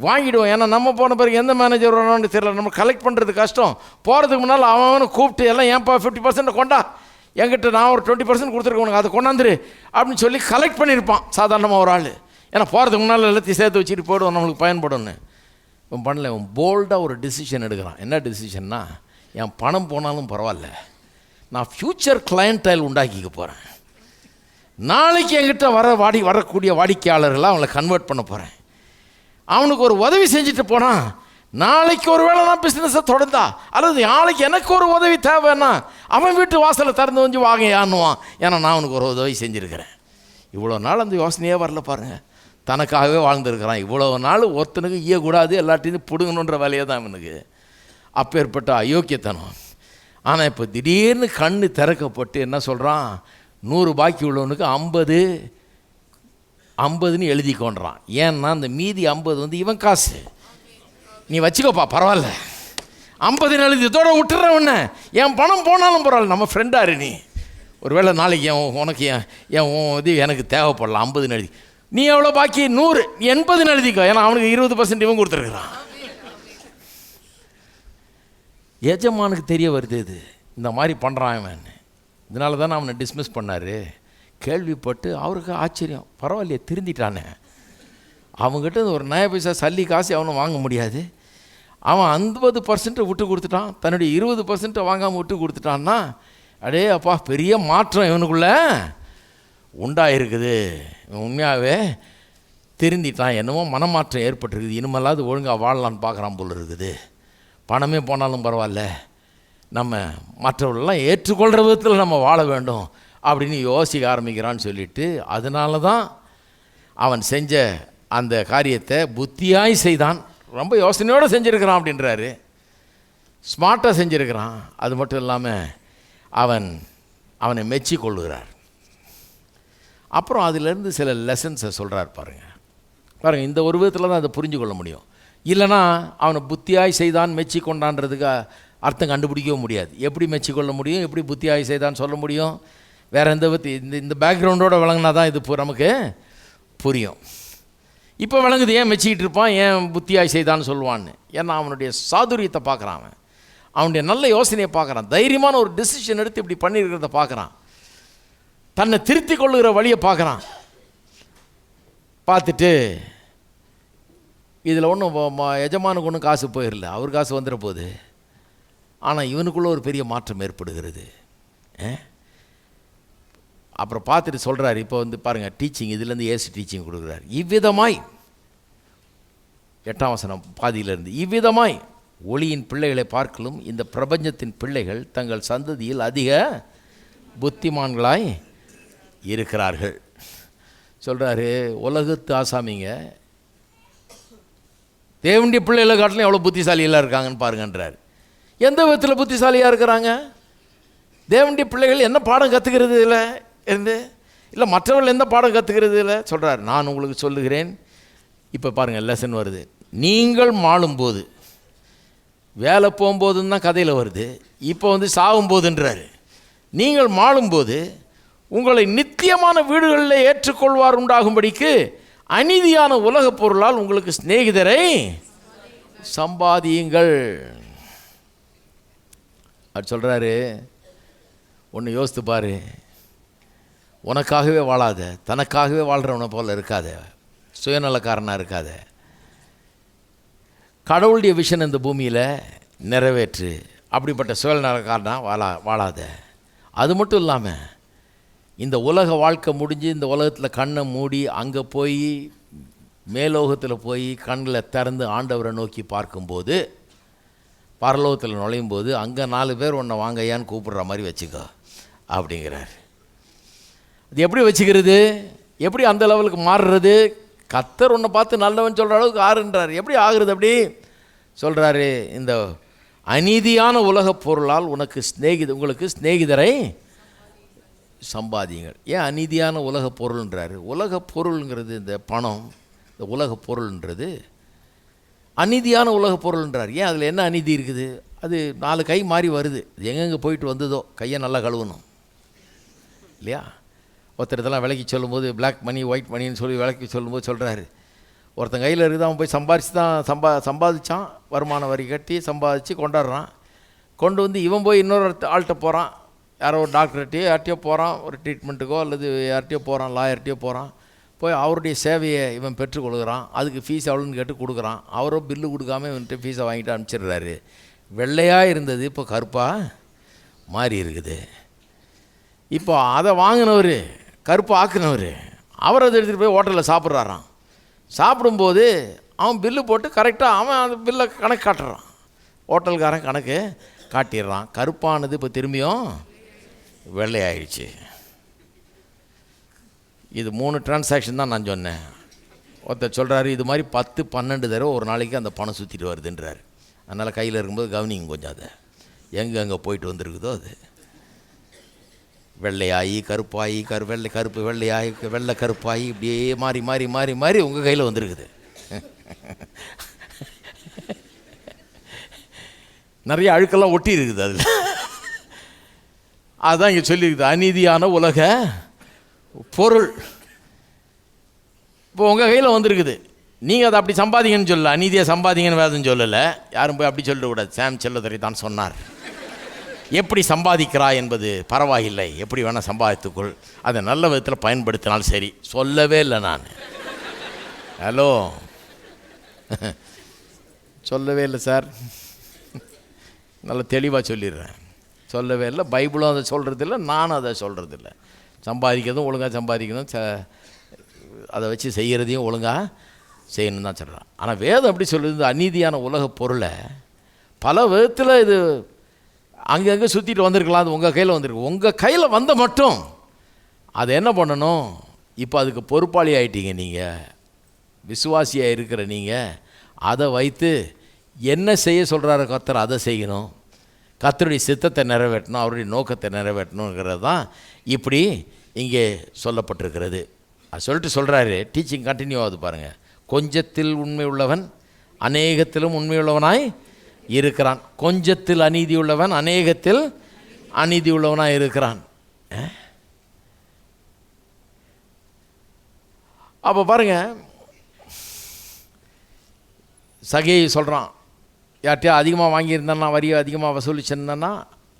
வாங்கிடுவோம். ஏன்னா நம்ம போன பிறகு எந்த மேனேஜர் வரணும்னு தெரியல, நம்ம கலெக்ட் பண்ணுறது கஷ்டம். போகிறதுக்கு முன்னால் அவனை கூப்பிட்டு எல்லாம் ஏன்ப்பா 50% கொண்டா, என்கிட்ட நான் ஒரு 20% கொடுத்துருக்கேன், உனக்கு அதை கொண்டாந்துரு அப்படின்னு சொல்லி கலெக்ட் பண்ணியிருப்பான் சாதாரணமாக ஒரு ஆள். ஏன்னா போகிறதுக்கு முன்னால் எல்லாத்தையும் சேர்த்து வச்சுட்டு போய்டுவோம், நம்மளுக்கு பயன்படும்னு. இவன் பண்ணல, இவன் போல்டாக ஒரு டிசிஷன் எடுக்கிறான். என்ன டிசிஷன்னா, என் பணம் போனாலும் பரவாயில்ல, நான் ஃப்யூச்சர் கிளையண்டைல் உண்டாக்கிக்க போகிறேன். நாளைக்கு என்கிட்ட வரக்கூடிய வாடிக்கையாளர்களாக அவங்கள கன்வெர்ட் பண்ண போகிறேன். அவனுக்கு ஒரு உதவி செஞ்சுட்டு போனால் நாளைக்கு ஒரு வேளை நான் பிஸ்னஸை தொடர்ந்தா, அல்லது நாளைக்கு எனக்கு ஒரு உதவி தேவைன்னா அவன் வீட்டு வாசலை திறந்து வந்து வாங்க யான்னுவான். ஏன்னா நான் அவனுக்கு ஒரு உதவி செஞ்சுருக்கிறேன். இவ்வளோ நாள் அந்த யோசனையே வரல பாருங்கள், தனக்காகவே வாழ்ந்துருக்கிறான். இவ்வளோ நாள் ஒருத்தனுக்கு ஈயக்கூடாது, எல்லாத்தையும் பிடுங்கணுன்ற வேலையை தான் அவனுக்கு. அப்பேற்பட்ட அயோக்கியத்தனம். ஆனால் இப்போ திடீர்னு கண்ணு திறக்கப்பட்டு என்ன சொல்கிறான், 100 பாக்கி உள்ளவனுக்கு 50ன்னு எழுதிக்கொண்டான். ஏன்னா அந்த மீதி 50 வந்து இவன் காசு, நீ வச்சுக்கோப்பா பரவாயில்ல, 50ன்னு எழுதி இதோட விட்டுறவன, என் பணம் போனாலும் பரவாயில்ல, நம்ம ஃப்ரெண்டாரு நீ. ஒருவேளை நாளைக்கு உனக்கு என் இது எனக்கு தேவைப்படலாம், 50ன்னு எழுதி. நீ எவ்வளோ பாக்கி 100, 80ன்னு எழுதிக்கோ. ஏன்னா அவனுக்கு 20% இவன் கொடுத்துருக்குறான். எஜமானுக்கு தெரிய வருது இது இந்த மாதிரி பண்ணுறான் இவன். இதனால தானே அவனை டிஸ்மிஸ் பண்ணார். கேள்விப்பட்டு அவருக்கு ஆச்சரியம், பரவாயில்லையே திருந்திட்டானே, அவங்ககிட்ட ஒரு நய பைசா சல்லி காசு அவனும் வாங்க முடியாது, அவன் 50% விட்டு கொடுத்துட்டான், தன்னுடைய 20% வாங்காமல் விட்டு கொடுத்துட்டான்னா, அடே அப்பா பெரிய மாற்றம் இவனுக்குள்ள உண்டாயிருக்குது. உண்மையாகவே திருந்திட்டான், என்னமோ மனமாற்றம் ஏற்பட்டிருக்குது, இனிமேலாவது ஒழுங்காக வாழலான்னு பார்க்குறான் போல் இருக்குது. பணமே போனாலும் பரவாயில்ல, நம்ம மற்றவர்களெல்லாம் ஏற்றுக்கொள்கிற விதத்தில் நம்ம வாழ வேண்டும் அப்படின்னு யோசிக்க ஆரம்பிக்கிறான்னு சொல்லிட்டு, அதனால தான் அவன் செஞ்ச அந்த காரியத்தை புத்தியாய் செய்தான். ரொம்ப யோசனையோடு செஞ்சுருக்கிறான் அப்படின்றாரு, ஸ்மார்ட்டாக செஞ்சுருக்கிறான். அது மட்டும் இல்லாமல் அவனை மெச்சி கொள்ளுகிறார். அப்புறம் அதிலேருந்து சில லெசன்ஸை சொல்கிறார் பாருங்கள். இந்த ஒரு விதத்தில் தான் அதை புரிஞ்சு கொள்ள முடியும். இல்லைனா அவனை புத்தியாய் செய்தான் மெச்சி கொண்டான்றதுக்கு அர்த்தம் கண்டுபிடிக்கவும் முடியாது. எப்படி மெச்சி கொள்ள முடியும், எப்படி புத்தியாய் செய்தான் சொல்ல முடியும்? வேறு எந்த இந்த பேக்ரவுண்டோடு விளங்கினா தான் இது நமக்கு புரியும். இப்போ விளங்குது ஏன் மெச்சிக்கிட்டு இருப்பான், ஏன் புத்தியாய் செய்தான்னு சொல்லுவான்னு. ஏன்னா அவனுடைய சாதுரியத்தை பார்க்குறான், அவனுடைய நல்ல யோசனையை பார்க்குறான், தைரியமான ஒரு டிசிஷன் எடுத்து இப்படி பண்ணியிருக்கிறத பார்க்குறான், தன்னை திருத்தி கொள்ளுகிற வழியை பார்க்குறான். பார்த்துட்டு இதில் ஒன்றும் எஜமானுக்கு ஒன்றும் காசு போயிடல, அவர் காசு வந்துட போகுது. ஆனால் இவனுக்குள்ளே ஒரு பெரிய மாற்றம் ஏற்படுகிறது. அப்புறம் பார்த்துட்டு சொல்கிறார், இப்போ வந்து பாருங்கள் டீச்சிங், இதுலேருந்து ஏசு டீச்சிங் கொடுக்குறார். இவ்விதமாய் 8ஆம் வசனம் பாதியிலிருந்து, இவ்விதமாய் ஒளியின் பிள்ளைகளை பார்க்கலும் இந்த பிரபஞ்சத்தின் பிள்ளைகள் தங்கள் சந்ததியில் அதிக புத்திமான்களாய் இருக்கிறார்கள் சொல்கிறாரு. உலகத்து ஆசாமிங்க தேவனுடைய பிள்ளைகளை காட்டிலும் எவ்வளோ புத்திசாலியெல்லாம் இருக்காங்கன்னு பாருங்கன்றார். எந்த விதத்தில் புத்திசாலியாக இருக்கிறாங்க? தேவனுடைய பிள்ளைகள் என்ன பாடம் கற்றுக்கிறது இல்லை இருந்து, இல்லை மற்றவர்கள் எந்த பாடம் கற்றுக்கிறது இல்லை சொல்கிறார். நான் உங்களுக்கு சொல்லுகிறேன். இப்போ பாருங்கள் லெசன் வருது. நீங்கள் மாளும்போது, வேலை போகும்போதுன்னு தான் கதையில் வருது, இப்போ வந்து சாகும்போதுன்றார். நீங்கள் மாளும்போது உங்களை நித்தியமான வீடுகளில் ஏற்றுக்கொள்வார் உண்டாகும்படிக்கு அநீதியான உலகப் பொருளால் உங்களுக்கு சிநேகிதரை சம்பாதியுங்கள் அது சொல்கிறாரு. ஒன்று யோசித்து பாரு, உனக்காகவே வாழாத, தனக்காகவே வாழ்கிறவனை போல் இருக்காத, சுயநலக்காரனாக இருக்காத, கடவுளுடைய விஷன் இந்த பூமியில் நிறைவேற்று, அப்படிப்பட்ட சுயநலக்காரனாக வாழாத. அது மட்டும் இல்லாமல் இந்த உலக வாழ்க்கை முடிஞ்சு இந்த உலகத்தில் கண்ணை மூடி அங்கே போய் மேலோகத்தில் போய் கண்களை திறந்து ஆண்டவரை நோக்கி பார்க்கும்போது, பரலோகத்தில் நுழையும் போது அங்கே 4 பேர் உன்னை வாங்கையான்னு கூப்பிடுற மாதிரி வச்சுக்கோ அப்படிங்கிறார். அது எப்படி வச்சுக்கிறது, எப்படி அந்த லெவலுக்கு மாறுறது? கர்த்தர் உன்னை பார்த்து நல்லவன் சொல்கிற அளவுக்கு ஆறுன்றார். எப்படி ஆகுறது? அப்படி சொல்கிறாரு, இந்த அநீதியான உலகப் பொருளால் உங்களுக்கு சிநேகிதரை சம்பாதியுங்கள். ஏன் அநீதியான உலகப் பொருள்ன்றாரு? உலகப் பொருள்ங்கிறது இந்த பணம், இந்த உலகப் பொருள்ன்றது அநீதியான உலக பொருள்ன்றார். ஏன் அதில் என்ன அநீதி இருக்குது? அது 4 கை மாறி வருது, அது எங்கெங்கே போயிட்டு வந்ததோ கையை நல்லா கழுவணும் இல்லையா? ஒருத்தர் இதெல்லாம் விலைக்கு சொல்லும்போது பிளாக் மணி ஒயிட் மணின்னு சொல்லி விலைக்கு சொல்லும்போது சொல்கிறாரு, ஒருத்தன் கையில் இருக்குது, அவன் போய் சம்பாரித்து தான் சம்பாதிச்சான், வருமான வரி கட்டி சம்பாதிச்சு கொண்டாடுறான். கொண்டு வந்து இவன் போய் இன்னொரு ஆள்கிட்ட போகிறான், யாரோ ஒரு டாக்டர்கிட்டையோ யார்கிட்டையோ போகிறான், ஒரு ட்ரீட்மெண்ட்டுக்கோ அல்லது யார்கிட்டையோ போகிறான், லாயர்கிட்டையோ போகிறான். போய் அவருடைய சேவையை இவன் பெற்றுக்கொள்கிறான். அதுக்கு ஃபீஸ் எவ்வளோன்னு கேட்டு கொடுக்குறான். அவரோ பில்லு கொடுக்காம இவன்ட்டு ஃபீஸை வாங்கிட்டு அனுப்பிச்சிடுறாரு. வெள்ளையாக இருந்தது இப்போ கருப்பாக மாறி இருக்குது. இப்போ அதை வாங்கினவர், கருப்பு ஆக்குனவர், அவர் அதை எடுத்துகிட்டு போய் ஹோட்டலில் சாப்பிட்றாராம். சாப்பிடும்போது அவன் பில்லு போட்டு கரெக்டாக அவன் அந்த பில்லை கணக்கு காட்டுறான். ஹோட்டல்காரன் கணக்கு காட்டிடுறான். கருப்பானது இப்போ திரும்பியும் வெள்ளையாயிடுச்சு. இது 3 டிரான்சாக்ஷன் தான் நான் சொன்னேன். ஒருத்தர் சொல்கிறாரு, இது மாதிரி 10-12 தடவை ஒரு நாளைக்கு அந்த பணம் சுற்றிட்டு வருதுன்றார். அதனால் கையில் இருக்கும்போது கவனிங்க கொஞ்சம், அதை எங்கே போயிட்டு வந்துருக்குதோ அது வெள்ளையாகி கருப்பாகி கருப்பு வெள்ளையாகி வெள்ளை கருப்பாகி இப்படியே மாறி மாறி மாறி மாறி உங்கள் கையில் வந்துருக்குது. நிறைய அழுக்கெல்லாம் ஒட்டி இருக்குது அதில். அதுதான் இங்கே சொல்லியிருக்குது, அநீதியான உலக பொருள் இப்போ உங்கள் கையில் வந்திருக்குது. நீங்கள் அதை அப்படி சம்பாதிங்கன்னு சொல்லலை, அநீதியாக சம்பாதிங்கன்னு வேதம் சொல்லலை. யாரும் போய் அப்படி சொல்லக்கூடாது. சாம் செல்லதுரை தான் சொன்னார், எப்படி சம்பாதிக்கிறா என்பது பரவாயில்லை, எப்படி வேணால் சம்பாதித்துக்கொள், அதை நல்ல விதத்தில் பயன்படுத்தினாலும் சரி. சொல்லவே இல்லை நான். ஹலோ, சொல்லவே இல்லை சார், நல்ல தெளிவாக சொல்லிடுறேன். சொல்லவே இல்லை. பைபிளும் அதை சொல்கிறதில்ல, நானும் அதை சொல்கிறதில்ல. சம்பாதிக்கிறதும் ஒழுங்காக சம்பாதிக்கணும், அதை வச்சு செய்கிறதையும் ஒழுங்காக செய்யணும் தான் சொல்கிறான். ஆனால் வேதம் எப்படி சொல்லுது, இந்த அநீதியான உலக பொருளை பல விதத்தில் இது அங்கங்கே சுற்றிட்டு வந்திருக்கலாம். அது உங்கள் கையில் வந்திருக்கு. உங்கள் கையில் வந்த மட்டும் அதை என்ன பண்ணணும்? இப்போ அதுக்கு பொறுப்பாளி ஆகிட்டீங்க நீங்கள், விசுவாசியாக இருக்கிற நீங்கள். அதை வைத்து என்ன செய்ய சொல்கிறாரு கர்த்தர், அதை செய்யணும். கர்த்தருடைய சித்தத்தை நிறைவேற்றணும், அவருடைய நோக்கத்தை நிறைவேற்றணுங்கிறது தான் இப்படி இங்கே சொல்லப்பட்டிருக்கிறது. அது சொல்லிட்டு சொல்கிறாரு, டீச்சிங் கண்டினியூ ஆகுது பாருங்கள். கொஞ்சத்தில் உண்மை உள்ளவன் அநேகத்திலும் உண்மை உள்ளவனாய் இருக்கிறான். கொஞ்சத்தில் அநீதி உள்ளவன் அநேகத்தில் அநீதி உள்ளவனாக இருக்கிறான். அப்போ பாருங்கள், சகேயு சொல்கிறான், யார்கிட்டயா அதிகமாக வாங்கியிருந்தான்னா, வரியை அதிகமாக வசூலிச்சிருந்தான்னா,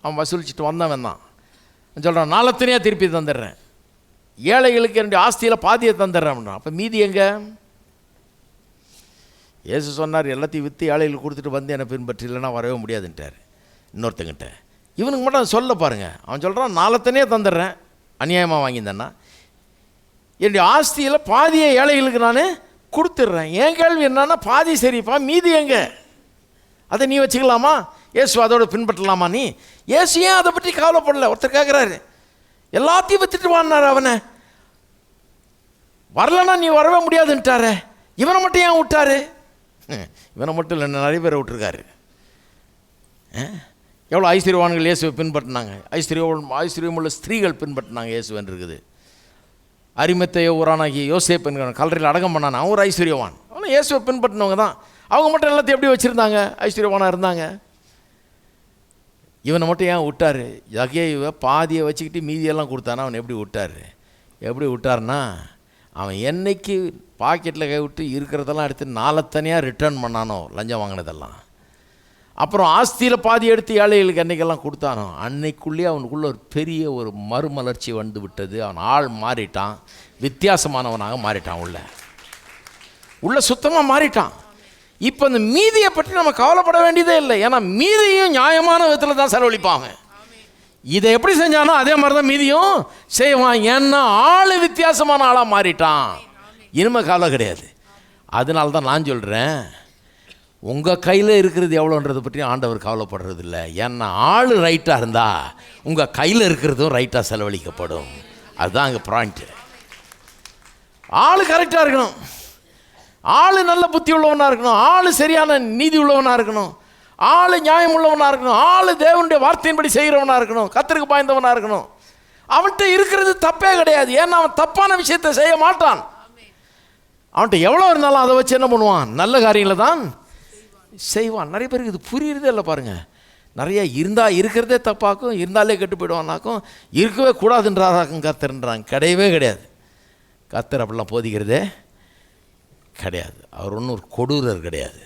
அவன் வசூலிச்சுட்டு வந்தவன் தான் சொல்கிறான், நாளத்தனையாக திருப்பி தந்துடுறேன், ஏழைகளுக்கு என்னுடைய ஆஸ்தியில் பாதியை தந்துடுறேன் அப்படின்னா. அப்போ மீதி எங்கே? இயேசு சொன்னார், எல்லாத்தையும் விற்று ஏழைகளுக்கு கொடுத்துட்டு வந்து என்னை பின்பற்றி, இல்லைன்னா வரவே முடியாதுன்ட்டார் இன்னொருத்தங்கிட்ட. இவனுக்கு மட்டும் சொல்ல பாருங்கள். அவன் சொல்கிறான், நாளத்தனையே தந்துடுறேன், அநியாயமாக வாங்கியிருந்தேன்னா என்னுடைய ஆஸ்தியில் பாதியை ஏழைகளுக்கு நான் கொடுத்துட்றேன். என் கேள்வி என்னன்னா, பாதி சரிப்பா, மீதி எங்கே? அதை நீ வச்சுக்கலாமா? இயேசு அதோட பின்பற்றலாமா? நீ இயேசு ஏன் அதை பற்றி கவலைப்படல? ஒருத்தர் கேட்குறாரு, எல்லாத்தையும் வித்துட்டு வான்னார், அவனை வரலன்னா நீ வரவே முடியாதுன்ட்டார, இவனை மட்டும் ஏன் விட்டாரு? இவனை மட்டும் இல்லை, நிறைய பேரை விட்டுருக்காரு. எவ்வளோ ஐஸ்வர்யவான்கள் இயேசுவை பின்பற்றினாங்க, ஐஸ்வர்யமுள்ள ஸ்திரீகள் பின்பற்றினாங்க இயேசுவன் இருக்குது. அரிமத்தைய ஊரானாகி யோசேப்பு என்கிற கல்லறையில் அடக்கம் பண்ணான், அவன் ஒரு ஐஸ்வர்யவான். அவனை இயேசுவை பின்பற்றினவங்க தான். அவங்க மட்டும் எல்லாத்தையும் எப்படி வச்சுருந்தாங்க? ஐஸ்வர்யவானாக இருந்தாங்க. இவனை மட்டும் ஏன் விட்டார்? ஜகேயுவை பாதியை வச்சுக்கிட்டு மீதியெல்லாம் கொடுத்தானா, அவனை எப்படி விட்டார்? எப்படி விட்டார்னா, அவன் என்னைக்கு பாக்கெட்டில் கை விட்டு இருக்கிறதெல்லாம் எடுத்து நாளத்தனையாக ரிட்டர்ன் பண்ணானோ, லஞ்சம் வாங்கினதெல்லாம், அப்புறம் ஆஸ்தியில் பாதி எடுத்து ஏழைகளுக்கு அன்றைக்கெல்லாம் கொடுத்தானோ, அன்னைக்குள்ளேயே அவனுக்குள்ளே ஒரு பெரிய ஒரு மறுமலர்ச்சி வந்து விட்டது. அவன் ஆள் மாறிட்டான், வித்தியாசமானவனாக மாறிட்டான், உள்ள சுத்தமாக மாறிட்டான். இப்போ இந்த மீதியை பற்றி நம்ம கவலைப்பட வேண்டியதே இல்லை. ஏன்னா மீதியும் நியாயமான விதத்தில் தான் செலவழிப்பாங்க. இதை எப்படி செஞ்சானோ அதே மாதிரி தான் மீதியும் செய்வான். ஏன்னா ஆள் வித்தியாசமான ஆளாக மாறிட்டான், இனிமேல் கவலை கிடையாது. அதனால தான் நான் சொல்கிறேன், உங்கள் கையில் இருக்கிறது எவ்வளோன்றதை பற்றி ஆண்டவர் கவலைப்படுறது இல்லை. ஏன்னா ஆள் ரைட்டாக இருந்தால் உங்கள் கையில் இருக்கிறதும் ரைட்டாக செலவழிக்கப்படும். அதுதான் அங்கே பாயிண்ட்டு. ஆள் கரெக்டாக இருக்கணும், ஆள் நல்ல புத்தி உள்ளவனாக இருக்கணும், ஆள் சரியான நீதி உள்ளவனாக இருக்கணும், ஆள் நியாயம் உள்ளவனாக இருக்கணும், ஆள் தேவனுடைய வார்த்தையின்படி செய்கிறவனாக இருக்கணும், கர்த்தருக்கு பாய்ந்தவனாக இருக்கணும். அவன்கிட்ட இருக்கிறது தப்பே கிடையாது. ஏன்னா அவன் தப்பான விஷயத்தை செய்ய மாட்டான். அவன்கிட்ட எவ்வளோ இருந்தாலும் அதை வச்சு என்ன பண்ணுவான்? நல்ல காரியங்களை தான் செய்வான். நிறைய பேருக்கு இது புரியுறதே இல்லை பாருங்கள். நிறைய இருந்தால் இருக்கிறதே தப்பாக்கும், இருந்தாலே கெட்டு போயிடுவானாக்கும், இருக்கவே கூடாதுன்றாராக்கும் கர்த்தர்ன்றாங்க. கிடையவே கிடையாது. கர்த்தர் அப்படிலாம் போதிக்கிறதே கிடையாது. அவர் ஒன்றும் ஒரு கொடூரர் கிடையாது.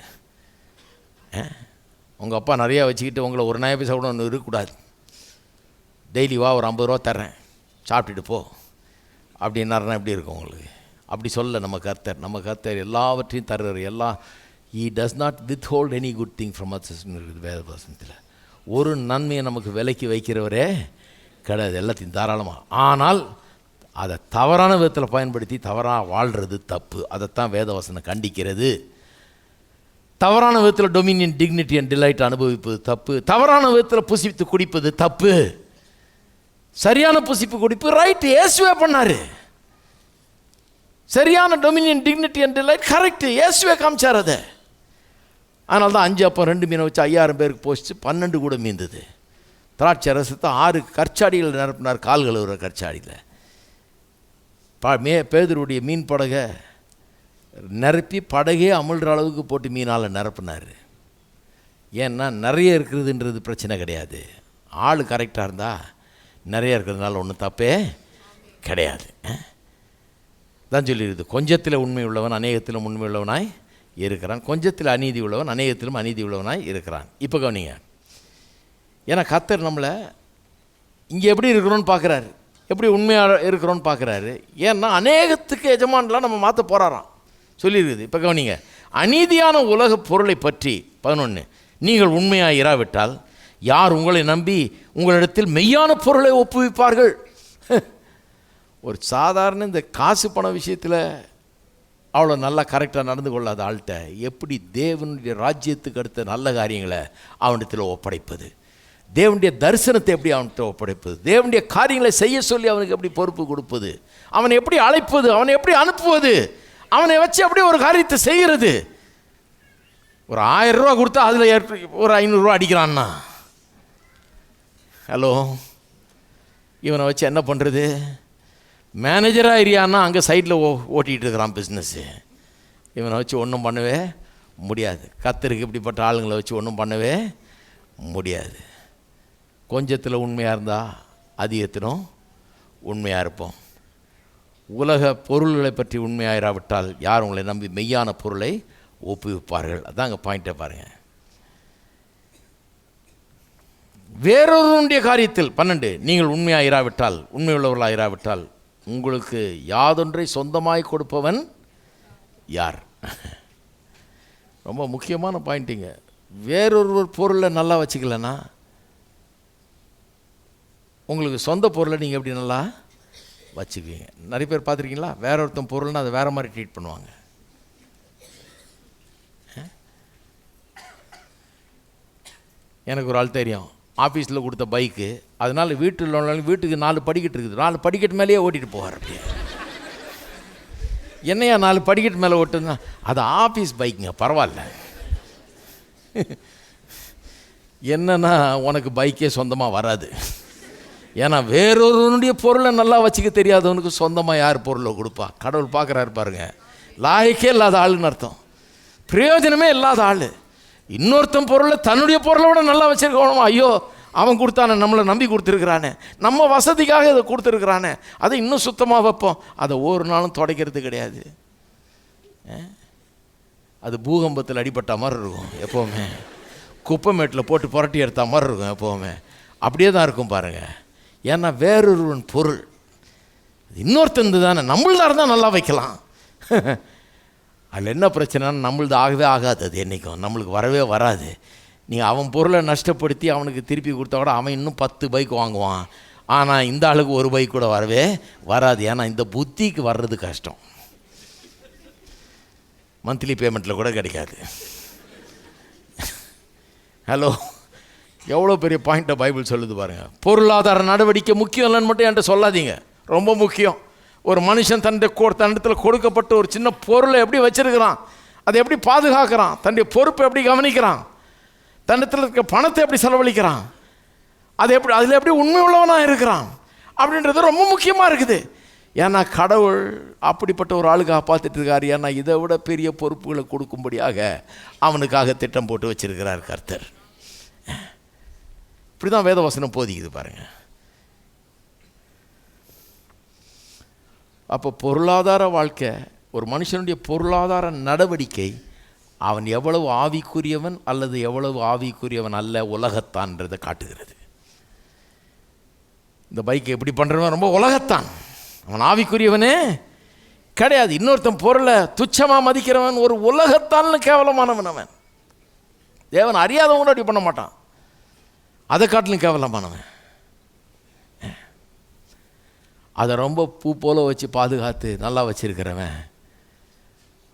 உங்கள் அப்பா நிறையா வச்சுக்கிட்டு உங்களை ஒரு நாய பைசா கூட ஒன்று இருக்கக்கூடாது. டெய்லி வா ஒரு 50 ரூபா தர்றேன், சாப்பிட்டுட்டு போ அப்படின்னாருனா எப்படி இருக்கும் உங்களுக்கு? அப்படி சொல்ல நம்ம கர்த்தர் எல்லாவற்றையும் தர்றார். He does not withhold any good thing from us. வேத வசனத்தில் ஒரு நன்மையை நமக்கு விலைக்கு வைக்கிறவரே கிடையாது, எல்லாத்தையும் தாராளமாக. ஆனால் அதை தவறான விதத்தில் பயன்படுத்தி தவறாக வாழ்கிறது தப்பு. அதைத்தான் வேதவசனம் கண்டிக்கிறது. தவறான விதத்தில் டொமினியன், டிக்னிட்டி அண்ட் டிலைட் அனுபவிப்பது தப்பு. தவறான விதத்தில் புசித்து குடிப்பது தப்பு. சரியான புசிப்பு குடிப்பு ரைட், இயேசுவே பண்ணார். சரியான Dominion, dignity and delight correct, இயேசுவே காமிச்சார் அதை. அதனால தான் 5 அப்பம் 2 மீனை வச்சு 5000 பேருக்கு போச்சு, 12 கூட மீந்தது. திராட்சை ரசத்தை 6 கற்சாடிகள் நிரப்பினார், கால் கழுவுற கற்சாடியில். பேதுருடைய மீன் படகை நிரப்பி படகே அமுழ்கிற அளவுக்கு போட்டு மீனால் நிரப்பினார். ஏன்னா நிறைய இருக்கிறதுன்றது பிரச்சனை கிடையாது. ஆள் கரெக்டாக இருந்தால் நிறைய இருக்கிறதுனால ஒன்றும் தப்பே கிடையாது. தான் சொல்லிடுது, கொஞ்சத்தில் உண்மை உள்ளவன் அநேகத்திலும் உண்மை உள்ளவனாய் இருக்கிறான், கொஞ்சத்தில் அநீதி உள்ளவன் அநேகத்திலும் அநீதி உள்ளவனாய் இருக்கிறான். இப்போ கவனிங்க, ஏன்னா கர்த்தர் நம்மளை இங்கே எப்படி இருக்கிறோன்னு பார்க்குறாரு, எப்படி உண்மையாக இருக்கிறோன்னு பார்க்குறாரு. ஏன்னா அநேகத்துக்கு எஜமானலாம் நம்ம மாற்ற போகிறாராம் சொல்லியிருக்குது. இப்போ கவனிங்க, அநீதியான உலக பொருளை பற்றி 11, நீங்கள் உண்மையாக இராவிட்டால் யார் உங்களை நம்பி உங்களிடத்தில் மெய்யான பொருளை ஒப்புவிப்பார்கள்? ஒரு சாதாரண இந்த காசு பண விஷயத்தில் அவ்வளோ நல்லா கரெக்டாக நடந்து கொள்ளாத ஆள்கிட்ட எப்படி தேவனுடைய ராஜ்யத்துக்கு அடுத்த நல்ல காரியங்களை அவனிடத்தில் ஒப்படைப்பது, தேவனுடைய தரிசனத்தை எப்படி அவன்கிட்ட ஒப்படைப்பது, தேவனுடைய காரியங்களை செய்ய சொல்லி அவனுக்கு எப்படி பொறுப்பு கொடுப்பது, அவனை எப்படி அழைப்பது, அவனை எப்படி அனுப்புவது, அவனை வச்சு அப்படியே ஒரு காரியத்தை செய்கிறது. ஒரு 1000 ரூபா கொடுத்தா அதில் ஒரு 500 ரூபா அடிக்கிறான்னா, ஹலோ, இவனை வச்சு என்ன பண்ணுறது? மேனேஜராக ஏரியான்னா அங்கே சைடில் ஓட்டிகிட்டு இருக்கிறான் பிஸ்னஸ்ஸு. இவனை வச்சு ஒன்றும் பண்ணவே முடியாது. கர்த்தருக்கு இப்படிப்பட்ட ஆளுங்களை வச்சு ஒன்றும் பண்ணவே முடியாது. கொஞ்சத்தில் உண்மையாக இருந்தால் அதிகத்திலும் உண்மையாக இருப்போம். உலக பொருள்களை பற்றி உண்மையாயிராவிட்டால் யார் உங்களை நம்பி மெய்யான பொருளை ஒப்புவிப்பார்கள்? அதான் அங்கே பாயிண்ட்டை பாருங்கள். வேறொருடைய காரியத்தில் 12, நீங்கள் உண்மையாயிராவிட்டால், உண்மை உள்ளவர்களாயிராவிட்டால் உங்களுக்கு யாதொன்றை சொந்தமாய் கொடுப்பவன் யார்? ரொம்ப முக்கியமான பாயிண்ட்டுங்க. வேறொரு பொருளை நல்லா வச்சுக்கலன்னா உங்களுக்கு சொந்த பொருளை நீங்கள் எப்படி நல்லா வச்சுக்குவீங்க? நிறைய பேர் பார்த்துருக்கீங்களா, வேற ஒருத்தன் பொருள்னா அதை வேறு மாதிரி ட்ரீட் பண்ணுவாங்க. எனக்கு ஒரு ஆள் தெரியும், ஆஃபீஸில் கொடுத்த பைக்கு, அதனால் வீட்டுக்கு 4 படிக்கட்டு இருக்குது, 4 படிக்கட்டு மேலேயே ஓட்டிகிட்டு போவார். அப்படியே என்னையா 4 படிக்கட்டு மேலே ஓட்டுனா, அது ஆஃபீஸ் பைக்குங்க, பரவாயில்ல. என்னன்னா உனக்கு பைக்கே சொந்தமாக வராது. ஏன்னா வேறொருவனுடைய பொருளை நல்லா வச்சுக்க தெரியாதவனுக்கு சொந்தமாக யார் பொருளை கொடுப்பா? கடவுள் பார்க்குறாரு பாருங்க. லாயக்கே இல்லாத ஆளுன்னு அர்த்தம், பிரயோஜனமே இல்லாத ஆள். இன்னொருத்தன் பொருளை தன்னுடைய பொருளை விட நல்லா வச்சுருக்கணுமா? ஐயோ, அவன் கொடுத்தானே, நம்மளை நம்பி கொடுத்துருக்குறானே, நம்ம வசதிக்காக இதை கொடுத்துருக்குறானே, அதை இன்னும் சுத்தமாக வைப்போம். அதை ஒரு நாளும் துடைக்கிறது கிடையாது. அது பூகம்பத்தில் அடிபட்ட மாதிரி இருக்கும் எப்போவுமே, குப்பை மேட்டில் போட்டு புரட்டி எடுத்த மாதிரி இருக்கும் எப்போவுமே. அப்படியே தான் இருக்கும் பாருங்கள். ஏன்னா வேறொருவன் பொருள் இன்னொருத்தந்து தானே, நம்மள்தான் இருந்தால் நல்லா வைக்கலாம். அதில் என்ன பிரச்சனைனா நம்மளது ஆகவே ஆகாது, அது என்றைக்கும் நம்மளுக்கு வரவே வராது. நீங்கள் அவன் பொருளை நஷ்டப்படுத்தி அவனுக்கு திருப்பி கொடுத்தா கூட அவன் இன்னும் 10 பைக் வாங்குவான். ஆனால் இந்த ஆளுக்கு ஒரு பைக் கூட வரவே வராது. ஏன்னா இந்த புத்திக்கு வர்றது கஷ்டம், மந்த்லி பேமெண்ட்டில் கூட கிடைக்காது. ஹலோ, எவ்வளோ பெரிய பாயிண்ட்டை பைபிள் சொல்லுது பாருங்கள். பொருளாதார நடவடிக்கை முக்கியம் இல்லைன்னு மட்டும் என்கிட்ட சொல்லாதீங்க, ரொம்ப முக்கியம். ஒரு மனுஷன் தன்னிடத்தில் கொடுக்கப்பட்ட ஒரு சின்ன பொருளை எப்படி வச்சிருக்கிறான், அதை எப்படி பாதுகாக்கிறான், தன்னுடைய பொறுப்பை எப்படி கவனிக்கிறான், தன்னிடத்தில் இருக்க பணத்தை எப்படி செலவழிக்கிறான், அதில் எப்படி உண்மை உள்ளவனாக இருக்கிறான் அப்படின்றது ரொம்ப முக்கியமாக இருக்குது. ஏன்னா கடவுள் அப்படிப்பட்ட ஒரு ஆளுக்காக பார்த்துட்டு இருக்காரு. ஏன்னா இதை விட பெரிய பொறுப்புகளை கொடுக்கும்படியாக அவனுக்காக திட்டம் போட்டு வச்சிருக்கிறார் கர்த்தர். இப்படி தான் வேதவசனம் போதிக்குது பாருங்கள். அப்போ பொருளாதார வாழ்க்கை, ஒரு மனுஷனுடைய பொருளாதார நடவடிக்கை அவன் எவ்வளவு ஆவிக்குரியவன் அல்லது எவ்வளவு ஆவிக்குரியவன் அல்ல உலகத்தான்றதை காட்டுகிறது. இந்த பைக்கை எப்படி பண்ணுறவன் ரொம்ப உலகத்தான், அவன் ஆவிக்குரியவனே கிடையாது. இன்னொருத்தன் பொருளை துச்சமாக மதிக்கிறவன் ஒரு உலகத்தான்னு கேவலமானவன். அவன் தேவன் அறியாதவன் கூட அப்படி பண்ண மாட்டான், அதை காட்டிலும் கேவலமானவன். அதை ரொம்ப பூ போல வச்சு பாதுகாத்து நல்லா வச்சிருக்கிறவன்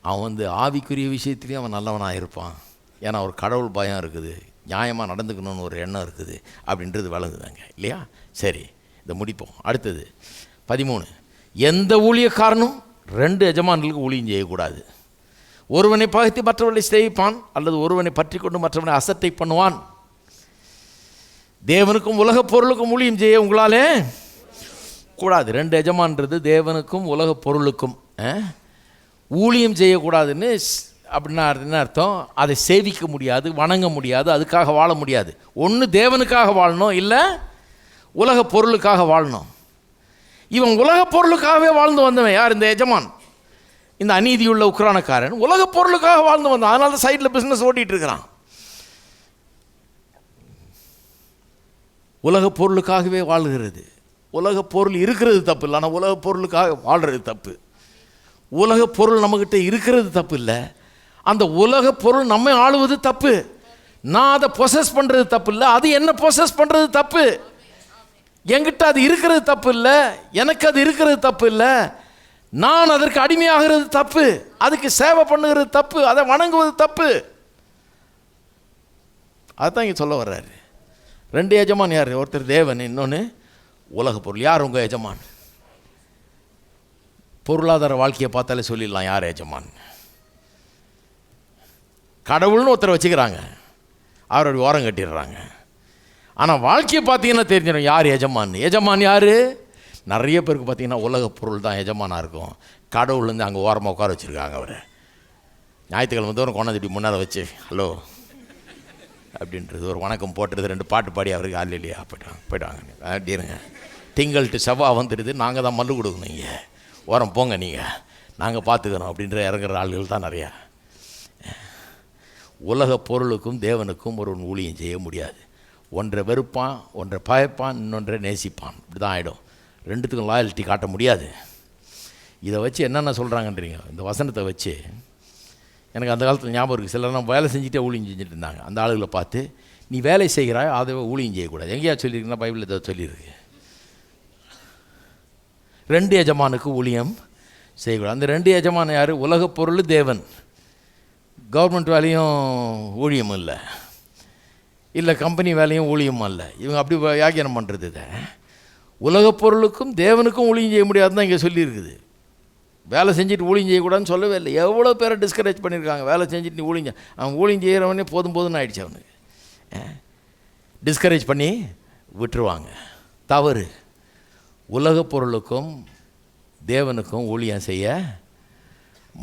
அவன் ஆவிக்குரிய விஷயத்துலேயும் அவன் நல்லவனாக இருப்பான். ஏன்னா ஒரு கடவுள் பயம் இருக்குது, நியாயமாக நடந்துக்கணும்னு ஒரு எண்ணம் இருக்குது அப்படின்றது விளங்குதாங்க இல்லையா? சரி, இதை முடிப்போம். அடுத்தது 13. எந்த ஊழியக்காரனும் 2 எஜமான்களுக்கு ஊழியம் செய்யக்கூடாது. ஒருவனை பகைத்து மற்றவர்களை சேவிப்பான், அல்லது ஒருவனை பற்றி கொண்டு மற்றவனை அசட்டை பண்ணுவான். தேவனுக்கும் உலக பொருளுக்கும் ஊழியம் செய்ய உங்களாலே கூடாது. 2 எஜமான்றது தேவனுக்கும் உலக பொருளுக்கும் ஊழியம் செய்யக்கூடாதுன்னு அப்படின்னா என்ன அர்த்தம்? அதை சேவிக்க முடியாது, வணங்க முடியாது, அதுக்காக வாழ முடியாது. ஒன்று தேவனுக்காக வாழணும், இல்லை உலக பொருளுக்காக வாழணும். இவன் உலக பொருளுக்காகவே வாழ்ந்து வந்தவன். யார்? இந்த எஜமான், இந்த அநீதியுள்ள உக்ரானக்காரன் உலக பொருளுக்காக வாழ்ந்து வந்தான். அதனால தான் சைடில் பிஸ்னஸ் ஓட்டிகிட்டு இருக்கிறான். உலக பொருளுக்காகவே வாழ்கிறது. உலக பொருள் இருக்கிறது தப்பு இல்லை, ஆனால் உலக பொருளுக்காக வாழ்கிறது தப்பு. உலக பொருள் நம்மக்கிட்ட இருக்கிறது தப்பு இல்லை, அந்த உலக பொருள் நம்மை ஆளுவது தப்பு. நான் அதை பொசஸ் பண்ணுறது தப்பு இல்லை, அது என்ன பொசஸ் பண்ணுறது தப்பு. என்கிட்ட அது இருக்கிறது தப்பு இல்லை, எனக்கு அது இருக்கிறது தப்பு இல்லை, நான் அதற்கு அடிமையாகிறது தப்பு, அதுக்கு சேவை பண்ணுகிறது தப்பு, அதை வணங்குவது தப்பு. அதுதான் இங்கே சொல்ல வர்றாரு. 2 எஜமான் யார்? ஒருத்தர் தேவன், இன்னொன்று உலக பொருள். யார் உங்கள் எஜமான்? பொருளாதார வாழ்க்கையை பார்த்தாலே சொல்லிடலாம் யார் எஜமான். கடவுள்னு ஒருத்தரை வச்சுக்கிறாங்க, அவருடைய ஓரம் கட்டிடுறாங்க. ஆனால் வாழ்க்கையை பார்த்தீங்கன்னா தெரிஞ்சிடும் யார் எஜமான். எஜமான் யார்? நிறைய பேருக்கு பார்த்தீங்கன்னா உலக பொருள் தான் எஜமானாக இருக்கும். கடவுள்லேருந்து அங்கே ஓரமாக உட்கார வச்சுருக்காங்க. அவர் ஞாயிற்றுக்கிழமை தோறும் கொண்டாந்து முன்னால் வச்சு ஹலோ அப்படின்றது ஒரு வணக்கம் போட்டுறது, 2 பாட்டு பாடி அவருக்கு ஆள் இல்லையா போயிட்டாங்க அப்படிருங்க. திங்கள் டு செவ்வாய் வந்துடுது, நாங்கள் தான் மல்லு கொடுக்கணும், இங்கே ஓரம் போங்க நீங்கள், நாங்கள் பார்த்துக்கிறோம் அப்படின்ற இறங்குற ஆள்கள் தான் நிறையா. உலக பொருளுக்கும் தேவனுக்கும் ஒரு ஊழியம் செய்ய முடியாது. ஒன்றை வெறுப்பான், ஒன்றை பயப்பான், இன்னொன்றை நேசிப்பான். இப்படி தான் ஆகிடும். 2த்துக்கும் லாயல்ட்டி காட்ட முடியாது. இதை வச்சு என்னென்ன சொல்கிறாங்கன்றீங்க? இந்த வசனத்தை வச்சு எனக்கு அந்த காலத்தில் ஞாபகம் இருக்குது. சிலர்லாம் வேலை செஞ்சுட்டே ஊழியம் செஞ்சுட்டு இருந்தாங்க. அந்த ஆளுகளை பார்த்து நீ வேலை செய்கிறாய், அதை ஊழியம் செய்யக்கூடாது. எங்கேயா சொல்லியிருக்குன்னா பைபிளில் இதை சொல்லியிருக்கு. 2 எஜமானுக்கு ஊழியம் செய்யக்கூடாது. அந்த 2 எஜமான யார்? உலக பொருள் தேவன். கவர்மெண்ட் வேலையும் ஊழியம் இல்லை கம்பெனி வேலையும் ஊழியமும் இல்லை. இவங்க அப்படி வியாக்கியானம் பண்ணுறது. இதை உலக பொருளுக்கும் தேவனுக்கும் ஊழியம் செய்ய முடியாதுன்னு தான் இங்கே சொல்லியிருக்குது. வேலை செஞ்சுட்டு ஊழியம் செய்யக்கூடாதுன்னு சொல்லவே இல்லை. எவ்வளோ பேரை டிஸ்கரேஜ் பண்ணியிருக்காங்க. வேலை செஞ்சுட்டு நீ ஊழியம் அவன் ஊழியம் செய்கிறவனே போதும்னு ஆயிடுச்சு. அவனுக்கு டிஸ்கரேஜ் பண்ணி விட்டுருவாங்க. தவறு. உலக பொருளுக்கும் தேவனுக்கும் ஊழியம் செய்ய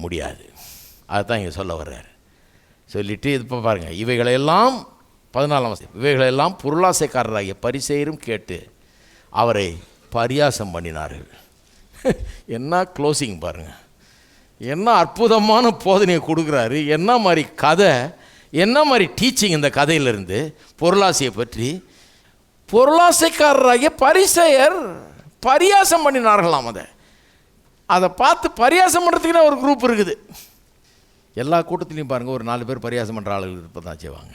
முடியாது. அதுதான் இங்கே சொல்ல வர்றார். சொல்லிவிட்டு இது இப்போ பாருங்கள், இவைகளெல்லாம் 14 இவைகளெல்லாம் பொருளாசைக்காரராகிய பரிசேயரும் கேட்டு அவரை பரியாசம் பண்ணினார்கள். என்ன க்ளோசிங் பாருங்கள், என்ன அற்புதமான போதனையை கொடுக்குறாரு. என்ன மாதிரி கதை, என்ன மாதிரி டீச்சிங் இந்த கதையிலிருந்து பொருளாசையை பற்றி. பொருளாசைக்காரராகிய பரிசேயர் பரியாசம் பண்ணினார்களாம். அதை பார்த்து பரியாசம் பண்ணுறதுக்குன்னு ஒரு குரூப் இருக்குது. எல்லா கூட்டத்துலேயும் பாருங்கள், ஒரு 4 பேர் பரியாசம் பண்ணுற ஆளுகள் இப்போ தான் செய்வாங்க.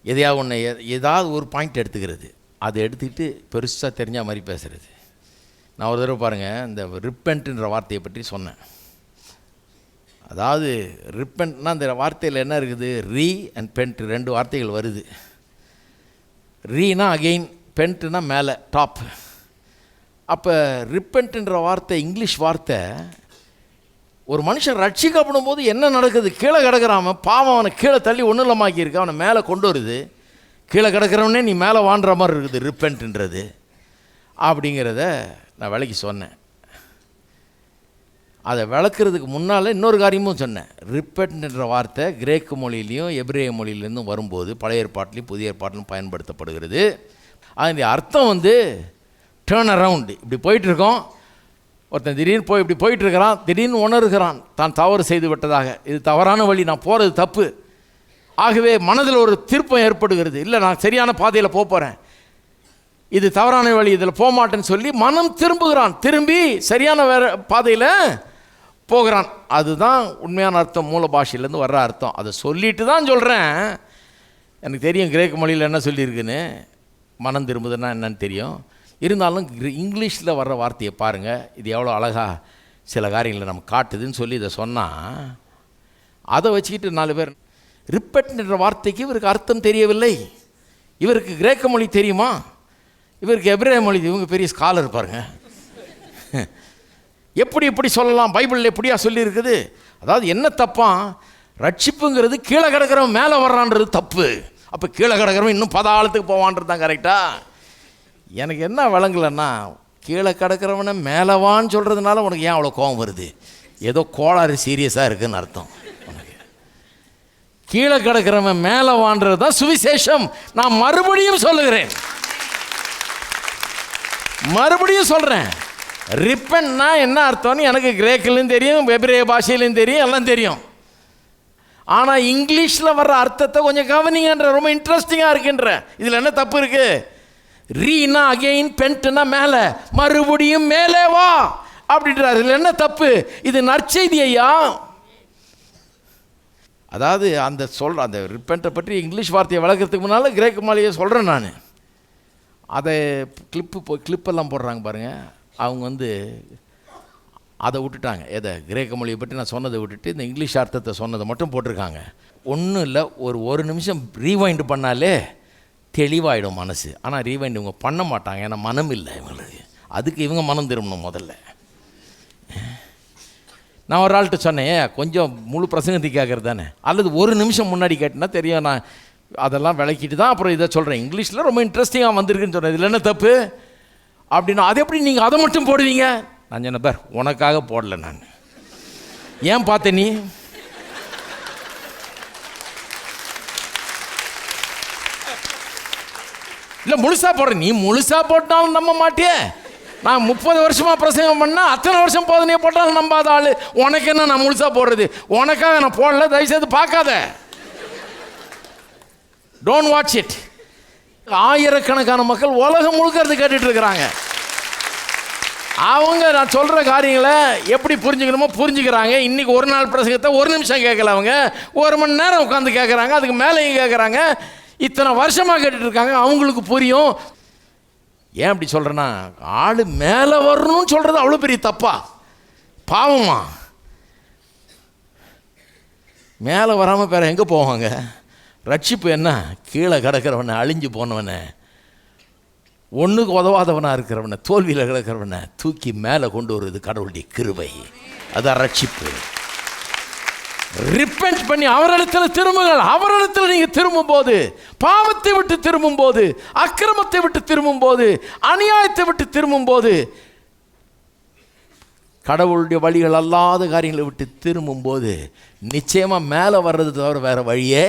எதையாவது ஒன்று, ஏதாவது ஒரு பாயிண்ட் எடுத்துக்கிறது, அதை எடுத்துக்கிட்டு பெருசாக தெரிஞ்ச மாதிரி பேசுகிறது. நான் ஒரு தடவை பாருங்கள், இந்த ரிப்பெண்ட்ன்ற வார்த்தையை பற்றி சொன்னேன். அதாவது ரிப்பெண்ட்னா அந்த வார்த்தையில் என்ன இருக்குது? ரீ அண்ட் பென்ட் 2 வார்த்தைகள் வருது. ரீனா அகெயின், பென்ட்னா மேலே டாப். அப்போ ரிப்பெண்ட்ன்ற வார்த்தை இங்கிலீஷ் வார்த்தை. ஒரு மனுஷன் ரட்சிக்கப்படும் போது என்ன நடக்குது? கீழே கிடக்கிறாம பாவம் அவனை கீழே தள்ளி ஒன்றும் இல்லாமாக்கியிருக்கு, அவனை மேலே கொண்டு வருது. கீழே கிடக்கிறவனே நீ மேலே வாண்டுற மாதிரி இருக்குது ரிப்பெண்ட்ன்றது. அப்படிங்கிறத நான் விலைக்கு சொன்னேன். அதை விளக்குறதுக்கு முன்னால் இன்னொரு காரியமும் சொன்னேன். ரிப்பென்ட்ன்ற வார்த்தை கிரேக்க மொழியிலையும் எபிரேய மொழியிலேருந்தும் வரும்போது பழைய ஏற்பாட்டிலையும் புதிய ஏற்பாட்டிலும் பயன்படுத்தப்படுகிறது. அதனுடைய அர்த்தம் வந்து டேர்ன் அரவுண்டு. இப்படி போயிட்டுருக்கோம், ஒருத்தன் திடீர்னு இப்படி போயிட்டுருக்கிறான், திடீர்னு உணர்கிறான் தான் தவறு செய்து விட்டதாக. இது தவறான வழி, நான் போகிறது தப்பு. ஆகவே மனதில் ஒரு திருப்பம் ஏற்படுகிறது. இல்லை, நான் சரியான பாதையில் போகிறேன், இது தவறான வழி, இதில் போக மாட்டேன்னு சொல்லி மனம் திரும்புகிறான். திரும்பி சரியான வேறு பாதையில் போகிறான். அதுதான் உண்மையான அர்த்தம், மூல பாஷையிலேருந்து வர்ற அர்த்தம். அதை சொல்லிட்டு தான் சொல்கிறேன். எனக்கு தெரியும் கிரேக்க மொழியில் என்ன சொல்லியிருக்குன்னு, மனம் திரும்புதுன்னா என்னன்னு தெரியும். இருந்தாலும் இங்கிலீஷில் வர்ற வார்த்தையை பாருங்கள், இது எவ்வளோ அழகாக சில காரியங்களை நம்ம காட்டுதுன்னு சொல்லி இதை சொன்னால், அதை வச்சுக்கிட்டு 4 பேர் ரிப்பென்ட்ன்ற வார்த்தைக்கு இவருக்கு அர்த்தம் தெரியவில்லை. இவருக்கு கிரேக்க மொழி தெரியுமா, இவருக்கு எபிரேய மொழி, இவங்க பெரிய ஸ்காலர் பாருங்க. எப்படி சொல்லலாம், பைபிளில் எப்படியா சொல்லியிருக்குது. அதாவது என்ன தப்பா, ரட்சிப்புங்கிறது கீழே கிடக்கிறவன் மேலே வர்றான்றது தப்பு. அப்போ கீழே கிடக்கிறவன் இன்னும் பதாளத்துக்கு போவான்றது தான் கரெக்டா? எனக்கு என்ன விளங்கலைன்னா, கீழே கிடக்கிறவனை மேலவான்னு சொல்கிறதுனால உனக்கு ஏன் அவ்வளோ கோபம் வருது? ஏதோ கோளாறு சீரியஸாக இருக்குதுன்னு அர்த்தம். உனக்கு கீழே கிடக்கிறவன் மேலவான்றது தான் சுவிசேஷம். நான் மறுபடியும் சொல்லுகிறேன், மறுபடியும் சொல்கிறேன். ரிப்பென்ட்னா என்ன அர்த்தம்னு எனக்கு கிரேக்கிலையும் தெரியும், எபிரேய பாஷையிலையும் தெரியும், எல்லாம் தெரியும். ஆனால் இங்கிலீஷில் வர்ற அர்த்தத்தை கொஞ்சம் கவனிங்கன்ற, ரொம்ப இன்ட்ரெஸ்டிங்காக இருக்குன்ற. இதில் என்ன தப்பு இருக்குது? ரீனா அகெயின், பென்ட்னா மேலே, மறுபடியும் மேலே வா அப்படின்றார். இதில் என்ன தப்பு? இது நற்செய்தி ஐயா. அதாவது அந்த அந்த ரிப்பென்ட்டை பற்றி இங்கிலீஷ் வார்த்தையை வளர்க்குறதுக்கு முன்னால் கிரேக்க மொழியை சொல்கிறேன் நான். அதை கிளிப்பெல்லாம் போடுறாங்க பாருங்கள். அவங்க வந்து அதை விட்டுட்டாங்க. எதை? கிரேக்க மொழியை பற்றி நான் சொன்னதை விட்டுட்டு இந்த இங்கிலீஷ் அர்த்தத்தை சொன்னதை மட்டும் போட்டிருக்காங்க. ஒன்றும் இல்லை, ஒரு நிமிஷம் ரீவைண்ட் பண்ணாலே தெளிவாயிடும் மனசு. ஆனால் ரீவைண்ட் இவங்க பண்ண மாட்டாங்க, ஏன்னா மனம் இல்லை இவங்களுக்கு. அதுக்கு இவங்க மனம் திரும்பணும் முதல்ல. நான் ஒரு ஆள்கிட்ட சொன்னேன், கொஞ்சம் முழு பிரசங்கத்தை கேட்குறது தானே, அல்லது ஒரு நிமிஷம் முன்னாடி கேட்டினா தெரியும். நான் அதெல்லாம் விளக்கிட்டு தான் அப்புறம் இதை சொல்கிறேன். இங்கிலீஷில் ரொம்ப இன்ட்ரெஸ்டிங்காக வந்திருக்குன்னு சொல்கிறேன். இதில் என்ன தப்பு அப்படின்னா, அது எப்படி நீங்கள் அதை மட்டும் போடுவீங்க? நான் சொன்ன பார், உனக்காக போடல, நான் ஏன் பார்த்தேன் நீ? இல்லை முழுசாக போடுறேன், நீ முழுசாக போட்டாலும் நம்ப மாட்டியே. நான் 30 வருஷமாக பிரசங்கம் பண்ணால் அத்தனை வருஷம் போதனையே போட்டாலும் நம்பாத ஆள். உனக்கு என்ன நான் முழுசாக போடுறது? உனக்காக நான் போடல, தயவுசெய்து பார்க்காத. Don't watch it. ஆயிரக்கணக்கான மக்கள் உலகம் முழுக்கிறது கேட்டுட்டு இருக்கிறாங்க. அவங்க நான் சொல்கிற காரியங்களை எப்படி புரிஞ்சுக்கணுமோ புரிஞ்சுக்கிறாங்க. இன்றைக்கி ஒரு நாள் பிரசங்கத்தை ஒரு நிமிஷம் கேட்கல, அவங்க 1 மணி நேரம் உட்காந்து கேட்குறாங்க, அதுக்கு மேலேயும் கேட்குறாங்க. இத்தனை வருஷமாக கேட்டுட்டு இருக்காங்க, அவங்களுக்கு புரியும். ஏன் அப்படி சொல்கிறேன்னா, ஆள் மேலே வரணும்னு சொல்கிறது அவ்வளோ பெரிய தப்பா, பாவமா? மேலே வராமல் வேறு எங்கே போவாங்க? ரட்சிப்பு என்ன? கீழே கிடக்கிறவனை, அழிஞ்சு போனவனை, ஒன்றுக்கு உதவாதவனாக இருக்கிறவனை, தோல்வியில் கிடக்கிறவனை தூக்கி மேலே கொண்டு வருவது கடவுளுடைய கிருபை. அதான் ரட்சிப்பு. ரிப்பென்ட் பண்ணி அவரிடத்தில் திரும்புங்கள். அவரிடத்தில் நீங்கள் திரும்பும்போது, பாவத்தை விட்டு திரும்பும்போது, அக்கிரமத்தை விட்டு திரும்பும்போது, அநியாயத்தை விட்டு திரும்பும்போது, கடவுளுடைய வழிகள் அல்லாத காரியங்களை விட்டு திரும்பும்போது நிச்சயமாக மேலே வர்றது தவிர வேறு வழியே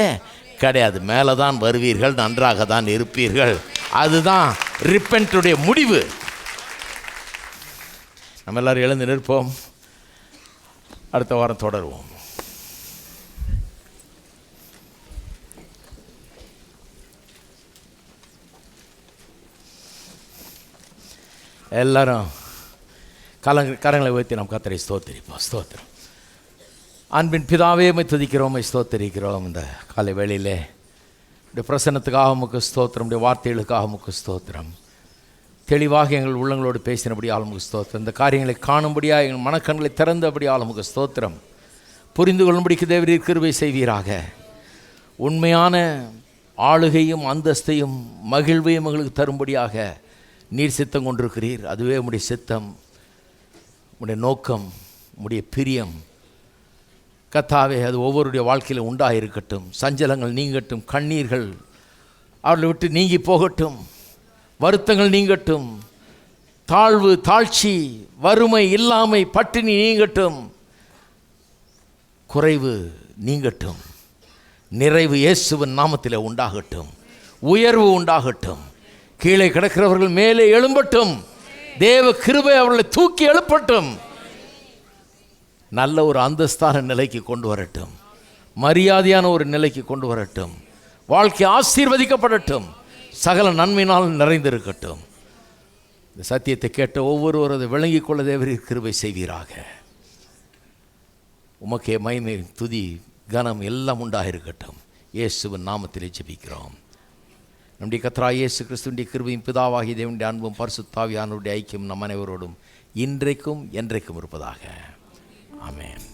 கிடையாது. மேலே தான் வருவீர்கள், நன்றாக தான் இருப்பீர்கள். அதுதான் ரிப்பென்ட்டுடைய முடிவு. நம்ம எல்லாரும் எழுந்து நிற்போம். அடுத்த வாரம் தொடருவோம். எல்லாரும் கரங்களை உயர்த்தி நாம் கர்த்தரை ஸ்தோத்திரிப்போம். ஸ்தோத்திரம். அன்பின் பிதாவே, உம்மை துதிக்கிறோம், ஸ்தோத்திரிக்கிறோம். இந்த காலை வேளையிலே இந்த பிரசன்னத்துக்காக உமக்கு ஸ்தோத்திரம், இந்த வார்த்தைகளுக்காக உமக்கு ஸ்தோத்திரம். தெளிவாக எங்கள் உள்ளங்களோடு பேசினபடியால் உமக்கு ஸ்தோத்திரம். இந்த காரியங்களை காணும்படியாக எங்கள் மனக்கண்களை திறந்தபடியால் உமக்கு ஸ்தோத்திரம். புரிந்து கொள்ளும்படிக்கு தேவரீர் கிருபை செய்வீராக. உண்மையான ஆளுகையும் அந்தஸ்தையும் மகிழ்வையும் எங்களுக்கு தரும்படியாக நீர் சித்தம் கொண்டிருக்கிறீர். அதுவே உம்முடைய சித்தம், உம்முடைய நோக்கம், உம்முடைய பிரியம். கர்த்தாவே, அது ஒவ்வொருடைய வாழ்க்கையில் உண்டாயிருக்கட்டும். சஞ்சலங்கள் நீங்கட்டும், கண்ணீர்கள் அவர்களை விட்டு நீங்கி போகட்டும், வருத்தங்கள் நீங்கட்டும், தாழ்வு, தாழ்ச்சி, வறுமை, இல்லாமை, பட்டினி நீங்கட்டும். குறைவு நீங்கட்டும். நிறைவு இயேசுவின் நாமத்திலே உண்டாகட்டும். உயர்வு உண்டாகட்டும். கீழே கிடக்கிறவர்கள் மேலே எழும்பட்டும். தேவ கிருபை அவர்களை தூக்கி எழுப்பட்டும். நல்ல ஒரு அந்தஸ்தான நிலைக்கு கொண்டு வரட்டும். மரியாதையான ஒரு நிலைக்கு கொண்டு வரட்டும். வாழ்க்கை ஆசீர்வதிக்கப்படட்டும். சகல நன்மையினால் நிறைந்திருக்கட்டும். இந்த சத்தியத்தை கேட்ட ஒவ்வொருவரும் அதை விளங்கிக் கொள்ள தேவரீர் கிருபை செய்வீராக. உமக்கே மகிமை, துதி, கனம் எல்லாம் உண்டாயிருக்கட்டும். இயேசுவின் நாமத்திலே ஜெபிக்கிறோம். நம்முடைய கர்த்தராகிய இயேசு கிறிஸ்துவின் கிருபையும் பிதாவாகிய தேவனுடைய அன்பும் பரிசுத்த ஆவியானவருடைய ஐக்கியம் நம் அனைவரோடும் இன்றைக்கும் என்றைக்கும் இருப்பதாக. ஆமென்.